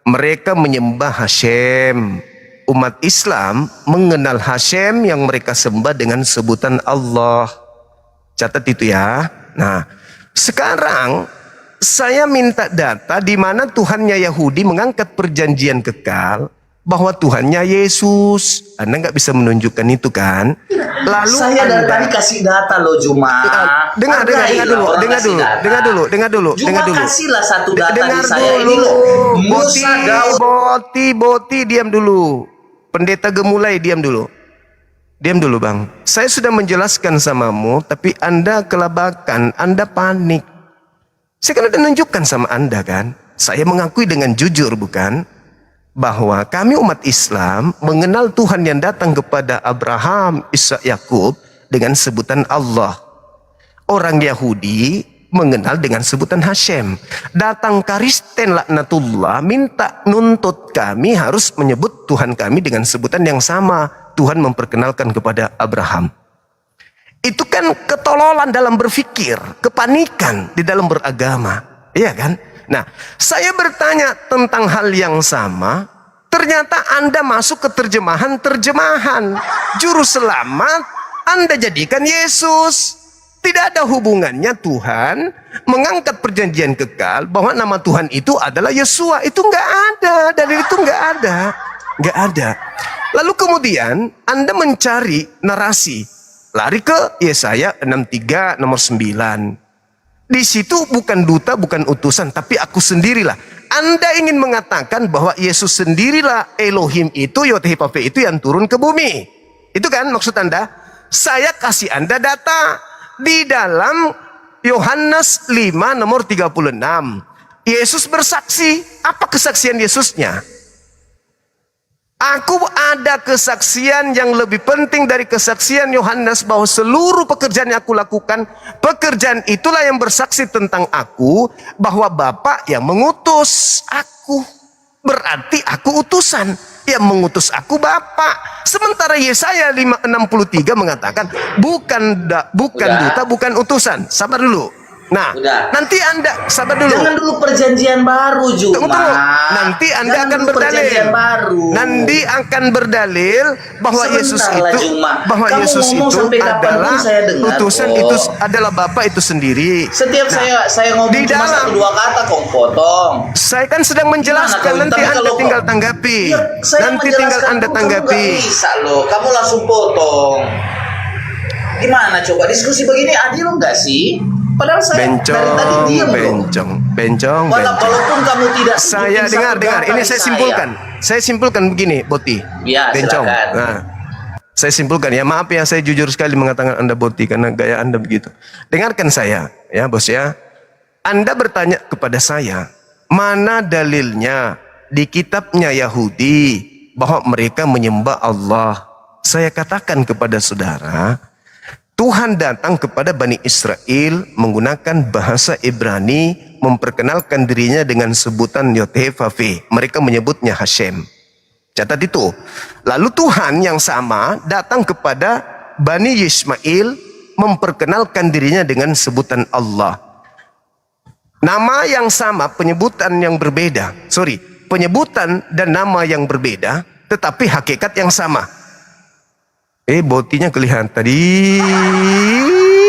Mereka menyembah Hashem. Umat Islam mengenal Hashem yang mereka sembah dengan sebutan Allah. Catat itu ya. Nah, sekarang saya minta data di mana Tuhannya Yahudi mengangkat perjanjian kekal bahwa Tuhannya Yesus. Anda nggak bisa menunjukkan itu kan? Lalu Saya dari tadi kasih data loh Juma. Dengar dulu. Juma kasihlah satu data Dengar di saya dulu. ini loh. Musa, Daud. Boti, diam dulu. Pendeta Gemulai, diam dulu. Diam dulu bang. Saya sudah menjelaskan samamu, tapi Anda kelabakan, Anda panik. Saya kan udah menunjukkan sama Anda kan. Saya mengakui dengan jujur bukan? Bahwa kami umat Islam mengenal Tuhan yang datang kepada Abraham, Ishak, Yakub dengan sebutan Allah. Orang Yahudi mengenal dengan sebutan Hashem. Datang Kristen laknatullah minta nuntut kami harus menyebut Tuhan kami dengan sebutan yang sama. Tuhan memperkenalkan kepada Abraham. Itu kan ketololan dalam berpikir, kepanikan di dalam beragama. Iya kan? Nah, saya bertanya tentang hal yang sama. Ternyata Anda masuk ke terjemahan. Juru selamat Anda jadikan Yesus. Tidak ada hubungannya Tuhan mengangkat perjanjian kekal bahwa nama Tuhan itu adalah Yesua. Itu nggak ada. Dalil itu nggak ada. Nggak ada. Lalu kemudian Anda mencari narasi. Lari ke Yesaya 63 nomor 9. Di situ bukan duta, bukan utusan, tapi aku sendirilah. Anda ingin mengatakan bahwa Yesus sendirilah Elohim itu, Yod-Heh-Vav-He itu yang turun ke bumi. Itu kan maksud Anda? Saya kasih Anda data. Di dalam Yohanes 5 nomor 36. Yesus bersaksi. Apa kesaksian Yesusnya? Aku ada kesaksian yang lebih penting dari kesaksian Yohanes bahwa seluruh pekerjaan yang aku lakukan, pekerjaan itulah yang bersaksi tentang aku, bahwa Bapa yang mengutus aku. Berarti aku utusan. Yang mengutus aku Bapa. Sementara Yesaya 5:63 mengatakan bukan duta, bukan utusan. Sabar dulu. Nah, nanti Anda sabar dulu. Jangan dulu perjanjian baru Juma. Tunggu. Nanti Anda akan berdalil. Nanti akan berdalil bahwa Yesus itu adalah utusan, itu adalah Bapa itu sendiri. Setiap saya ngomong di cuma dalam 1-2 kata kok potong. Saya kan sedang menjelaskan, nanti Anda tinggal tanggapi. Nanti tinggal Anda tanggapi. Bisa loh, kamu langsung potong. Gimana coba diskusi begini adil enggak sih? Padahal saya dari tadi diam bencong. Walaupun kamu tidak saya dengar. Ini saya simpulkan begini, Boti. Ya, bencong. silakan. Nah, saya simpulkan ya, maaf ya saya jujur sekali mengatakan Anda Boti karena gaya Anda begitu. Dengarkan saya, ya bos ya. Anda bertanya kepada saya, mana dalilnya di kitabnya Yahudi bahwa mereka menyembah Allah? Saya katakan kepada saudara, Tuhan datang kepada Bani Israel menggunakan bahasa Ibrani, memperkenalkan dirinya dengan sebutan Yod-Heh-Vav-He. Mereka menyebutnya Hashem. Catat itu. Lalu Tuhan yang sama datang kepada Bani Yismail, memperkenalkan dirinya dengan sebutan Allah. Nama yang sama, penyebutan yang berbeda. Penyebutan dan nama yang berbeda, tetapi hakikat yang sama. Botinya kelihatan tadi.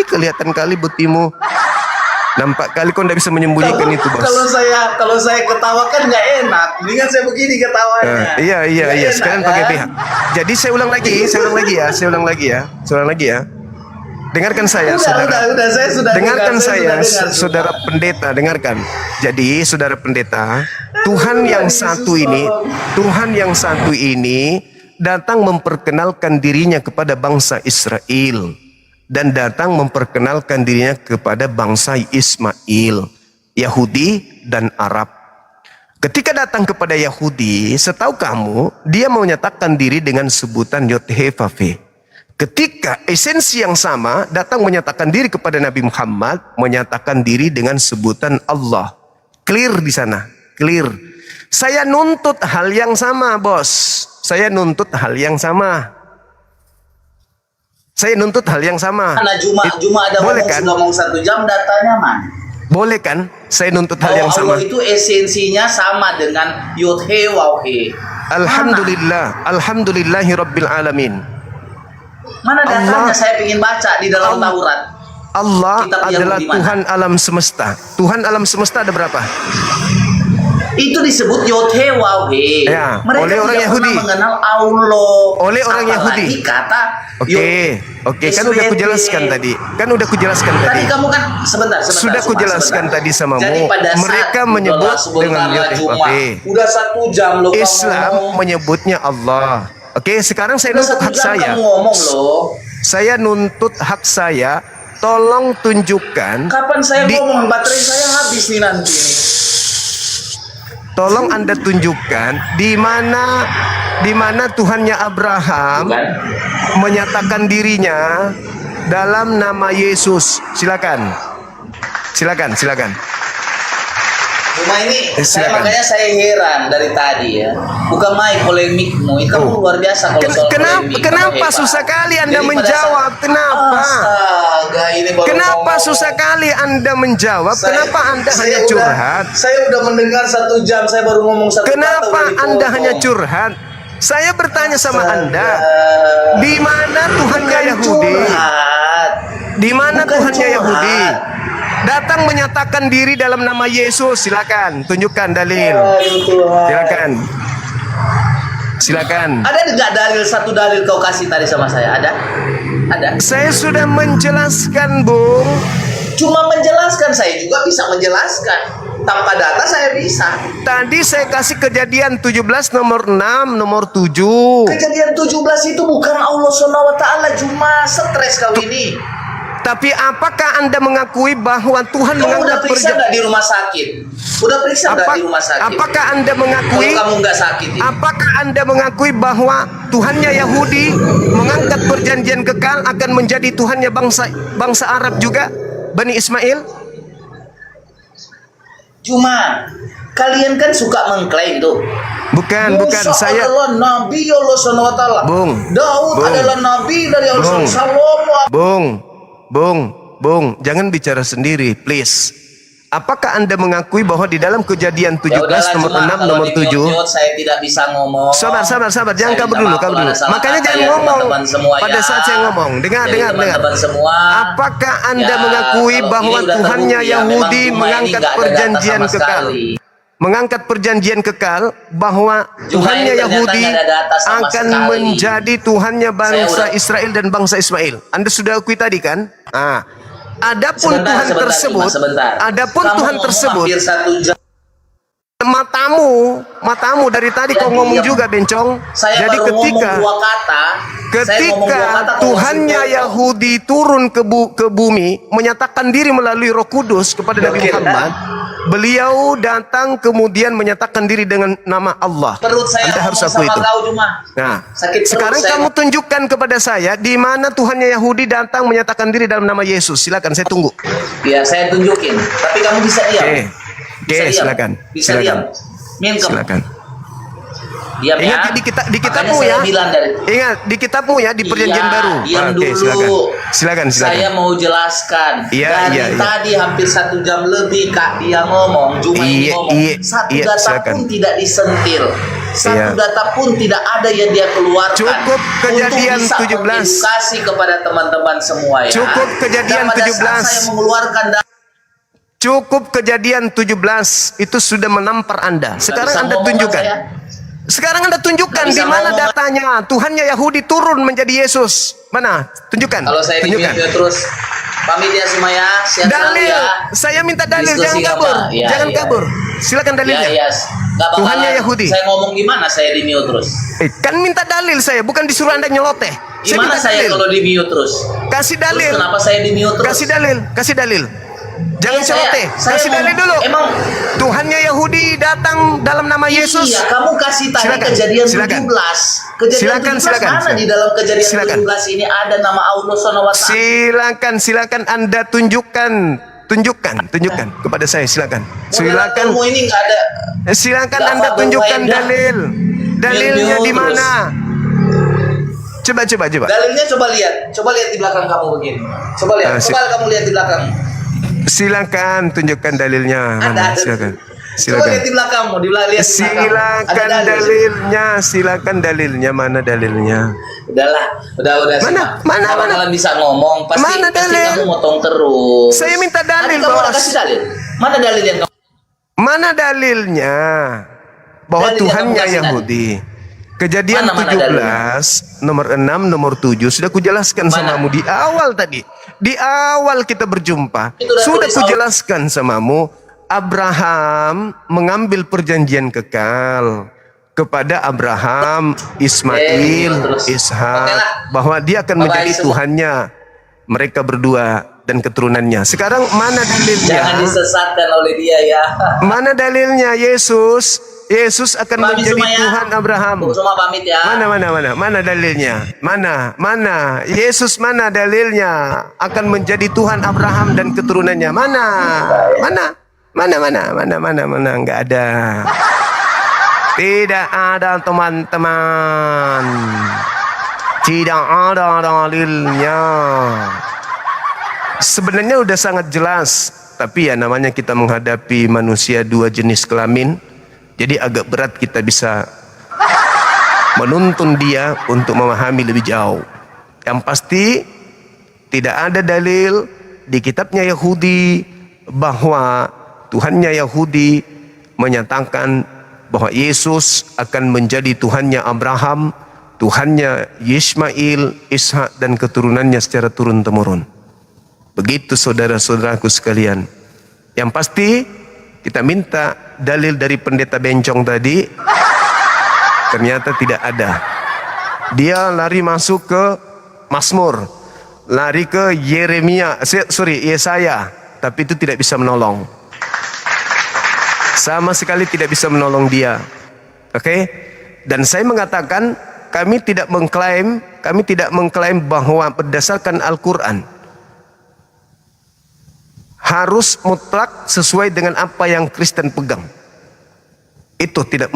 Kelihatan kali botimu. Nampak kali kau tidak bisa menyembunyikan itu, bos. Kalau saya ketawa kan nggak enak. Mendingan saya begini ketawanya. Iya. Sekarang pakai pihak. Jadi saya ulang lagi ya. Dengarkan saya, saudara. Udah, saya sudah Dengarkan dengar, saya, saudara pendeta. Dengarkan. Jadi, saudara pendeta, Tuhan yang satu ini datang memperkenalkan dirinya kepada bangsa Israel dan datang memperkenalkan dirinya kepada bangsa Ismail, Yahudi dan Arab. Ketika datang kepada Yahudi, setahu kamu, dia menyatakan diri dengan sebutan Yod-He-Vav-He. Ketika esensi yang sama datang menyatakan diri kepada Nabi Muhammad, menyatakan diri dengan sebutan Allah. Clear di sana, clear. Saya nuntut hal yang sama, bos. Saya nuntut hal yang sama. Karena Juma ada boleh ngomong kan? sudah mau 1 jam datanya man. Boleh kan? Saya nuntut hal yang sama. Allah itu esensinya sama dengan Yod-He-Waw-He. Alhamdulillahi Rabbil Alamin. Mana datanya? Saya ingin baca di dalam Taurat. Allah Kitab adalah Yahudi mana? Tuhan alam semesta. Tuhan alam semesta ada berapa? Itu disebut Yod-He-Waw-He. Ya, Mereka oleh orang tidak Yahudi. pernah mengenal Allah. Oleh orang Apalagi Yahudi. Kata Oke, kan udah kujelaskan tadi. Tadi kamu kan sebentar. Sudah kujelaskan tadi samamu. Jadi pada saat Mereka menyebut dengan Yod-He-Waw-He. Udah 1 jam loh. Islam menyebutnya Allah. Oke, sekarang saya nuntut hak saya. Kamu ngomong loh. Saya nuntut hak saya. Tolong tunjukkan. Kapan saya ngomong? Baterai saya habis nih nanti. Tolong Anda tunjukkan di mana Tuhannya Abraham menyatakan dirinya dalam nama Yesus. Silakan. Cuma ini makanya saya heran dari tadi ya. Bukan main polemikmu, itu kamu luar biasa kalau soal polemik. Kenapa susah kali Anda menjawab? Kenapa? Astaga, ini baru Kenapa ngomong. susah kali Anda menjawab? Kenapa Anda hanya curhat? Saya udah mendengar 1 jam, saya baru ngomong 1 kata. Kenapa udah Anda dipotong. hanya curhat? Saya bertanya sama Anda, di mana Tuhannya Yahudi? Di mana Tuhannya Yahudi? Datang menyatakan diri dalam nama Yesus. Silakan, tunjukkan dalil. Silakan. Ada enggak dalil, 1 dalil kau kasih tadi sama saya? Ada? Saya sudah menjelaskan, Bung. Cuma menjelaskan, saya juga bisa menjelaskan. Tanpa data saya bisa. Tadi saya kasih kejadian 17 nomor 6, nomor 7. Kejadian 17 itu bukan Allah SWT, cuma stres kau ini. Tapi apakah Anda mengakui bahwa Tuhan Kamu udah mengangkat periksa nggak di rumah sakit? Udah periksa nggak di rumah sakit? Apakah Anda mengakui? Kalau kamu nggak sakit ini. Apakah Anda mengakui bahwa Tuhannya Yahudi mengangkat perjanjian kekal akan menjadi Tuhannya bangsa Arab juga, Bani Ismail? Cuma kalian kan suka mengklaim tuh. Bukan saya. Adalah Nabi Allah SWT. Bung. Daud adalah Nabi dari Allah SWT. Bung, jangan bicara sendiri, please. Apakah Anda mengakui bahwa di dalam kejadian 17 nomor 6 nomor 7? Saya tidak bisa ngomong. Sabar, jangan kabur dulu. Makanya jangan ngomong pada saat saya ngomong. Dengar. Apakah Anda mengakui bahwa Tuhannya Yahudi mengangkat perjanjian kekal? Mengangkat perjanjian kekal bahwa Tuhannya Yahudi akan menjadi Tuhannya bangsa Israel dan bangsa Ismail. Anda sudah akui tadi kan? Adapun Tuhan tersebut, matamu dari tadi kau ngomong juga bencong. Jadi ketika Tuhannya Yahudi turun ke bumi menyatakan diri melalui Roh Kudus kepada Nabi Muhammad, beliau datang kemudian menyatakan diri dengan nama Allah. Anda harus akui itu. Nah, sekarang kamu tunjukkan kepada saya di mana Tuhannya Yahudi datang menyatakan diri dalam nama Yesus. Silakan, saya tunggu. Ya, saya tunjukin. Tapi kamu bisa diam. Silakan. Silakan. Diam ya. Ingat di kitabmu ya. Ingat di kitabmu ya, di perjanjian baru. Diam dulu. Silakan. Saya mau jelaskan. Dari tadi hampir 1 jam lebih Kak dia ngomong, cuma ini ngomong. Satu data pun tidak disentil. Satu data pun tidak ada yang dia keluarkan. Cukup kejadian untuk bisa 17. mengedukasi kepada teman-teman semua ya. Cukup kejadian Dan pada 17. saat saya mengeluarkan Cukup Kejadian 17 itu sudah menampar Anda. Sekarang Anda tunjukkan. Sekarang Anda tunjukkan di mana datanya Tuhannya Yahudi turun menjadi Yesus. Mana? Tunjukkan. Kalau saya tunjukkan. terus pamit ya semua ya. Sehat Dalil. ya. Saya minta dalil, Diskusi jangan kabur. Ya, Jangan kabur. Silakan dalilnya. Ya, Tuhannya Yahudi. Saya ngomong gimana saya di mute terus? Kan minta dalil saya, bukan disuruh Anda nyeloteh. Gimana saya kalau di mute terus? Kasih dalil. Terus kenapa saya di mute terus? Kasih dalil, kasih dalil. Jangan Saya- celoteh, saya kasih dalil dulu. emang Tuhannya Yahudi datang dalam nama Yesus. Iya, kamu kasih tadi Silakan, Kejadian silakan. 17. Kejadian Silakan, 17 silakan, mana silakan. di dalam Kejadian Silakan. 17 ini ada nama Allah SWT? Silakan Anda tunjukkan kepada saya, silakan. Silakan. Kamu ini nggak ada. Silakan Nggak Anda apa-apa, tunjukkan Wenda. dalil. Dalilnya Mute di terus. mana? Coba. Dalilnya coba lihat di belakang kamu begini. Coba lihat, coba kamu lihat di belakang. Silakan tunjukkan dalilnya. Mana? Silakan. Coba lihat di belakangmu, lihat di belakang. Silakan Ada dalil. silakan dalilnya. Mana dalilnya? Udah. Mana? Kalian bisa ngomong, pasti, Mana pasti dalil? kamu motong terus. Saya minta dalil, Tadi kamu udah Bos. kasih dalil. Mana dalil yang kamu? Mana dalilnya bahwa Dalil yang Tuhannya kamu kasih Yahudi? Kejadian Mana 17 nomor 6 nomor 7 sudah kujelaskan samamu di awal tadi. Di awal kita berjumpa Itu udah sudah tulis kujelaskan samamu. Abraham mengambil perjanjian kekal kepada Abraham, Ismail, terus. Ishak, Oke lah. bahwa dia akan Bye-bye menjadi semua. Tuhannya mereka berdua dan keturunannya. Sekarang mana dalilnya? Jangan disesatkan oleh dia ya. Mana dalilnya? Yesus akan Pamit menjadi semua ya. Tuhan Abraham. Semua pamit ya. Mana dalilnya? Mana? Yesus mana dalilnya akan menjadi Tuhan Abraham dan keturunannya? Mana? Enggak ada. Tidak ada, teman-teman. Tidak ada dalilnya. Sebenarnya udah sangat jelas, tapi ya namanya kita menghadapi manusia dua jenis kelamin. Jadi agak berat kita bisa menuntun dia untuk memahami lebih jauh. Yang pasti tidak ada dalil di kitabnya Yahudi bahwa Tuhannya Yahudi menyatakan bahwa Yesus akan menjadi Tuhannya Abraham, Tuhannya Ismail, Ishak dan keturunannya secara turun-temurun. Begitu saudara-saudaraku sekalian. Yang pasti kita minta dalil dari pendeta bencong tadi, ternyata tidak ada. Dia lari masuk ke Mazmur, lari ke Yesaya, tapi itu tidak bisa menolong. Sama sekali tidak bisa menolong dia. Oke? Dan saya mengatakan kami tidak mengklaim bahwa berdasarkan Al-Quran harus mutlak sesuai dengan apa yang Kristen pegang. Itu tidak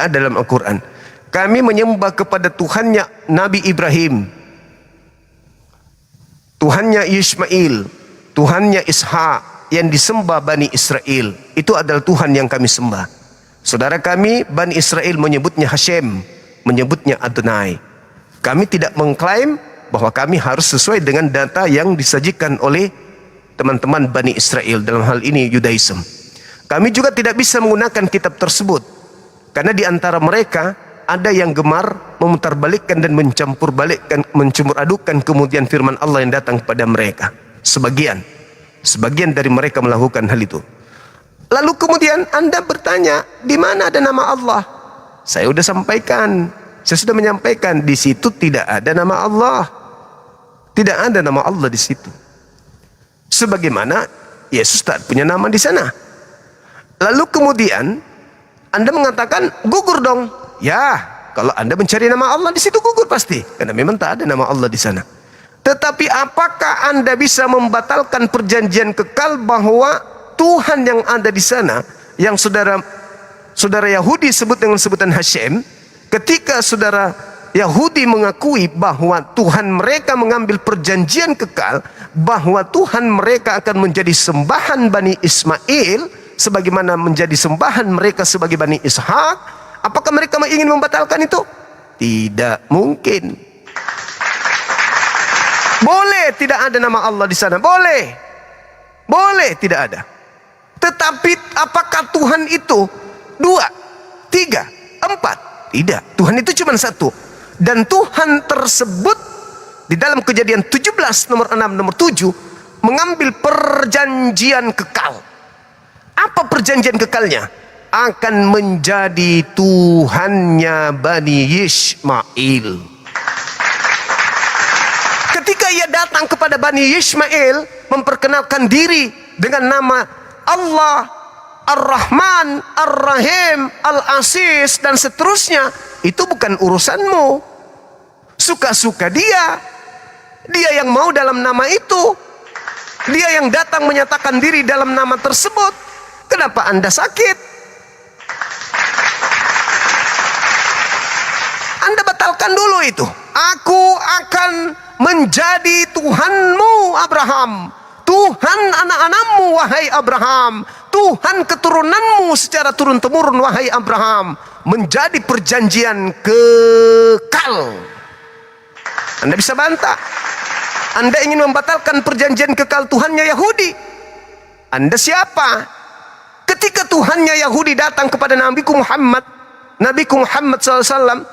ada dalam Al-Quran. Kami menyembah kepada Tuhannya Nabi Ibrahim, Tuhannya Ismail, Tuhannya Ishak yang disembah Bani Israel. Itu adalah Tuhan yang kami sembah. Saudara kami Bani Israel menyebutnya Hashem, menyebutnya Adonai. Kami tidak mengklaim bahwa kami harus sesuai dengan data yang disajikan oleh teman-teman Bani Israel, dalam hal ini Yudaism. Kami juga tidak bisa menggunakan kitab tersebut karena di antara mereka ada yang gemar memutarbalikkan dan mencampur adukan kemudian firman Allah yang datang kepada mereka. Sebagian dari mereka melakukan hal itu. Lalu kemudian Anda bertanya, di mana ada nama Allah? Saya sudah menyampaikan di situ tidak ada nama Allah. Tidak ada nama Allah di situ. Sebagaimana Yesus tak punya nama di sana. Lalu kemudian Anda mengatakan gugur dong. Ya, kalau Anda mencari nama Allah di situ gugur pasti, karena memang tak ada nama Allah di sana. Tetapi apakah Anda bisa membatalkan perjanjian kekal bahwa Tuhan yang ada di sana, yang saudara Yahudi sebut dengan sebutan Hashem, ketika saudara Yahudi mengakui bahwa Tuhan mereka mengambil perjanjian kekal, bahwa Tuhan mereka akan menjadi sembahan Bani Ismail sebagaimana menjadi sembahan mereka sebagai Bani Ishak, apakah mereka ingin membatalkan itu? Tidak mungkin. Boleh tidak ada nama Allah di sana, boleh tidak ada. Tetapi apakah Tuhan itu 2, 3, 4? Tidak. Tuhan itu cuma 1. Dan Tuhan tersebut di dalam Kejadian 17 nomor 6 nomor 7 mengambil perjanjian kekal. Apa perjanjian kekalnya? Akan menjadi Tuhannya Bani Ismail. Ketika ia datang kepada Bani Ismail, memperkenalkan diri dengan nama Allah, Ar-Rahman, Ar-Rahim, Al-Aziz, dan seterusnya, itu bukan urusanmu. Suka-suka dia. Dia yang mau dalam nama itu. Dia yang datang menyatakan diri dalam nama tersebut. Kenapa Anda sakit? Anda batalkan dulu itu. Aku akan menjadi Tuhanmu Abraham, Tuhan anak-anakmu wahai Abraham, Tuhan keturunanmu secara turun-temurun wahai Abraham. Menjadi perjanjian kekal. Anda bisa bantah. Anda ingin membatalkan perjanjian kekal Tuhannya Yahudi. Anda siapa? Ketika Tuhannya Yahudi datang kepada Nabi Muhammad SAW,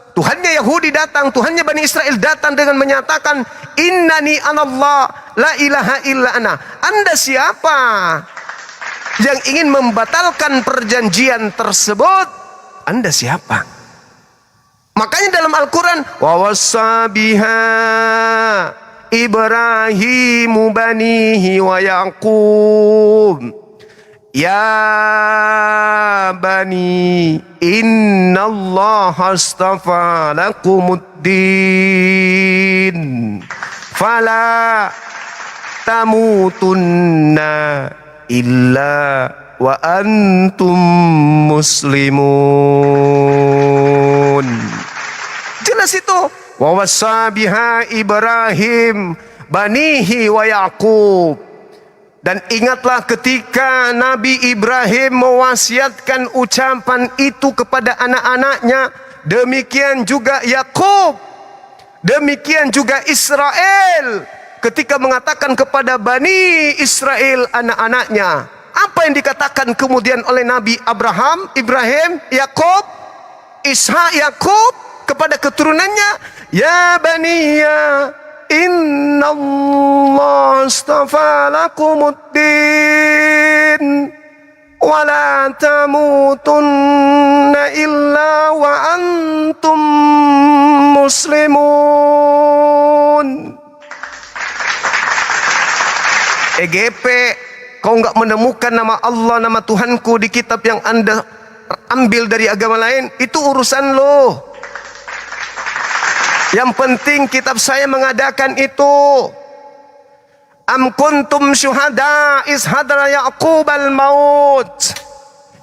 Tuhannya Yahudi datang, Tuhannya Bani Israel datang dengan menyatakan, Innani anallah, la ilaha illa ana. Anda siapa yang ingin membatalkan perjanjian tersebut? Anda siapa? Makanya dalam Al-Quran, wa wassa biha Ibrahimu banihi wa Yaqub. Ya bani innallaha astafa lakumuddin fala tamutunna illa wa antum muslimun. Jelas itu. Wa wassa biha Ibrahim banihi wa Yaqub. Dan ingatlah ketika Nabi Ibrahim mewasiatkan ucapan itu kepada anak-anaknya, demikian juga Yakub, demikian juga Israel, ketika mengatakan kepada Bani Israel anak-anaknya. Apa yang dikatakan kemudian oleh Nabi Ibrahim, Yakub, Ishak, Yakub kepada keturunannya, ya baniya Inna Allah astafa lakumuddin wa la tamutunna illa wa antum muslimun. EGP, kau enggak menemukan nama Allah, nama Tuhanku di kitab yang Anda ambil dari agama lain, itu urusan lo. Yang penting kitab saya mengadakan itu. Am kuntum syuhada is hadra Yaqub al-maut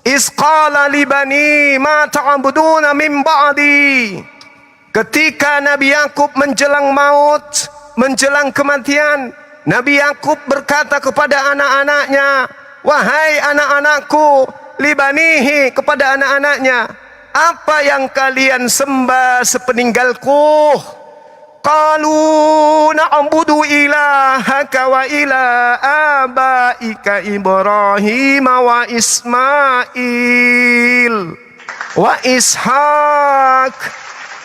is qala li bani ma ta'buduna min ba'di. Ketika Nabi Yakub menjelang maut, menjelang kematian, Nabi Yakub berkata kepada anak-anaknya, wahai anak-anakku, li banihi, kepada anak-anaknya, apa yang kalian sembah sepeninggalku? Qalu na'budu ilahaka wa ila abaika Ibrahim wa Ismail wa Ishaq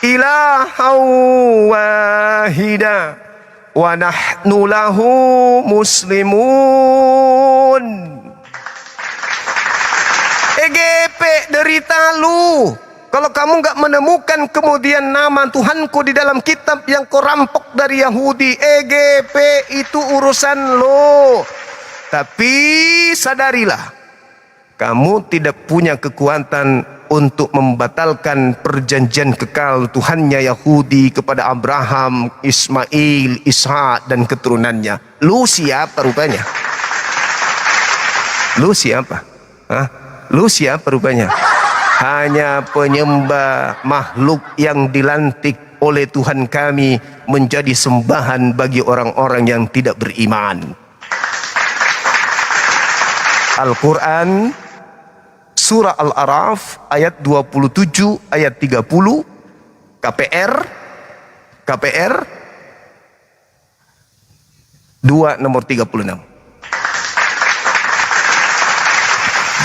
ilaha wahida wa nahnu lahu muslimun. EGP, derita lu kalau kamu nggak menemukan kemudian nama Tuhanku di dalam kitab yang kau rampok dari Yahudi. EGP, itu urusan lo. Tapi sadarilah, kamu tidak punya kekuatan untuk membatalkan perjanjian kekal Tuhannya Yahudi kepada Abraham, Ismail, Ishak dan keturunannya. Lu siapa rupanya? Lu siapa? Hah? Lu siapa rupanya? Hanya penyembah makhluk yang dilantik oleh Tuhan kami menjadi sembahan bagi orang-orang yang tidak beriman. Al-Quran Surah Al-A'raf ayat 27 ayat 30, KPR 2 nomor 36.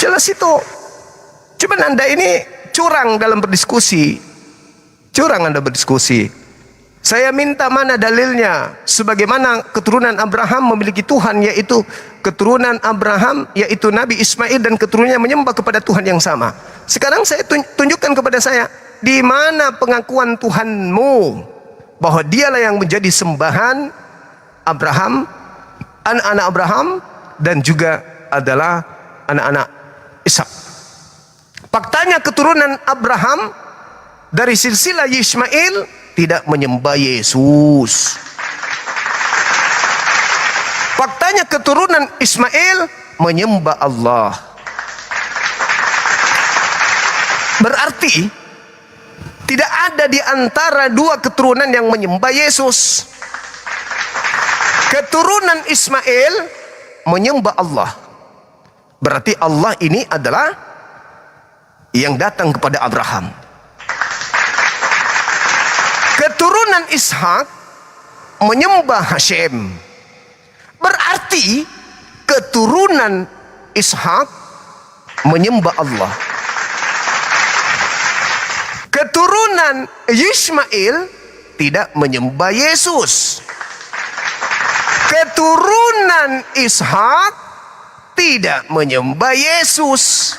Jelas itu. Cuman Anda ini curang dalam berdiskusi. Curang Anda berdiskusi. Saya minta mana dalilnya sebagaimana keturunan Abraham memiliki Tuhan, yaitu keturunan Abraham yaitu Nabi Ismail dan keturunannya menyembah kepada Tuhan yang sama. Sekarang saya tunjukkan kepada saya, di mana pengakuan Tuhanmu bahwa dialah yang menjadi sembahan Abraham, anak-anak Abraham, dan juga adalah anak-anak Ishak. Faktanya keturunan Abraham dari silsilah Ismail tidak menyembah Yesus. Faktanya keturunan Ismail menyembah Allah. Berarti tidak ada di antara dua keturunan yang menyembah Yesus. Keturunan Ismail menyembah Allah. Berarti Allah ini adalah yang datang kepada Abraham. Keturunan Ishak menyembah Hashem. Berarti keturunan Ishak menyembah Allah. Keturunan Ismail tidak menyembah Yesus. Keturunan Ishak tidak menyembah Yesus.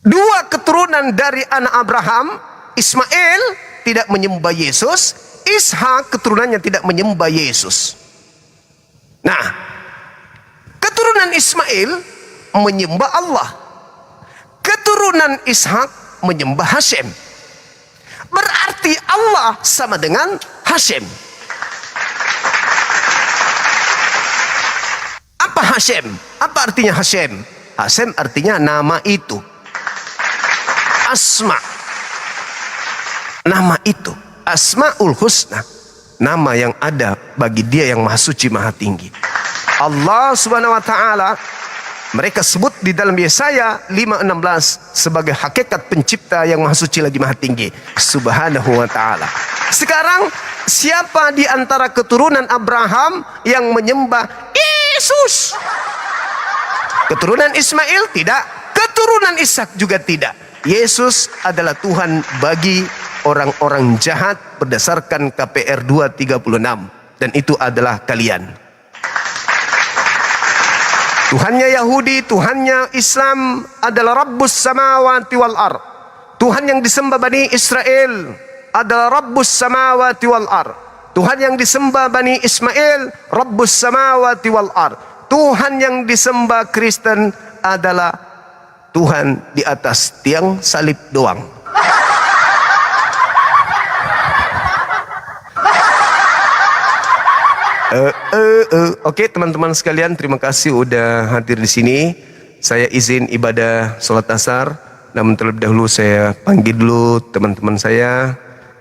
Dua keturunan dari anak Abraham, Ismail tidak menyembah Yesus, Ishak keturunannya tidak menyembah Yesus. Nah, keturunan Ismail menyembah Allah. Keturunan Ishak menyembah Hashem. Berarti Allah sama dengan Hashem. Apa Hashem? Apa artinya Hashem? Hashem artinya nama itu. Asma, nama itu Asmaul Husna, nama yang ada bagi Dia yang Maha Suci Maha Tinggi. Allah Subhanahu wa taala mereka sebut di dalam Yesaya 5:16 sebagai hakikat pencipta yang Maha Suci lagi Maha Tinggi Subhanahu wa taala. Sekarang siapa di antara keturunan Abraham yang menyembah Yesus? Keturunan Ismail tidak, keturunan Ishak juga tidak. Yesus adalah Tuhan bagi orang-orang jahat berdasarkan KPR 2:36, dan itu adalah kalian. Tuhannya Yahudi, Tuhannya Islam adalah Rabbus samawati wal ard. Tuhan yang disembah Bani Israel adalah Rabbus samawati wal ard. Tuhan yang disembah Bani Ismail Rabbus samawati wal ard. Tuhan yang disembah Kristen adalah Tuhan di atas tiang salib doang. Oke, teman-teman sekalian, terima kasih udah hadir di sini. Saya izin ibadah sholat asar. Namun terlebih dahulu saya panggil dulu teman-teman saya,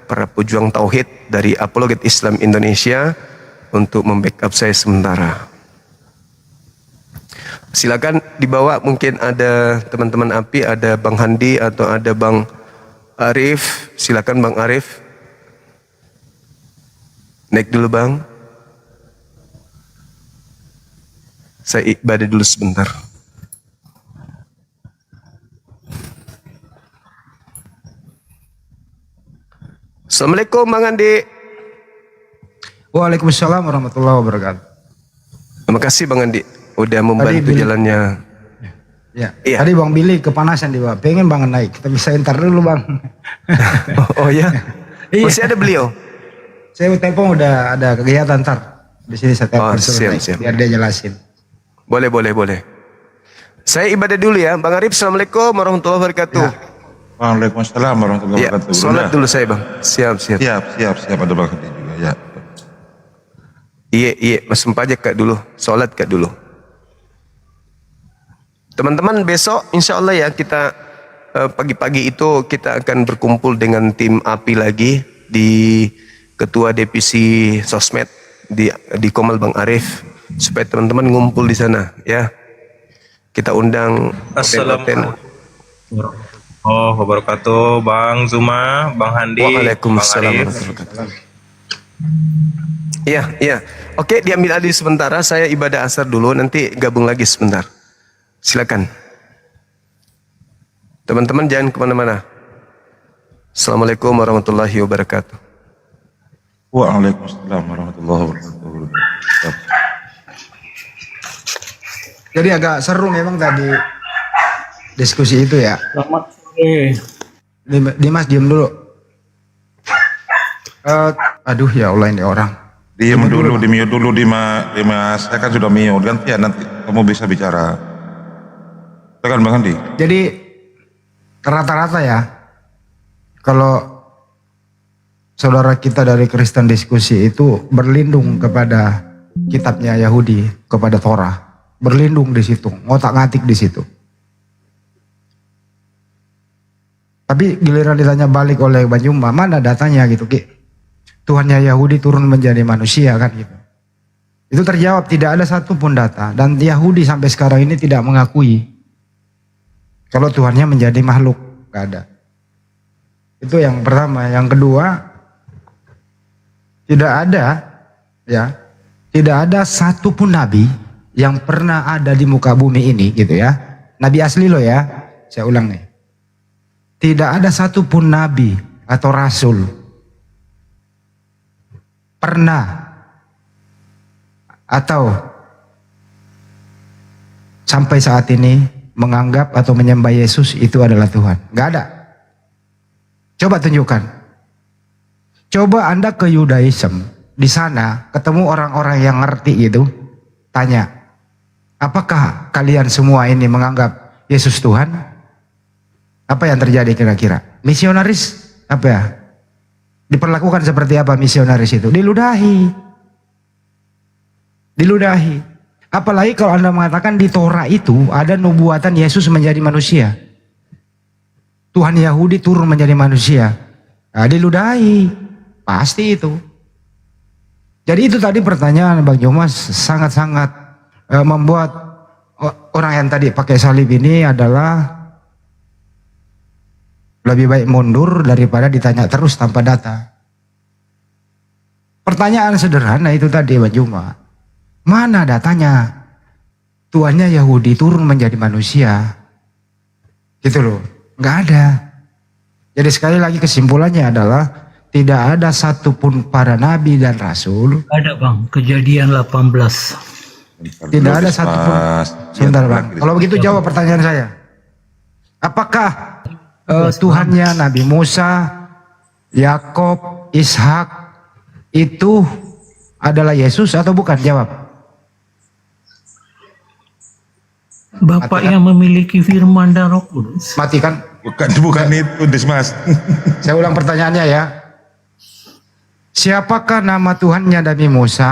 para pejuang tauhid dari Apologet Islam Indonesia, untuk membackup saya sementara. Silakan dibawa, mungkin ada teman-teman API, ada Bang Handi atau ada Bang Arif. Silakan Bang Arif. Naik dulu Bang. Saya ibadah dulu sebentar. Assalamualaikum Bang Handi. Waalaikumsalam warahmatullahi wabarakatuh. Terima kasih Bang Handi udah membantu jalannya. Ya. Iya. Tadi Bang Billy kepanasan di bawah, pengen banget naik. Kita bisa entar dulu Bang. Oh ya? Iya. Masih ada beliau? Saya telepon udah ada kegiatan ntar. Di sini saya telepon siap. biar dia jelasin. Boleh. Saya ibadah dulu ya. Bang Arif, Assalamualaikum warahmatullahi wabarakatuh. Ya. Waalaikumsalam warahmatullahi wabarakatuh. Sholat dulu saya Bang. Siap. Siap ada Bang juga ya. Iya, Mas Empajak Kak dulu. Sholat Kak dulu. Teman-teman, besok insya Allah ya kita pagi-pagi itu kita akan berkumpul dengan tim API lagi di Ketua Divisi Sosmed di Komal Bang Arif, supaya teman-teman ngumpul di sana ya. Kita undang Assalamualaikum warahmatullahi wabarakatuh, Bang Zuma, Bang Handi. Waalaikumsalam warahmatullahi wabarakatuh. Iya. Oke, diambil alih sementara. Saya ibadah asar dulu, nanti gabung lagi sebentar. Silakan. Teman-teman jangan kemana-mana. Assalamualaikum warahmatullahi wabarakatuh. Waalaikumsalam warahmatullahi wabarakatuh. Jadi agak seru memang tadi diskusi itu ya. Selamat sore. Dimas diem dulu. Aduh ya Allah ini orang. Diam dulu, di mute dulu Dimas. Saya kan sudah mute, gantian nanti kamu bisa bicara. Silakan Bang Andi. Jadi rata-rata ya, kalau saudara kita dari Kristen diskusi itu berlindung kepada kitabnya Yahudi, kepada Torah, berlindung di situ, ngotak-ngatik di situ. Tapi giliran ditanya balik oleh Bang Juma, mana datanya gitu, Ki? Tuhannya Yahudi turun menjadi manusia kan gitu. Itu terjawab, tidak ada satupun data, dan Yahudi sampai sekarang ini tidak mengakui kalau Tuhannya menjadi makhluk, gak ada. Itu yang pertama. Yang kedua, tidak ada satupun nabi yang pernah ada di muka bumi ini gitu ya. Nabi asli loh ya, saya ulang nih. Tidak ada satupun nabi atau rasul pernah atau sampai saat ini menganggap atau menyembah Yesus itu adalah Tuhan. Gak ada. Coba tunjukkan. Coba Anda ke Yudaism, di sana ketemu orang-orang yang ngerti gitu, tanya, apakah kalian semua ini menganggap Yesus Tuhan? Apa yang terjadi kira-kira? Misionaris apa ya? Diperlakukan seperti apa misionaris itu? Diludahi. Diludahi. Apalagi kalau Anda mengatakan di Torah itu ada nubuatan Yesus menjadi manusia. Tuhan Yahudi turun menjadi manusia. Nah, diludahi. Pasti itu. Jadi itu tadi pertanyaan Bang Jomas sangat-sangat membuat orang yang tadi pakai salib ini adalah lebih baik mundur daripada ditanya terus tanpa data. Pertanyaan sederhana itu tadi Bang Juma. Mana datanya? Tuhannya Yahudi turun menjadi manusia. Gitu loh. Nggak ada. Jadi sekali lagi kesimpulannya adalah tidak ada satupun para nabi dan rasul. Ada Bang, Kejadian 18. Tidak ada satupun. Sebentar Bang. Kalau begitu jawab pertanyaan saya. Apakah Tuhannya Nabi Musa, Yakob, Ishak itu adalah Yesus atau bukan? Jawab. Bapak yang memiliki firman dan Roh Kudus. Matikan. Bukan itu Dismas. Saya ulang pertanyaannya ya. Siapakah nama Tuhannya Nabi Musa,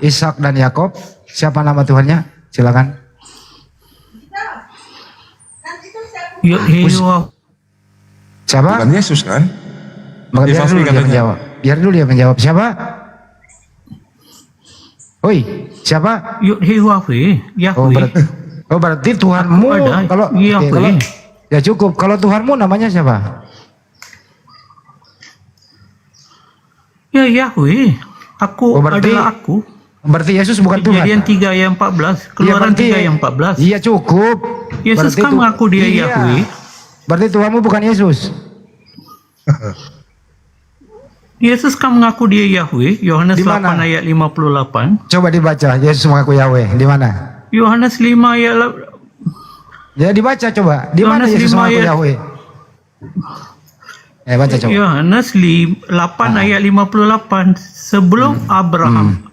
Ishak dan Yakob? Siapa nama Tuhannya? Silakan. Siapa? Bukan Yesus kan? Biar dulu dia menjawab. Biar dulu dia menjawab. Siapa? Oi, siapa? Berarti Tuhanmu kalau ya cukup. Kalau Tuhanmu namanya siapa? Ya Yahweh. Aku adalah aku. Berarti Yesus bukan Tuhan. Kejadian 3 ayat 14, Keluaran 3 ayat 14. Iya cukup. Yesus kan mengaku dia Yahweh. Berarti Tuhanmu bukan Yesus. Yesus kan mengaku dia Yahweh. Yohanes 8 ayat 58. Coba dibaca Yesus mengaku Yahweh. Di mana? Yohanes 5 ayat. Ya dibaca coba. Di mana Yesus mengaku Yahweh? Baca coba. Yohanes 8 ayat 58. Sebelum Abraham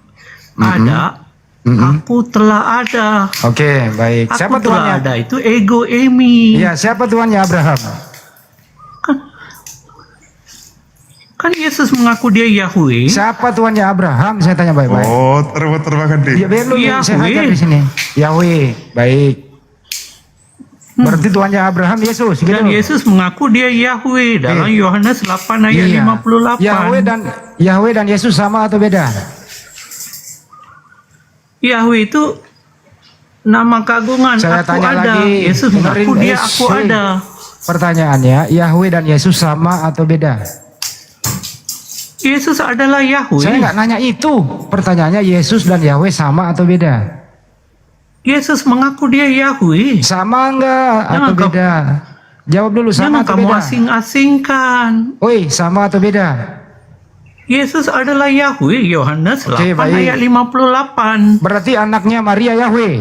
ada, aku telah ada. Oke, baik. Siapa Tuhannya? Ada itu ego Emi. Iya, siapa Tuhannya Abraham? Kan Yesus mengaku dia Yahweh. Siapa Tuhannya Abraham? Saya tanya baik-baik. Oh, terbakan deh. Ya, biar lu saya ajar di sini. Yahweh, baik. Berarti Tuhannya Abraham Yesus. Dan Yesus mengaku dia Yahweh dalam Yohanes 8 ayat 58. Yahweh dan Yesus sama atau beda? Yahweh itu nama keagungan. Saya aku tanya ada. lagi. Yesus mengaku dia aku ada. Pertanyaannya, Yahweh dan Yesus sama atau beda? Yesus adalah Yahweh. Saya nggak nanya itu. Pertanyaannya Yesus dan Yahweh sama atau beda? Yesus mengaku dia Yahweh. Sama enggak atau beda? Jawab dulu, sama atau kamu beda? asing-asingkan. Oi, sama atau beda? Yesus adalah Yahweh. Yohanes 8 baik. ayat 58. Berarti anaknya Maria Yahweh.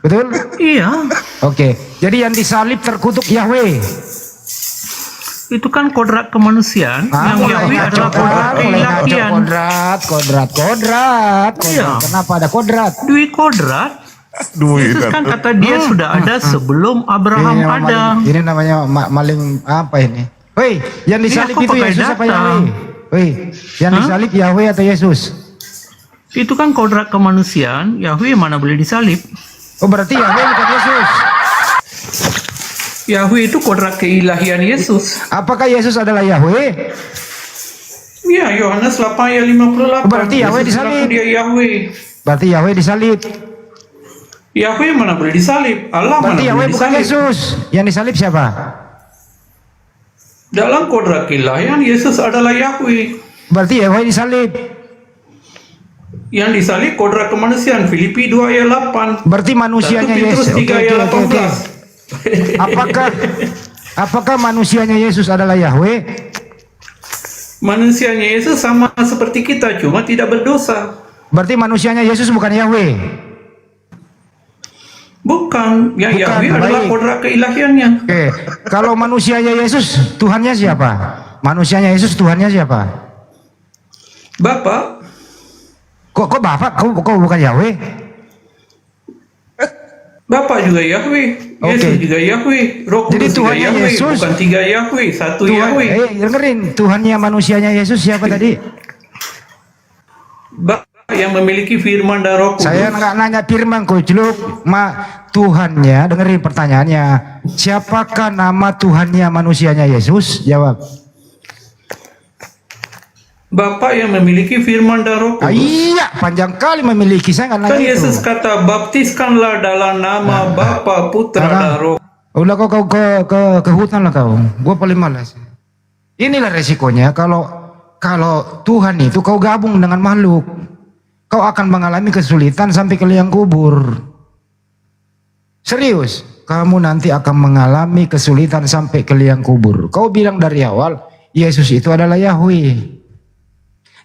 Betul? Iya. Oke, jadi yang disalib terkutuk Yahweh. Itu kan kodrat kemanusiaan. Yang Yahweh adalah kodrat keilahian. Kodrat. Iya. Kenapa ada kodrat? Dwi kodrat. Yesus kan kata dia sudah ada sebelum Abraham ada. Ini namanya maling apa ini? Woi, yang disalib Aku itu pakai Yesus apa data. Yahweh? Woi, yang disalib Yahweh atau Yesus? Itu kan kodrat kemanusiaan. Yahweh mana boleh disalib? Oh, berarti Yahweh bukan Yesus. Yahweh itu kodrat keilahian Yesus. Apakah Yesus adalah Yahweh? Ya, Yohanes 8 ayat 58. Berarti Yahweh Yesus disalib. mengaku dia Yahweh. Berarti Yahweh disalib. Yahweh mana boleh disalib? Allah Berarti mana Yahweh boleh bukan disalib? Yesus. Yang disalib siapa? Dalam kodrat keilahian Yesus adalah Yahweh. Berarti Yahweh disalib. Yang disalib kodrat kemanusiaan. Filipi 2 ayat 8. Berarti manusianya 1 Petrus Yesus. 3 ayat 18. Apakah manusianya Yesus adalah Yahweh? Manusianya Yesus sama seperti kita, cuma tidak berdosa. Berarti manusianya Yesus bukan Yahweh. Bukan, yang Bukan, Yahweh adalah baik. kodrat keilahiannya. Oke, kalau manusianya Yesus, Tuhannya siapa? Manusianya Yesus, Tuhannya siapa? Bapak. Kok Bapak? Kau bukan Yahweh? Bapak juga Yahweh, Yesus juga Yahweh, Roh Jadi Kudus juga Tuhannya Yahweh, Yesus, bukan 3 Yahweh, 1 Yahweh. Dengerin, Tuhannya manusianya Yesus siapa tadi? Bapak yang memiliki firman dan Roh Kudus. Saya nggak nanya firman kucluk, Tuhannya, dengerin pertanyaannya. Siapakah nama Tuhannya manusianya Yesus? Jawab. Bapak yang memiliki firman dan Roh Kudus. Iya, panjang kali memiliki. Saya nggak nanya Kan itu. Yesus kata, baptiskanlah dalam nama Bapa, Putra, dan Roh. Udah kau ke hutan lah kau. Gua paling malas. Inilah resikonya kalau Tuhan itu kau gabung dengan makhluk. Kau akan mengalami kesulitan sampai ke liang kubur. Serius, kamu nanti akan mengalami kesulitan sampai ke liang kubur. Kau bilang dari awal, Yesus itu adalah Yahweh.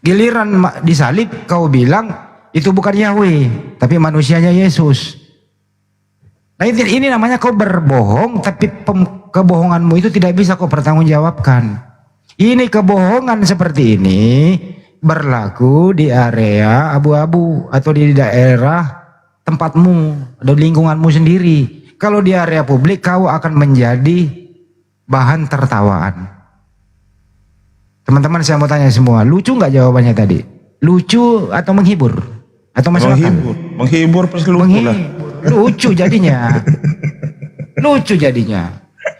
Giliran disalib, kau bilang itu bukan Yahweh, tapi manusianya Yesus. Nah ini namanya kau berbohong, tapi kebohonganmu itu tidak bisa kau pertanggungjawabkan. Ini kebohongan seperti ini berlaku di area abu-abu atau di daerah tempatmu, atau lingkunganmu sendiri. Kalau di area publik kau akan menjadi bahan tertawaan. Teman-teman saya mau tanya semua, lucu nggak jawabannya tadi? Lucu atau menghibur? Atau masyarakat? Menghibur pasti lucu lah. Lucu jadinya. Lucu jadinya.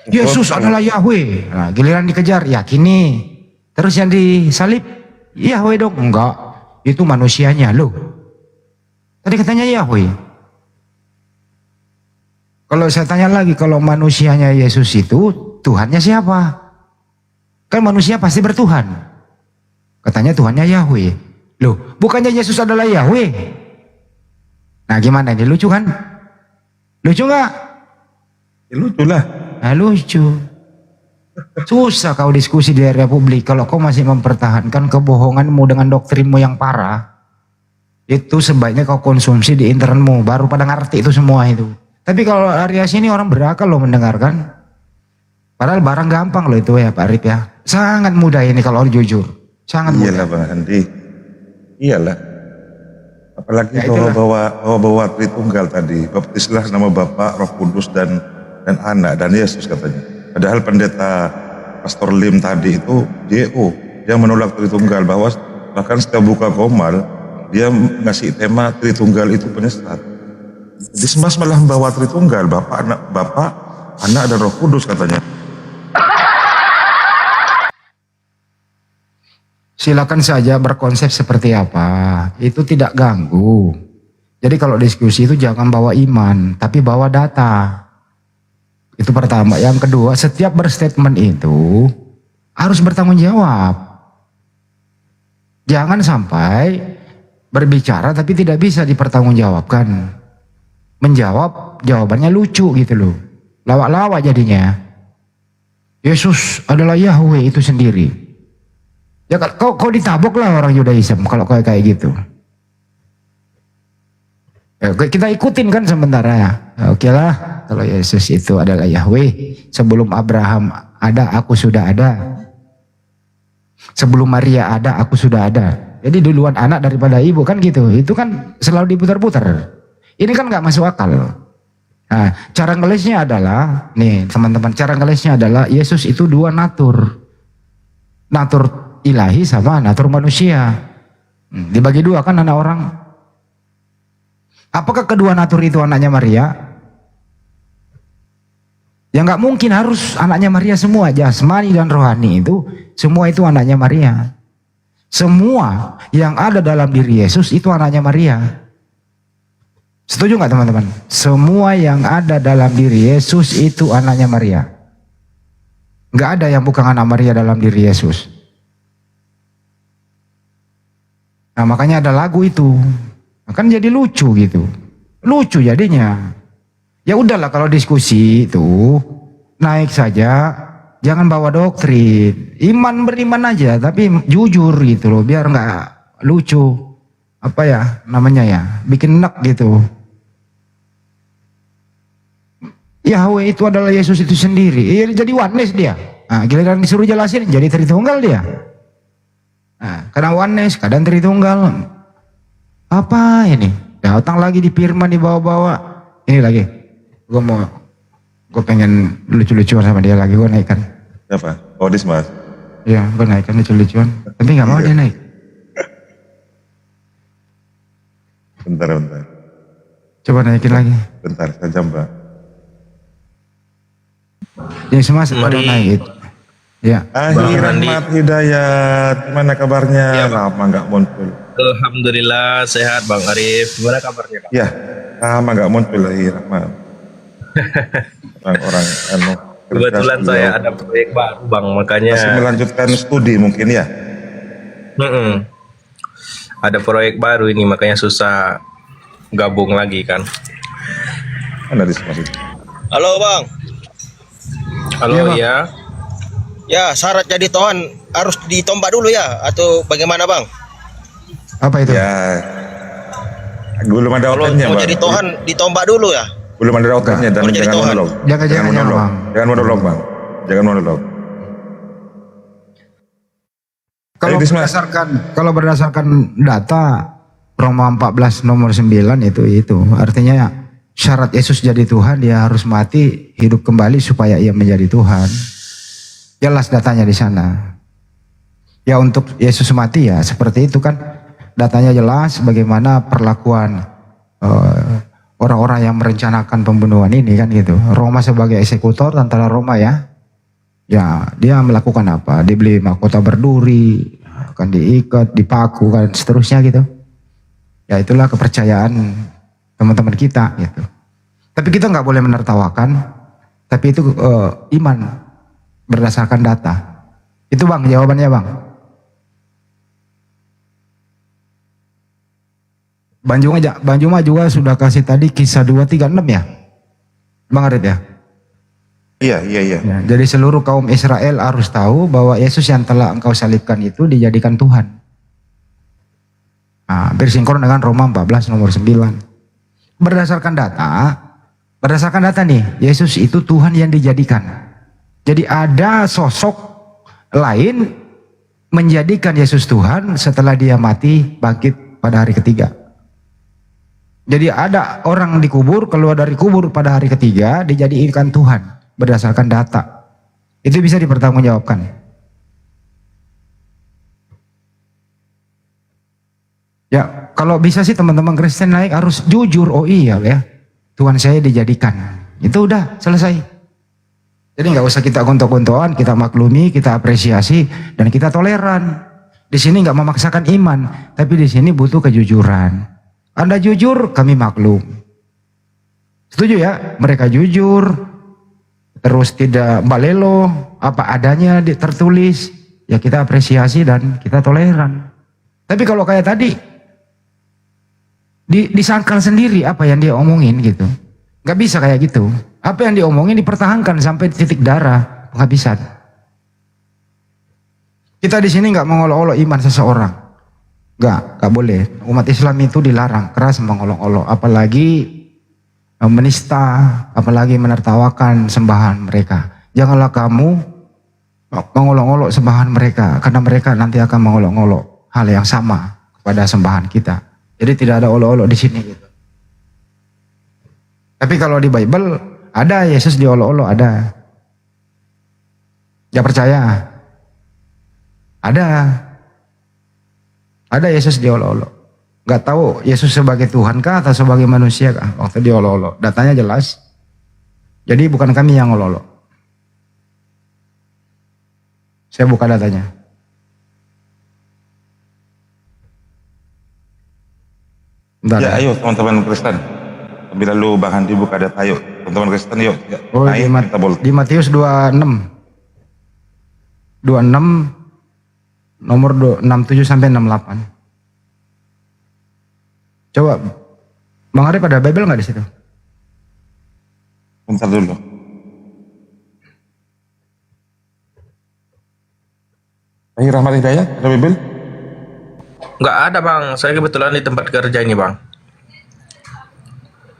Yesus adalah Yahweh. Nah, giliran dikejar, yakini. Terus yang disalib, Yahweh dong. Enggak, itu manusianya loh. Tadi katanya Yahweh. Kalau saya tanya lagi, kalau manusianya Yesus itu, Tuhannya siapa? Kan manusia pasti bertuhan. Katanya Tuhannya Yahweh. Loh, bukannya Yesus adalah Yahweh? Nah gimana ini, lucu kan? Lucu nggak? Ya, lucu lah. Nah, lucu. Susah kau diskusi di area publik kalau kau masih mempertahankan kebohonganmu dengan doktrinmu yang parah. Itu sebaiknya kau konsumsi di internetmu, baru pada ngerti itu semua itu. Tapi kalau area sini orang berakal loh mendengarkan. Padahal barang gampang loh itu ya Pak Arif ya. Sangat mudah ini kalau jujur. Sangat mudah. Iyalah Bang Andi. Iyalah. Apalagi Ya, bawa Tritunggal tadi. Baptislah nama Bapa, Roh Kudus dan Anak dan Yesus katanya. Padahal pendeta Pastor Lim tadi itu JO. Dia menolak Tritunggal, bahwa bahkan setiap buka komal dia ngasih tema Tritunggal itu penyesat. Jadi Semas malah membawa Tritunggal, Bapa, Anak dan Roh Kudus katanya. Silakan saja berkonsep seperti apa, itu tidak ganggu. Jadi kalau diskusi itu jangan bawa iman, tapi bawa data. Itu pertama. Yang kedua, setiap berstatement itu harus bertanggung jawab. Jangan sampai berbicara tapi tidak bisa dipertanggungjawabkan. Menjawab jawabannya lucu gitu loh. Lawak-lawak jadinya. Yesus adalah Yahweh itu sendiri. Ya kau ditabok lah orang Yudaism kalau kayak gitu. Ya, kita ikutin kan sementara ya. Oke lah, kalau Yesus itu adalah Yahweh, sebelum Abraham ada, aku sudah ada. Sebelum Maria ada, aku sudah ada. Jadi duluan anak daripada ibu kan gitu. Itu kan selalu diputar-putar. Ini kan nggak masuk akal. Nah, cara ngelesnya adalah, nih teman-teman, cara ngelesnya adalah Yesus itu dua natur. Natur ilahi sama natur manusia. Dibagi dua kan anak orang. Apakah kedua natur itu anaknya Maria? Ya nggak mungkin, harus anaknya Maria semua, jasmani dan rohani itu semua itu anaknya Maria. Semua yang ada dalam diri Yesus itu anaknya Maria. Setuju nggak teman-teman? Semua yang ada dalam diri Yesus itu anaknya Maria. Nggak ada yang bukan anak Maria dalam diri Yesus. Nah makanya ada lagu itu. Kan jadi lucu gitu. Lucu jadinya. Ya udahlah kalau diskusi itu naik saja, jangan bawa doktrin. Iman beriman aja, tapi jujur gitu loh, biar nggak lucu. Apa ya namanya ya, bikin enak gitu. Yahweh itu adalah Yesus itu sendiri. Jadi oneness dia. Nah, giliran disuruh jelasin jadi Tritunggal dia. Nah, kadang oneness, kadang Tritunggal. Apa ini? Datang lagi di firman dibawa-bawa. Ini lagi. Gue pengen lucu-lucuan sama dia lagi. Gue naikkan. Siapa? Oh, Dismas. Iya, gue naikkan lucu-lucuan. Tapi nggak mau dia naik. Bentar. Coba naikin lagi. Bentar saja Mbak. Ya semua pada naik itu. Ya. Rahmat Hidayat, gimana kabarnya? Lama nggak muncul. Alhamdulillah sehat Bang Arif. Gimana kabarnya Bang? Ya, lama nggak muncul lagi Rahmat. Orang-orang Kebetulan saya ada proyek baru Bang, makanya masih melanjutkan studi mungkin ya. Ada proyek baru ini makanya susah gabung lagi kan. Mana Dismas? Halo Bang. Halo ya. Ya, syarat jadi Tuhan harus ditombak dulu ya atau bagaimana Bang? Apa itu? Ya, belum ada Kalau outletnya mau Bang. jadi Tuhan ditombak dulu ya. Belum ada outletnya dan jangan monolog. Jangan monolog. Bang. Jangan monolog Bang. Jangan monolog. Kalau berdasarkan data Roma 14 nomor 9 itu artinya syarat Yesus jadi Tuhan, dia harus mati hidup kembali supaya ia menjadi Tuhan. Jelas datanya di sana. Ya untuk Yesus mati ya seperti itu kan datanya jelas bagaimana perlakuan orang-orang yang merencanakan pembunuhan ini kan gitu. Roma sebagai eksekutor tentara Roma ya. Ya dia melakukan apa? Dibeli mahkota berduri, akan diikat, dipaku dan seterusnya gitu. Ya itulah kepercayaan teman-teman kita gitu. Tapi kita nggak boleh menertawakan. Tapi itu iman berdasarkan data. Itu Bang jawabannya Bang. Bang Juma juga sudah kasih tadi kisah 236 ya? Bang Arif ya? Iya. Ya, jadi seluruh kaum Israel harus tahu bahwa Yesus yang telah engkau salibkan itu dijadikan Tuhan. Nah, bersinkron dengan Roma 14 nomor 9. Berdasarkan data nih, Yesus itu Tuhan yang dijadikan. Jadi ada sosok lain menjadikan Yesus Tuhan setelah dia mati bangkit pada hari ketiga. Jadi ada orang dikubur, keluar dari kubur pada hari ketiga dijadikan Tuhan berdasarkan data. Itu bisa dipertanggungjawabkan. Ya, kalau bisa sih teman-teman Kristen naik harus jujur. Oh iya ya, Tuhan saya dijadikan. Itu udah selesai. Jadi nggak usah kita gontok-gontokan, kita maklumi, kita apresiasi, dan kita toleran. Di sini nggak memaksakan iman, tapi di sini butuh kejujuran. Anda jujur, kami maklum. Setuju ya? Mereka jujur, terus tidak balelo, apa adanya tertulis, ya kita apresiasi dan kita toleran. Tapi kalau kayak tadi, disangkal sendiri apa yang dia omongin gitu. Gak bisa kayak gitu. Apa yang dia omongin dipertahankan sampai titik darah penghabisan. Kita di sini nggak mengolok-olok iman seseorang. Nggak boleh. Umat Islam itu dilarang keras mengolok-olok, apalagi menista, apalagi menertawakan sembahan mereka. Janganlah kamu mengolok-olok sembahan mereka, karena mereka nanti akan mengolok-olok hal yang sama kepada sembahan kita. Jadi tidak ada olok-olok di sini gitu. Tapi kalau di Bible ada Yesus diolok-olok, ada. Ya percaya? Ada Yesus diolok-olok. Gak tahu Yesus sebagai Tuhan kah atau sebagai manusia kah waktu diolok-olok. Datanya jelas. Jadi bukan kami yang olok-olok. Saya buka datanya. Bentar, ya, ayo teman-teman Kristen. Lebih lalu Bang Handi buka data, ayo teman-teman Kristen, yuk. Ya, oh, naik, kita boleh. di Matius 26 nomor 67 sampai 68. Coba Bang Arif ada Bible nggak di situ? Bentar dulu. Akhir Rahmat Hidayat, ada Bible? Nggak ada bang, saya kebetulan di tempat kerja ini bang.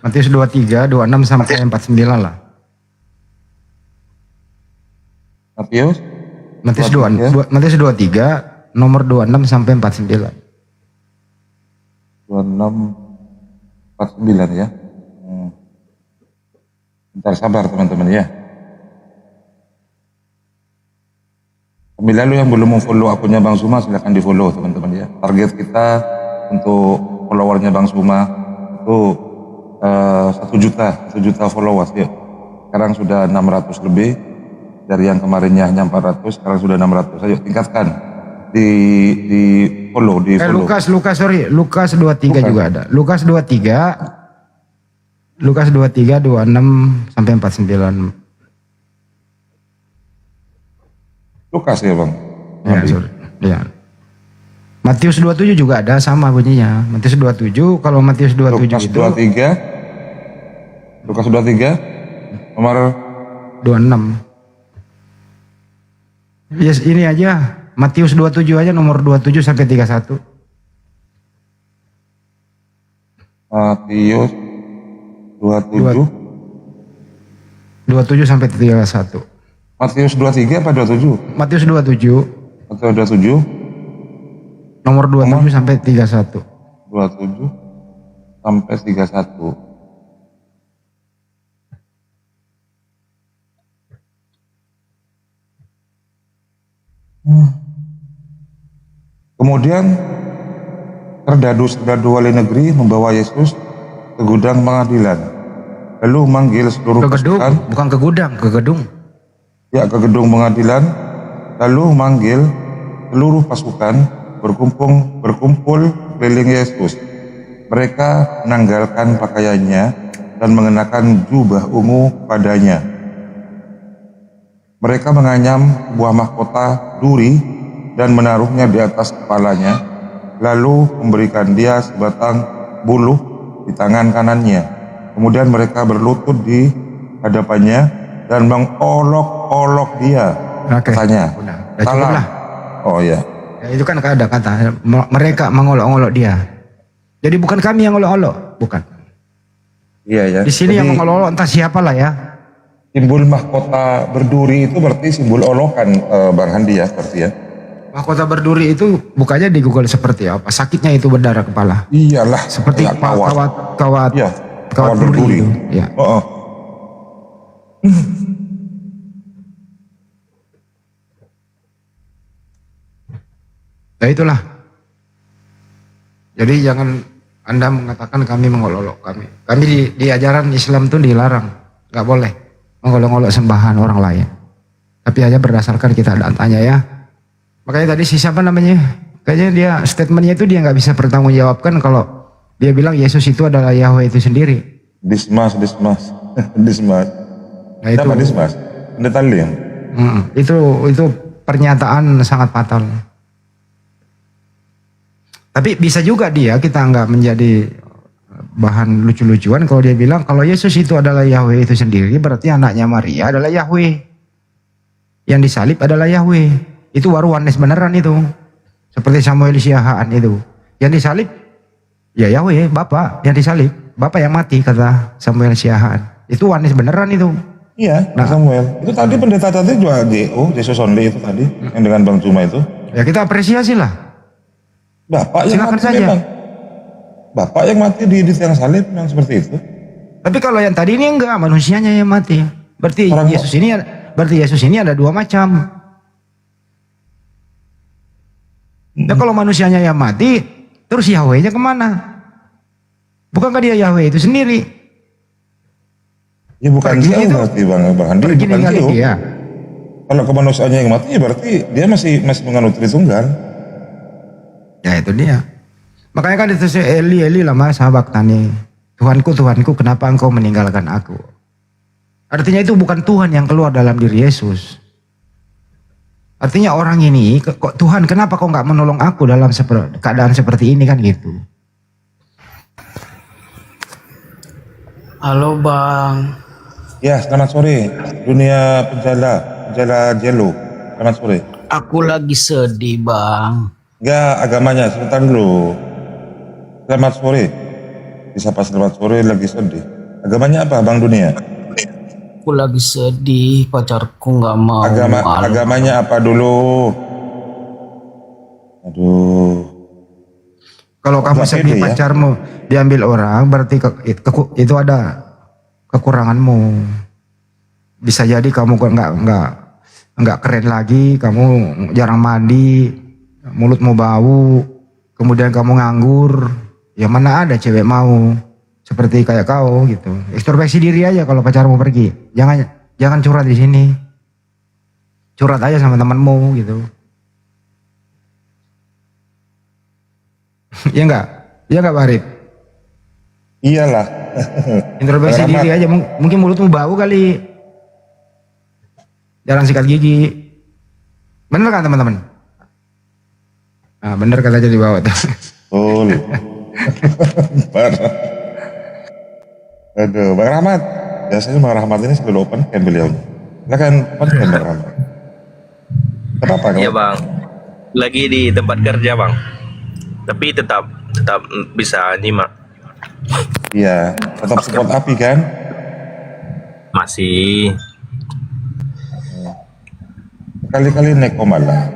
Matius 23, 26 sampai 49 lah. Matius 23 nomor 26 sampai 49. 26 49 ya. Bentar, sabar teman-teman ya. Lebih lalu yang belum follow akunnya Bang Suma silahkan di follow teman-teman ya. Target kita untuk followernya Bang Suma itu 1 juta followers ya. Sekarang sudah 600 lebih, dari yang kemarinnya hanya 400, sekarang sudah 600. Ayo tingkatkan di follow, di follow. Lukas 23 juga ada. Lukas 23 26 sampai 49. Lukas ya Bang. Ya, sorry. Ya. Matius 27 juga ada sama bunyinya. Matius 27, kalau Matius 27 itu Lukas 23 nomor 26. Yes, ini aja. Matius 27 aja nomor 27 sampai 31. Matius 27 sampai 31. Matius 23 apa 27? Matius 27. Matius 27. Nomor 27 sampai 31. 27 sampai 31. Kemudian serdadu wali negeri membawa Yesus ke gudang pengadilan, lalu manggil seluruh pasukan. Bukan ke gudang, ke gedung. Ya, ke gedung pengadilan, lalu manggil seluruh pasukan berkumpul keliling Yesus. Mereka menanggalkan pakaiannya dan mengenakan jubah ungu padanya. Mereka menganyam buah mahkota duri dan menaruhnya di atas kepalanya, lalu memberikan dia sebatang buluh di tangan kanannya. Kemudian mereka berlutut di hadapannya dan mengolok-olok dia. Katanya, salam. Oh ya. Itu kan ada kata mereka mengolok-olok dia. Jadi bukan kami yang ngolok-olok, bukan. Iya ya. Di sini yang mengolok-olok entah siapalah ya. Simbol mahkota berduri itu berarti simbol olokan, Bang Handi ya, berarti ya. Mahkota berduri itu bukannya di Google seperti apa? Sakitnya itu berdarah kepala. Iyalah. Seperti kawat berduri. Ya. Ya itulah. Jadi jangan Anda mengatakan kami mengolok-olok kami. Kami di ajaran Islam itu dilarang, nggak boleh mengolok-olok sembahan orang lain. Tapi hanya berdasarkan kita datanya ya. Makanya tadi siapa namanya? Kayaknya dia statementnya itu dia nggak bisa bertanggungjawabkan kalau dia bilang Yesus itu adalah Yahweh itu sendiri. Dismas. Nah, itu Dismas. Detailnya. Itu pernyataan sangat fatal. Tapi bisa juga kita nggak menjadi bahan lucu-lucuan kalau dia bilang kalau Yesus itu adalah Yahweh itu sendiri, berarti anaknya Maria adalah Yahweh. Yang disalib adalah Yahweh. Itu baru oneness beneran itu. Seperti Samuel Siahaan itu. Yang disalib ya Yahweh, Bapak yang disalib. Bapak yang mati kata Samuel Siahaan. Itu oneness beneran itu. Iya, Samuel. Itu tadi pendeta tadi juga Jesus only itu tadi yang dengan Bang Juma itu. Ya kita apresiasi lah. Bapak yang Silakan mati saja. memang. Bapak yang mati di tiang salib yang seperti itu. Tapi kalau yang tadi ini enggak, manusianya yang mati. Berarti Yesus ini ada dua macam. Nah kalau manusianya yang mati, terus Yahweh-nya kemana? Bukankah dia Yahweh itu sendiri? Ya bukan dia berarti Bang Handi, bukan dia. Kalau kemanusiaannya yang mati, ya berarti dia masih menganut Tritunggal. Ya itu dia. Makanya kan itu Eli lama sahabat tani. Tuhanku, Tuhanku, kenapa engkau meninggalkan aku? Artinya itu bukan Tuhan yang keluar dalam diri Yesus. Artinya orang ini, kok Tuhan kenapa kau nggak menolong aku dalam keadaan seperti ini kan gitu. Halo Bang. Ya, selamat sore. Dunia penjala Jelo. Selamat sore. Aku lagi sedih Bang. Enggak, agamanya sebentar dulu. Selamat sore. Disapa selamat sore lagi sedih. Agamanya apa Bang Dunia? Aku lagi sedih, pacarku nggak mau. Agamanya apa dulu? Aduh. Kalau kamu sedih pacarmu diambil orang, berarti itu ada kekuranganmu. Bisa jadi kamu nggak keren lagi, kamu jarang mandi, mulutmu bau, kemudian kamu nganggur. Ya mana ada cewek mau seperti kayak kau gitu. Ekstrospeksi diri aja kalau pacarmu pergi. Jangan curhat di sini. Curhat aja sama temanmu gitu. Iya enggak? Iya enggak Pak Arif? Iyalah. Introspeksi diri aja. Mungkin mulutmu bau kali. Jarang sikat gigi. Bener kan teman-teman? Nah, bener kata jadi bawah tuh. Oh. Aduh, Bang Rahmat. Biasanya Bang Rahmat ini selalu open kan beliau. Silakan open kan Bang Rahmat. Kenapa? Iya Bang. Lagi di tempat kerja Bang. Tapi tetap bisa nyimak. Iya, tetap support api kan? Masih. Kali-kali naik malah.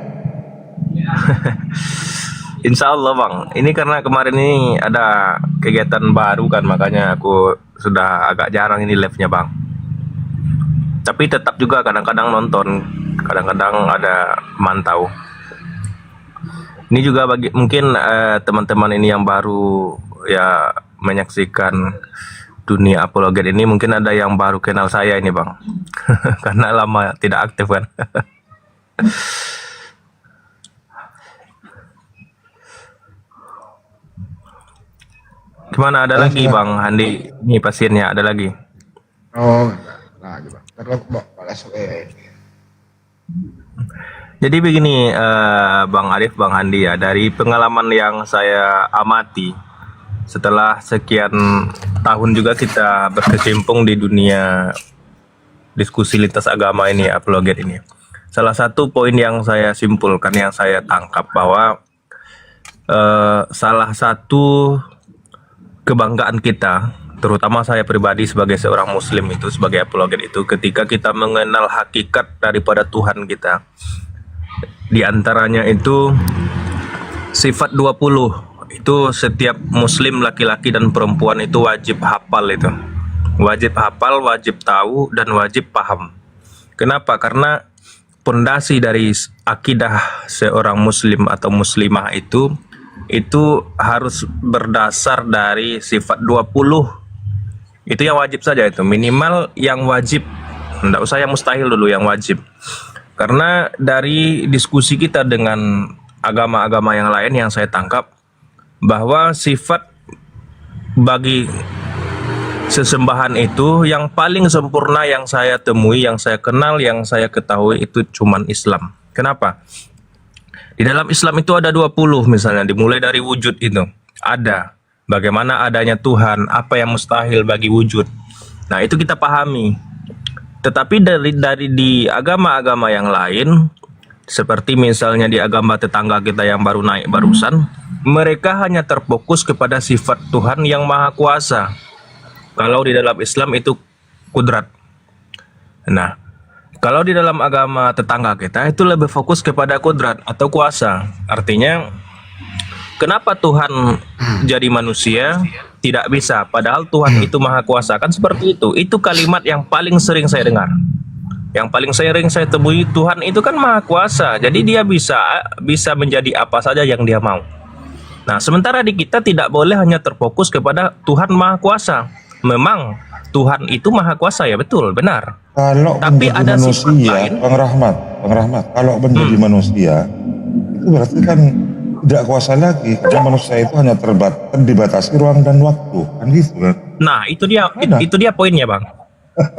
Insya Allah Bang, ini karena kemarin ini ada kegiatan baru kan, makanya aku sudah agak jarang ini live-nya Bang. Tapi tetap juga kadang-kadang nonton, kadang-kadang ada mantau. Ini juga bagi mungkin teman-teman ini yang baru ya menyaksikan dunia apologet ini, mungkin ada yang baru kenal saya ini Bang. Karena lama tidak aktif kan. Gimana, ada lagi Bang Handi? Ini pasiennya ada lagi. Oh, lagi Bang. Jadi begini Bang Arif, Bang Handi ya, dari pengalaman yang saya amati setelah sekian tahun juga kita berkecimpung di dunia diskusi lintas agama ini, apologet ini. Salah satu poin yang saya simpulkan, yang saya tangkap bahwa salah satu kebanggaan kita, terutama saya pribadi sebagai seorang muslim itu, sebagai apologet itu, ketika kita mengenal hakikat daripada Tuhan kita. Di antaranya itu sifat 20 itu setiap muslim laki-laki dan perempuan itu wajib hafal itu. Wajib hafal, wajib tahu, dan wajib paham. Kenapa? Karena pondasi dari akidah seorang muslim atau muslimah itu harus berdasar dari sifat 20. Itu yang wajib saja, itu minimal yang wajib. Tidak usah yang mustahil dulu, yang wajib. Karena dari diskusi kita dengan agama-agama yang lain yang saya tangkap, bahwa sifat bagi sesembahan itu yang paling sempurna yang saya temui, yang saya kenal, yang saya ketahui itu cuman Islam. Kenapa? Di dalam Islam itu ada 20 misalnya, dimulai dari wujud itu. Ada. Bagaimana adanya Tuhan, apa yang mustahil bagi wujud. Nah, itu kita pahami. Tetapi dari di agama-agama yang lain, seperti misalnya di agama tetangga kita yang baru naik barusan, mereka hanya terfokus kepada sifat Tuhan yang Maha Kuasa. Kalau di dalam Islam itu kudrat. Nah, kalau di dalam agama tetangga kita itu lebih fokus kepada kudrat atau kuasa. Artinya, kenapa Tuhan jadi manusia? Tidak bisa, padahal Tuhan itu Maha Kuasa. Kan seperti itu. Itu kalimat yang paling sering saya dengar. Yang paling sering saya temui, Tuhan itu kan Maha Kuasa. Jadi dia bisa menjadi apa saja yang dia mau. Nah, sementara di kita tidak boleh hanya terfokus kepada Tuhan Maha Kuasa. Memang Tuhan itu Maha Kuasa, ya betul, benar. Kalau tapi menjadi ada sifat manusia, lain. Bang Rahmat, kalau menjadi manusia, itu berarti kan tidak kuasa lagi, karena manusia itu hanya dibatasi ruang dan waktu, kan gitu kan? Nah, itu dia poinnya, Bang.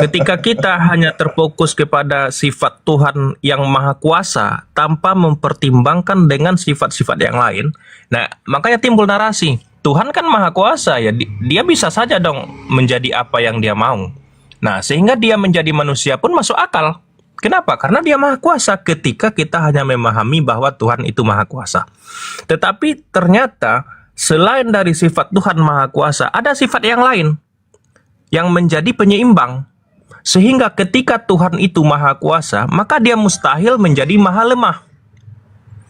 Ketika kita hanya terfokus kepada sifat Tuhan yang Maha Kuasa tanpa mempertimbangkan dengan sifat-sifat yang lain, nah makanya timbul narasi, Tuhan kan Maha Kuasa, ya dia bisa saja dong menjadi apa yang dia mau. Nah, sehingga dia menjadi manusia pun masuk akal. Kenapa? Karena dia Maha Kuasa ketika kita hanya memahami bahwa Tuhan itu Maha Kuasa. Tetapi ternyata selain dari sifat Tuhan Maha Kuasa, ada sifat yang lain yang menjadi penyeimbang. Sehingga ketika Tuhan itu Maha Kuasa, maka dia mustahil menjadi maha lemah.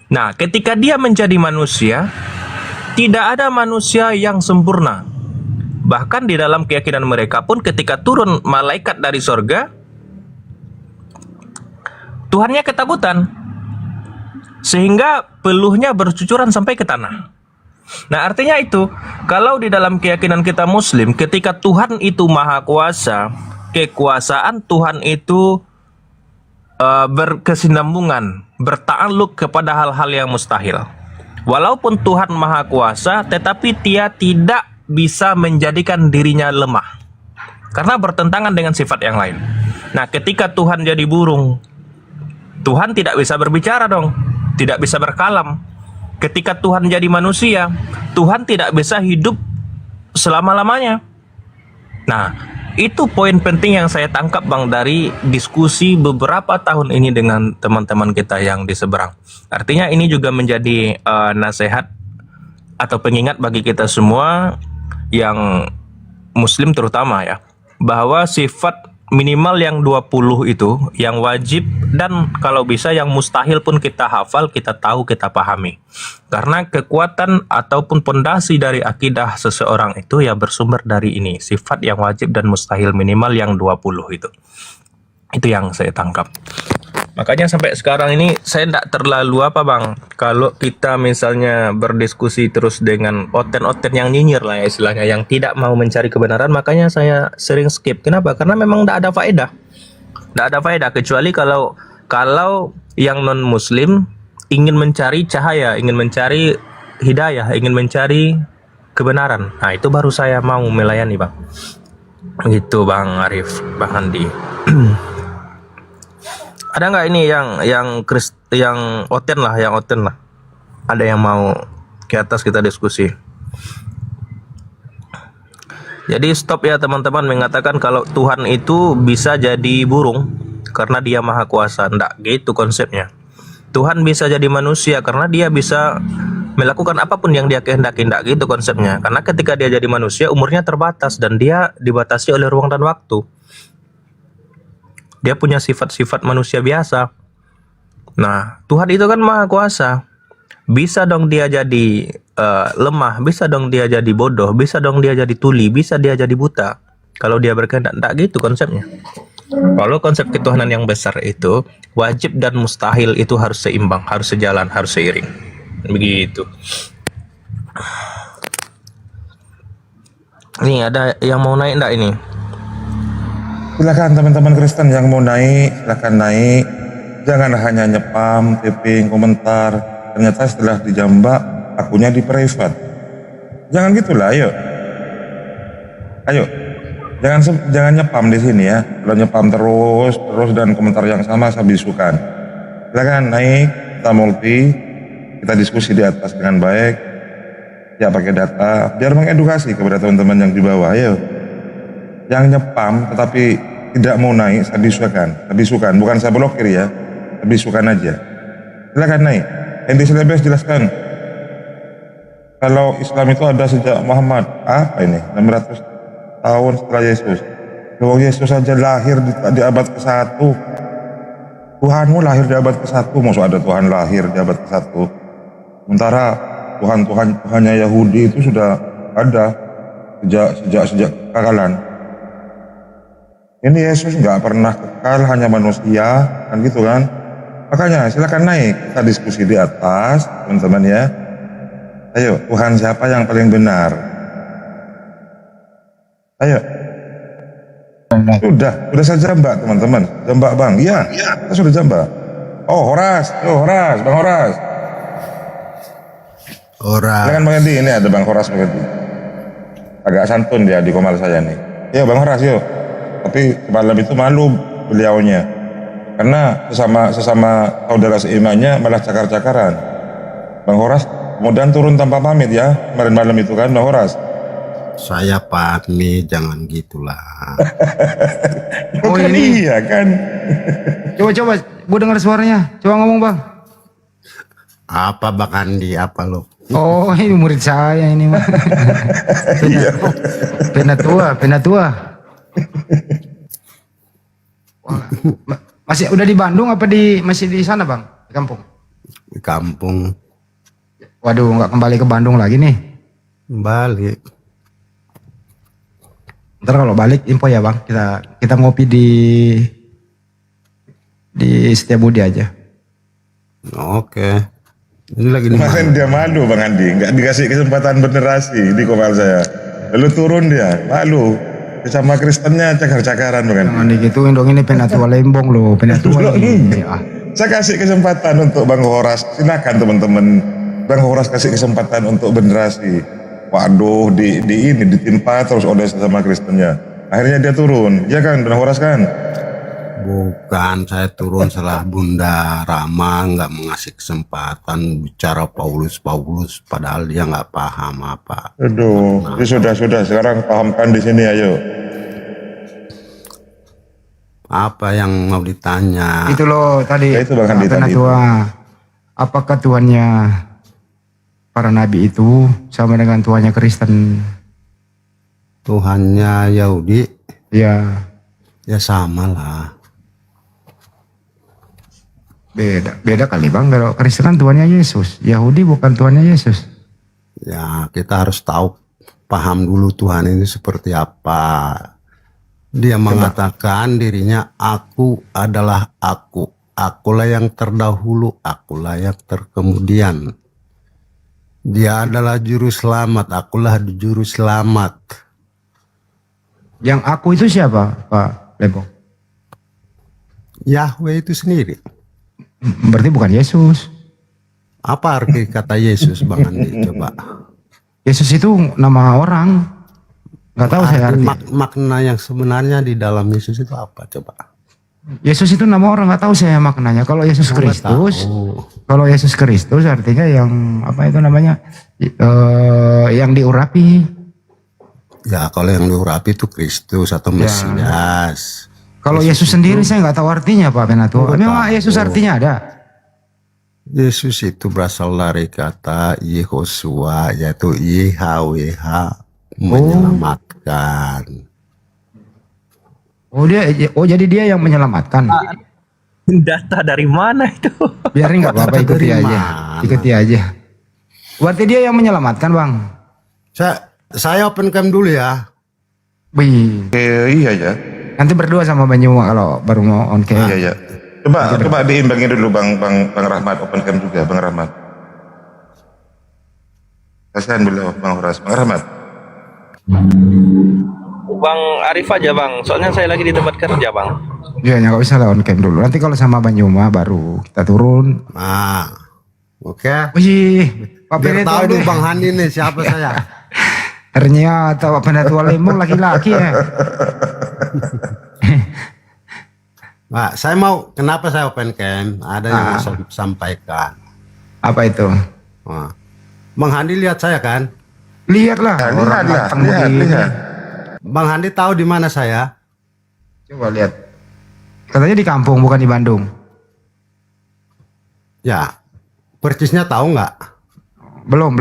Nah, ketika dia menjadi manusia, tidak ada manusia yang sempurna. Bahkan di dalam keyakinan mereka pun ketika turun malaikat dari sorga, Tuhannya ketakutan, sehingga peluhnya bercucuran sampai ke tanah. Nah, artinya itu, kalau di dalam keyakinan kita Muslim, ketika Tuhan itu Maha Kuasa, kekuasaan Tuhan itu berkesinambungan, bertakluk kepada hal-hal yang mustahil. Walaupun Tuhan Maha Kuasa, tetapi dia tidak bisa menjadikan dirinya lemah, karena bertentangan dengan sifat yang lain. Nah, ketika Tuhan jadi burung, Tuhan tidak bisa berbicara dong, tidak bisa berkalam. Ketika Tuhan jadi manusia, Tuhan tidak bisa hidup selama-lamanya. Nah, itu poin penting yang saya tangkap, Bang, dari diskusi beberapa tahun ini dengan teman-teman kita yang di seberang. Artinya ini juga menjadi nasihat atau pengingat bagi kita semua yang Muslim terutama ya, bahwa sifat minimal yang 20 itu yang wajib, dan kalau bisa yang mustahil pun kita hafal, kita tahu, kita pahami. Karena kekuatan ataupun pondasi dari akidah seseorang itu ya bersumber dari ini, sifat yang wajib dan mustahil minimal yang 20 itu. Itu yang saya tangkap. Makanya sampai sekarang ini saya tidak terlalu Bang, kalau kita misalnya berdiskusi terus dengan oten-oten yang nyinyir lah ya istilahnya, yang tidak mau mencari kebenaran, makanya saya sering skip. Kenapa? Karena memang tidak ada faedah. Tidak ada faedah, kecuali kalau yang non-muslim ingin mencari cahaya, ingin mencari hidayah, ingin mencari kebenaran. Nah, itu baru saya mau melayani, Bang. Gitu, Bang Arif, Bang Andi. Ada nggak ini yang oten lah, ada yang mau ke atas kita diskusi. Jadi stop ya teman-teman mengatakan kalau Tuhan itu bisa jadi burung karena dia Maha Kuasa. Nggak gitu konsepnya. Tuhan bisa jadi manusia karena dia bisa melakukan apapun yang dia kehendaki. Nggak gitu konsepnya. Karena ketika dia jadi manusia umurnya terbatas dan dia dibatasi oleh ruang dan waktu. Dia punya sifat-sifat manusia biasa. Nah, Tuhan itu kan Maha Kuasa. Bisa dong dia jadi lemah, bisa dong dia jadi bodoh, bisa dong dia jadi tuli, bisa dia jadi buta. Kalau dia berkehendak, enggak gitu konsepnya. Kalau konsep ketuhanan yang besar itu, wajib dan mustahil itu harus seimbang, harus sejalan, harus seiring. Begitu. Nih ada yang mau naik enggak ini? Silakan teman-teman Kristen yang mau naik, silakan naik. Jangan hanya nyepam, typing, komentar. Ternyata setelah dijambak, akunnya di private. Jangan gitulah, ayo. Ayo. Jangan nyepam di sini ya. Kalau nyepam terus dan komentar yang sama saya bisukan. Silakan naik, kita multi. kita diskusi di atas dengan baik, ya pakai data, biar mengedukasi kepada teman-teman yang di bawah. Ayo, yang nyepam tetapi tidak mau naik, saya bisukan, bukan saya blokir ya, saya bisukan aja. Silakan naik. Enti Selebes jelaskan. Kalau Islam itu ada sejak Muhammad, apa ini? 600 tahun setelah Yesus. Kalau Yesus saja lahir di abad ke-1. Tuhanmu lahir di abad ke-1, maksud ada Tuhan lahir di abad ke-1. Sementara Tuhannya Yahudi itu sudah ada sejak kekekalan. Ini Yesus nggak pernah kekal, hanya manusia, kan gitu kan? Makanya silakan naik, kita diskusi di atas, teman-teman ya. Ayo, Tuhan siapa yang paling benar? Ayo. Sudah saya jambak teman-teman, jambak bang, iya, kita sudah jambak. Oh Horas, bang Horas. Silakan bang Edi, ini ada bang Horas bang Edi. Agak santun dia di komal saya nih. Yo bang Horas yuk. Tapi malam itu malu beliaunya, karena sesama saudara seimannya malah cakar-cakaran. Bang Horas kemudian turun tanpa pamit ya kemarin malam itu kan Bang Horas. Saya pamit, jangan gitulah. Oh ini iya kan. Coba, gue dengar suaranya. Coba ngomong bang. Apa Bang Andi, apa lo? Oh ini murid saya ini mah. Penatua. Masih udah di Bandung apa masih di sana bang? Di kampung? Di kampung. Waduh, nggak kembali ke Bandung lagi nih? Balik. Ntar kalau balik info ya bang, kita ngopi di Setiabudi aja. Oke. Ini lagi di kemarin dia malu Bang Andi, nggak dikasih kesempatan bernerasi di kopal saya. Lalu turun dia, malu. Sama Kristennya cakar-cakaran Bang Andi. Jangan digituin dong, ini Penatua Lembong loh, Penatua ini. Saya kasih kesempatan untuk Bang Horas, silakan teman-teman. Bang Horas kasih kesempatan untuk bernerasi. Waduh, ditimpa terus oleh sesama Kristennya. Akhirnya dia turun, ya kan Bang Horas kan? Bukan, saya turun setelah Bunda Rama nggak mengasih kesempatan bicara Paulus, padahal dia nggak paham apa. Aduh, sudah, sekarang pahamkan di sini ayo. Apa yang mau ditanya? Itu loh tadi. Ya, itu Bang Andi tadi. Apakah Tuhannya para nabi itu sama dengan Tuhannya Kristen? Tuhannya Yahudi? Ya. Ya sama lah. Beda kali bang, kalau Kristen kan Tuhannya Yesus, Yahudi bukan Tuhannya Yesus. Ya kita harus tahu, paham dulu Tuhan ini seperti apa. Dia mengatakan dirinya aku adalah akulah yang terdahulu, akulah yang terkemudian. Dia adalah juru selamat, akulah juru selamat. Yang aku itu siapa Pak Lembong? Yahweh itu sendiri. Berarti bukan Yesus. Apa arti kata Yesus Bang Andi? Coba. Yesus itu nama orang. Nggak tahu saya arti. Makna yang sebenarnya di dalam Yesus itu apa? Coba. Yesus itu nama orang, nggak tahu saya maknanya. Kalau Yesus Kristus, artinya yang apa itu namanya? Yang diurapi. Ya kalau yang diurapi itu Kristus atau Mesias. Kalau Yesus sendiri saya nggak tahu artinya Pak Penatua. Memang Yesus artinya ada. Yesus itu berasal dari kata Yehosua, yaitu YHWH, menyelamatkan. Jadi dia yang menyelamatkan. Data dari mana itu? Biarin nggak apa-apa, ikuti aja. Berarti dia yang menyelamatkan bang. Saya open cam dulu ya. Iya ya. Nanti berdua sama Banyuma kalau baru mau on cam. Iya. Coba diimbangin dulu Bang Rahmat, open cam juga Bang Rahmat. Kasihan beliau Bang Horas. Bang Rahmat. Bang Arif aja Bang, soalnya saya lagi di tempat kerja Bang. Iya, nggak usah lah on cam dulu. Nanti kalau sama Banyuma baru kita turun. Nah, oke. Pak Biar tahu dulu Bang Hani nih siapa saya. Ternyata Pak Penatua Lembong laki-laki ya. Pak, saya mau, kenapa saya open cam? Ada yang mau sampaikan. Apa itu? Wah. Bang Handi lihat saya kan? Lihatlah Ya, orang lihat, ganteng lihat, begini. lihat. Bang Handi tahu di mana saya? Coba lihat. Katanya di kampung bukan di Bandung. Ya, persisnya tahu nggak? Belum.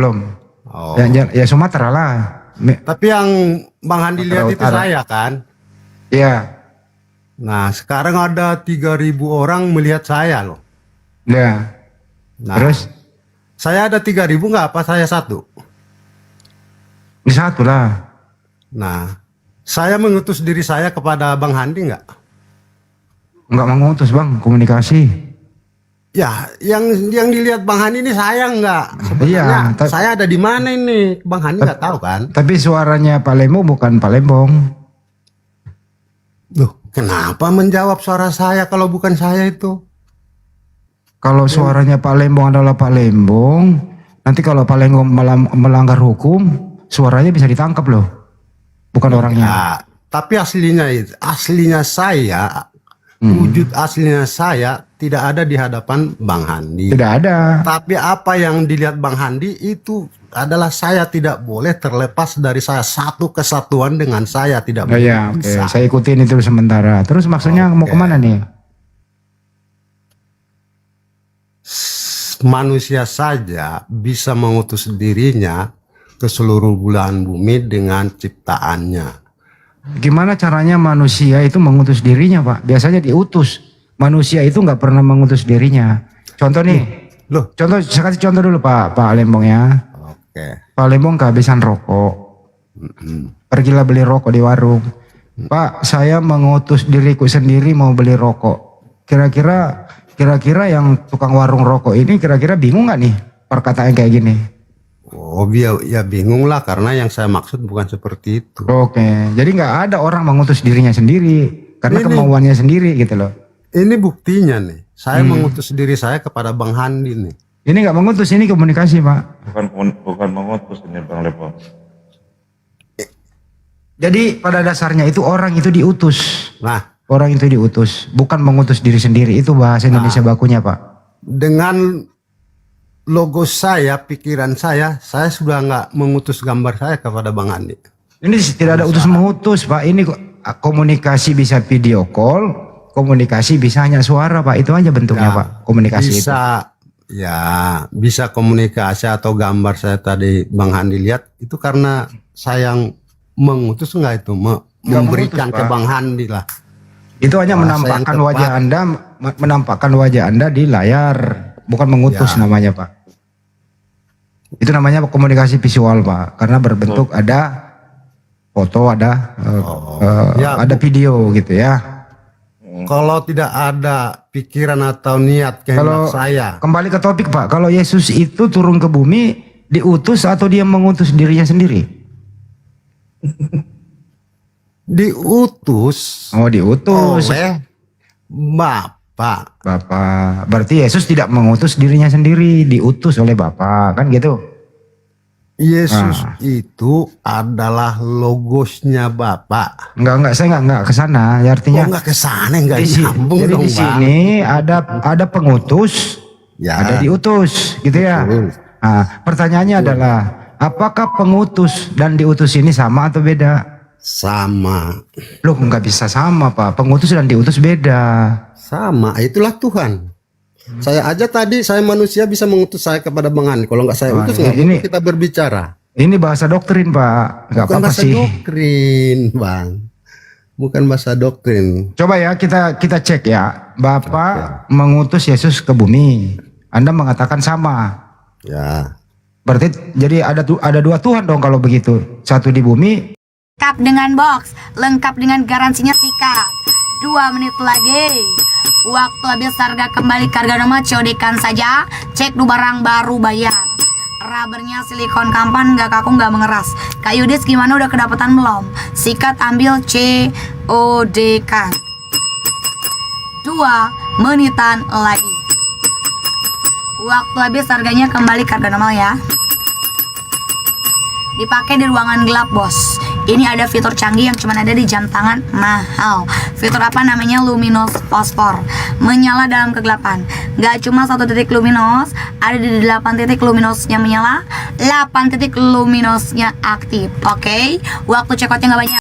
Oh. Ya Sumatera lah. Tapi yang Bang Handi Sumatera lihat itu Utara. saya kan? Iya. Nah, sekarang ada 3.000 orang melihat saya loh. Ya. Nah, Terus? Saya ada 3.000 nggak apa saya satu? Ini satu lah. Nah, saya mengutus diri saya kepada Bang Handi nggak? Nggak mengutus bang, komunikasi. Ya, yang dilihat Bang Handi ini saya nggak. Sebenarnya Iya, saya ada di mana ini? Bang Handi nggak tahu kan? Tapi suaranya Palembang bukan Palembang. Loh, kenapa menjawab suara saya kalau bukan saya itu? Kalau suaranya Palembang adalah Palembang, nanti kalau Palembang melanggar hukum, suaranya bisa ditangkap loh, bukan orangnya. Ya, tapi aslinya saya, wujud aslinya saya tidak ada di hadapan Bang Handi. Tidak ada. Tapi apa yang dilihat Bang Handi itu adalah saya tidak boleh terlepas dari saya, satu kesatuan dengan saya tidak Oh boleh. ya, oke. Bisa. Saya ikutin itu sementara. Terus maksudnya mau kemana nih? Manusia saja bisa mengutus dirinya ke seluruh belahan bumi dengan ciptaannya. Gimana caranya manusia itu mengutus dirinya, Pak? Biasanya diutus. Manusia itu nggak pernah mengutus dirinya. Contoh nih. Loh. Contoh, saya kasih contoh dulu Pak Lembong ya. Oke. Pak Lembong kehabisan rokok. Pergilah beli rokok di warung. Pak, saya mengutus diriku sendiri mau beli rokok. Kira-kira yang tukang warung rokok ini kira-kira bingung nggak nih perkataan kayak gini? Oh, ya bingung lah karena yang saya maksud bukan seperti itu. Oke, jadi nggak ada orang mengutus dirinya sendiri karena kemauannya sendiri gitu loh. Ini buktinya nih. Saya mengutus diri saya kepada Bang Handi nih. Ini nggak mengutus, ini komunikasi Pak. Bukan mengutus ini Bang Lepo. Jadi pada dasarnya itu orang itu diutus. Nah, orang itu diutus, bukan mengutus diri sendiri. Itu bahasa Indonesia bakunya Pak. Dengan logo saya, pikiran saya sudah nggak mengutus gambar saya kepada Bang Handi. Ini tidak ada utus mengutus Pak. Ini komunikasi bisa video call, komunikasi bisa hanya suara Pak. Itu aja bentuknya Ya, Pak. Komunikasi itu. Bisa komunikasi atau gambar saya tadi Bang Handi lihat itu karena saya yang mengutus nggak itu memberikan mengutus, ke Pak. Bang Handi lah. Itu hanya Bahasa yang menampakkan tepat. wajah Anda, menampakkan wajah Anda di layar, bukan mengutus Ya. namanya Pak. Itu namanya komunikasi visual Pak, karena berbentuk ada foto, ada Ya, ada video gitu ya. Kalau tidak ada pikiran atau niat Kalau kehendak saya, kembali ke topik Pak, kalau Yesus itu turun ke bumi diutus atau dia mengutus dirinya sendiri? diutus Oh diutus. oleh Bapak. Bapak. Berarti Yesus tidak mengutus dirinya sendiri, diutus oleh Bapak, kan gitu? Yesus itu adalah logosnya Bapak. Enggak, saya enggak ke sana. Ya, artinya Nggak ke sana, nggak di nyambung jadi dong, di sini ada pengutus, Ya. ada diutus, gitu ya. Nah, pertanyaannya adalah apakah pengutus dan diutus ini sama atau beda? Sama. Loh, nggak bisa sama Pak. Pengutus dan diutus beda. Sama, itulah Tuhan. Saya aja tadi, saya manusia bisa mengutus saya kepada Bang Handi. Kalau nggak saya Wah, utus, ini- nggak boleh kita berbicara. Ini bahasa doktrin Pak. Nggak Bukan apa-apa bahasa sih. doktrin, Bang. Bukan bahasa doktrin. Coba ya kita cek ya. Bapak mengutus Yesus ke bumi. Anda mengatakan sama. Ya. Berarti jadi ada dua Tuhan dong kalau begitu. Satu di bumi. Lengkap dengan box, lengkap dengan garansinya sikat. 2 menit lagi. Waktu habis harga kembali ke harga nama COD-kan saja. Cek dulu barang baru bayar. Rubbernya silikon kampan nggak kaku nggak mengeras. Kak Yudis gimana udah kedapatan belum? Sikat ambil COD-kan. 2 menitan lagi. Waktu habis harganya kembali ke harga normal ya. Dipakai di ruangan gelap bos. Ini ada fitur canggih yang cuma ada di jam tangan mahal. Fitur apa namanya? Luminous Phosphor. Menyala dalam kegelapan. Gak cuma 1 titik luminous, ada di 8 titik luminosnya menyala, 8 titik luminosnya aktif. Oke, waktu check outnya gak banyak.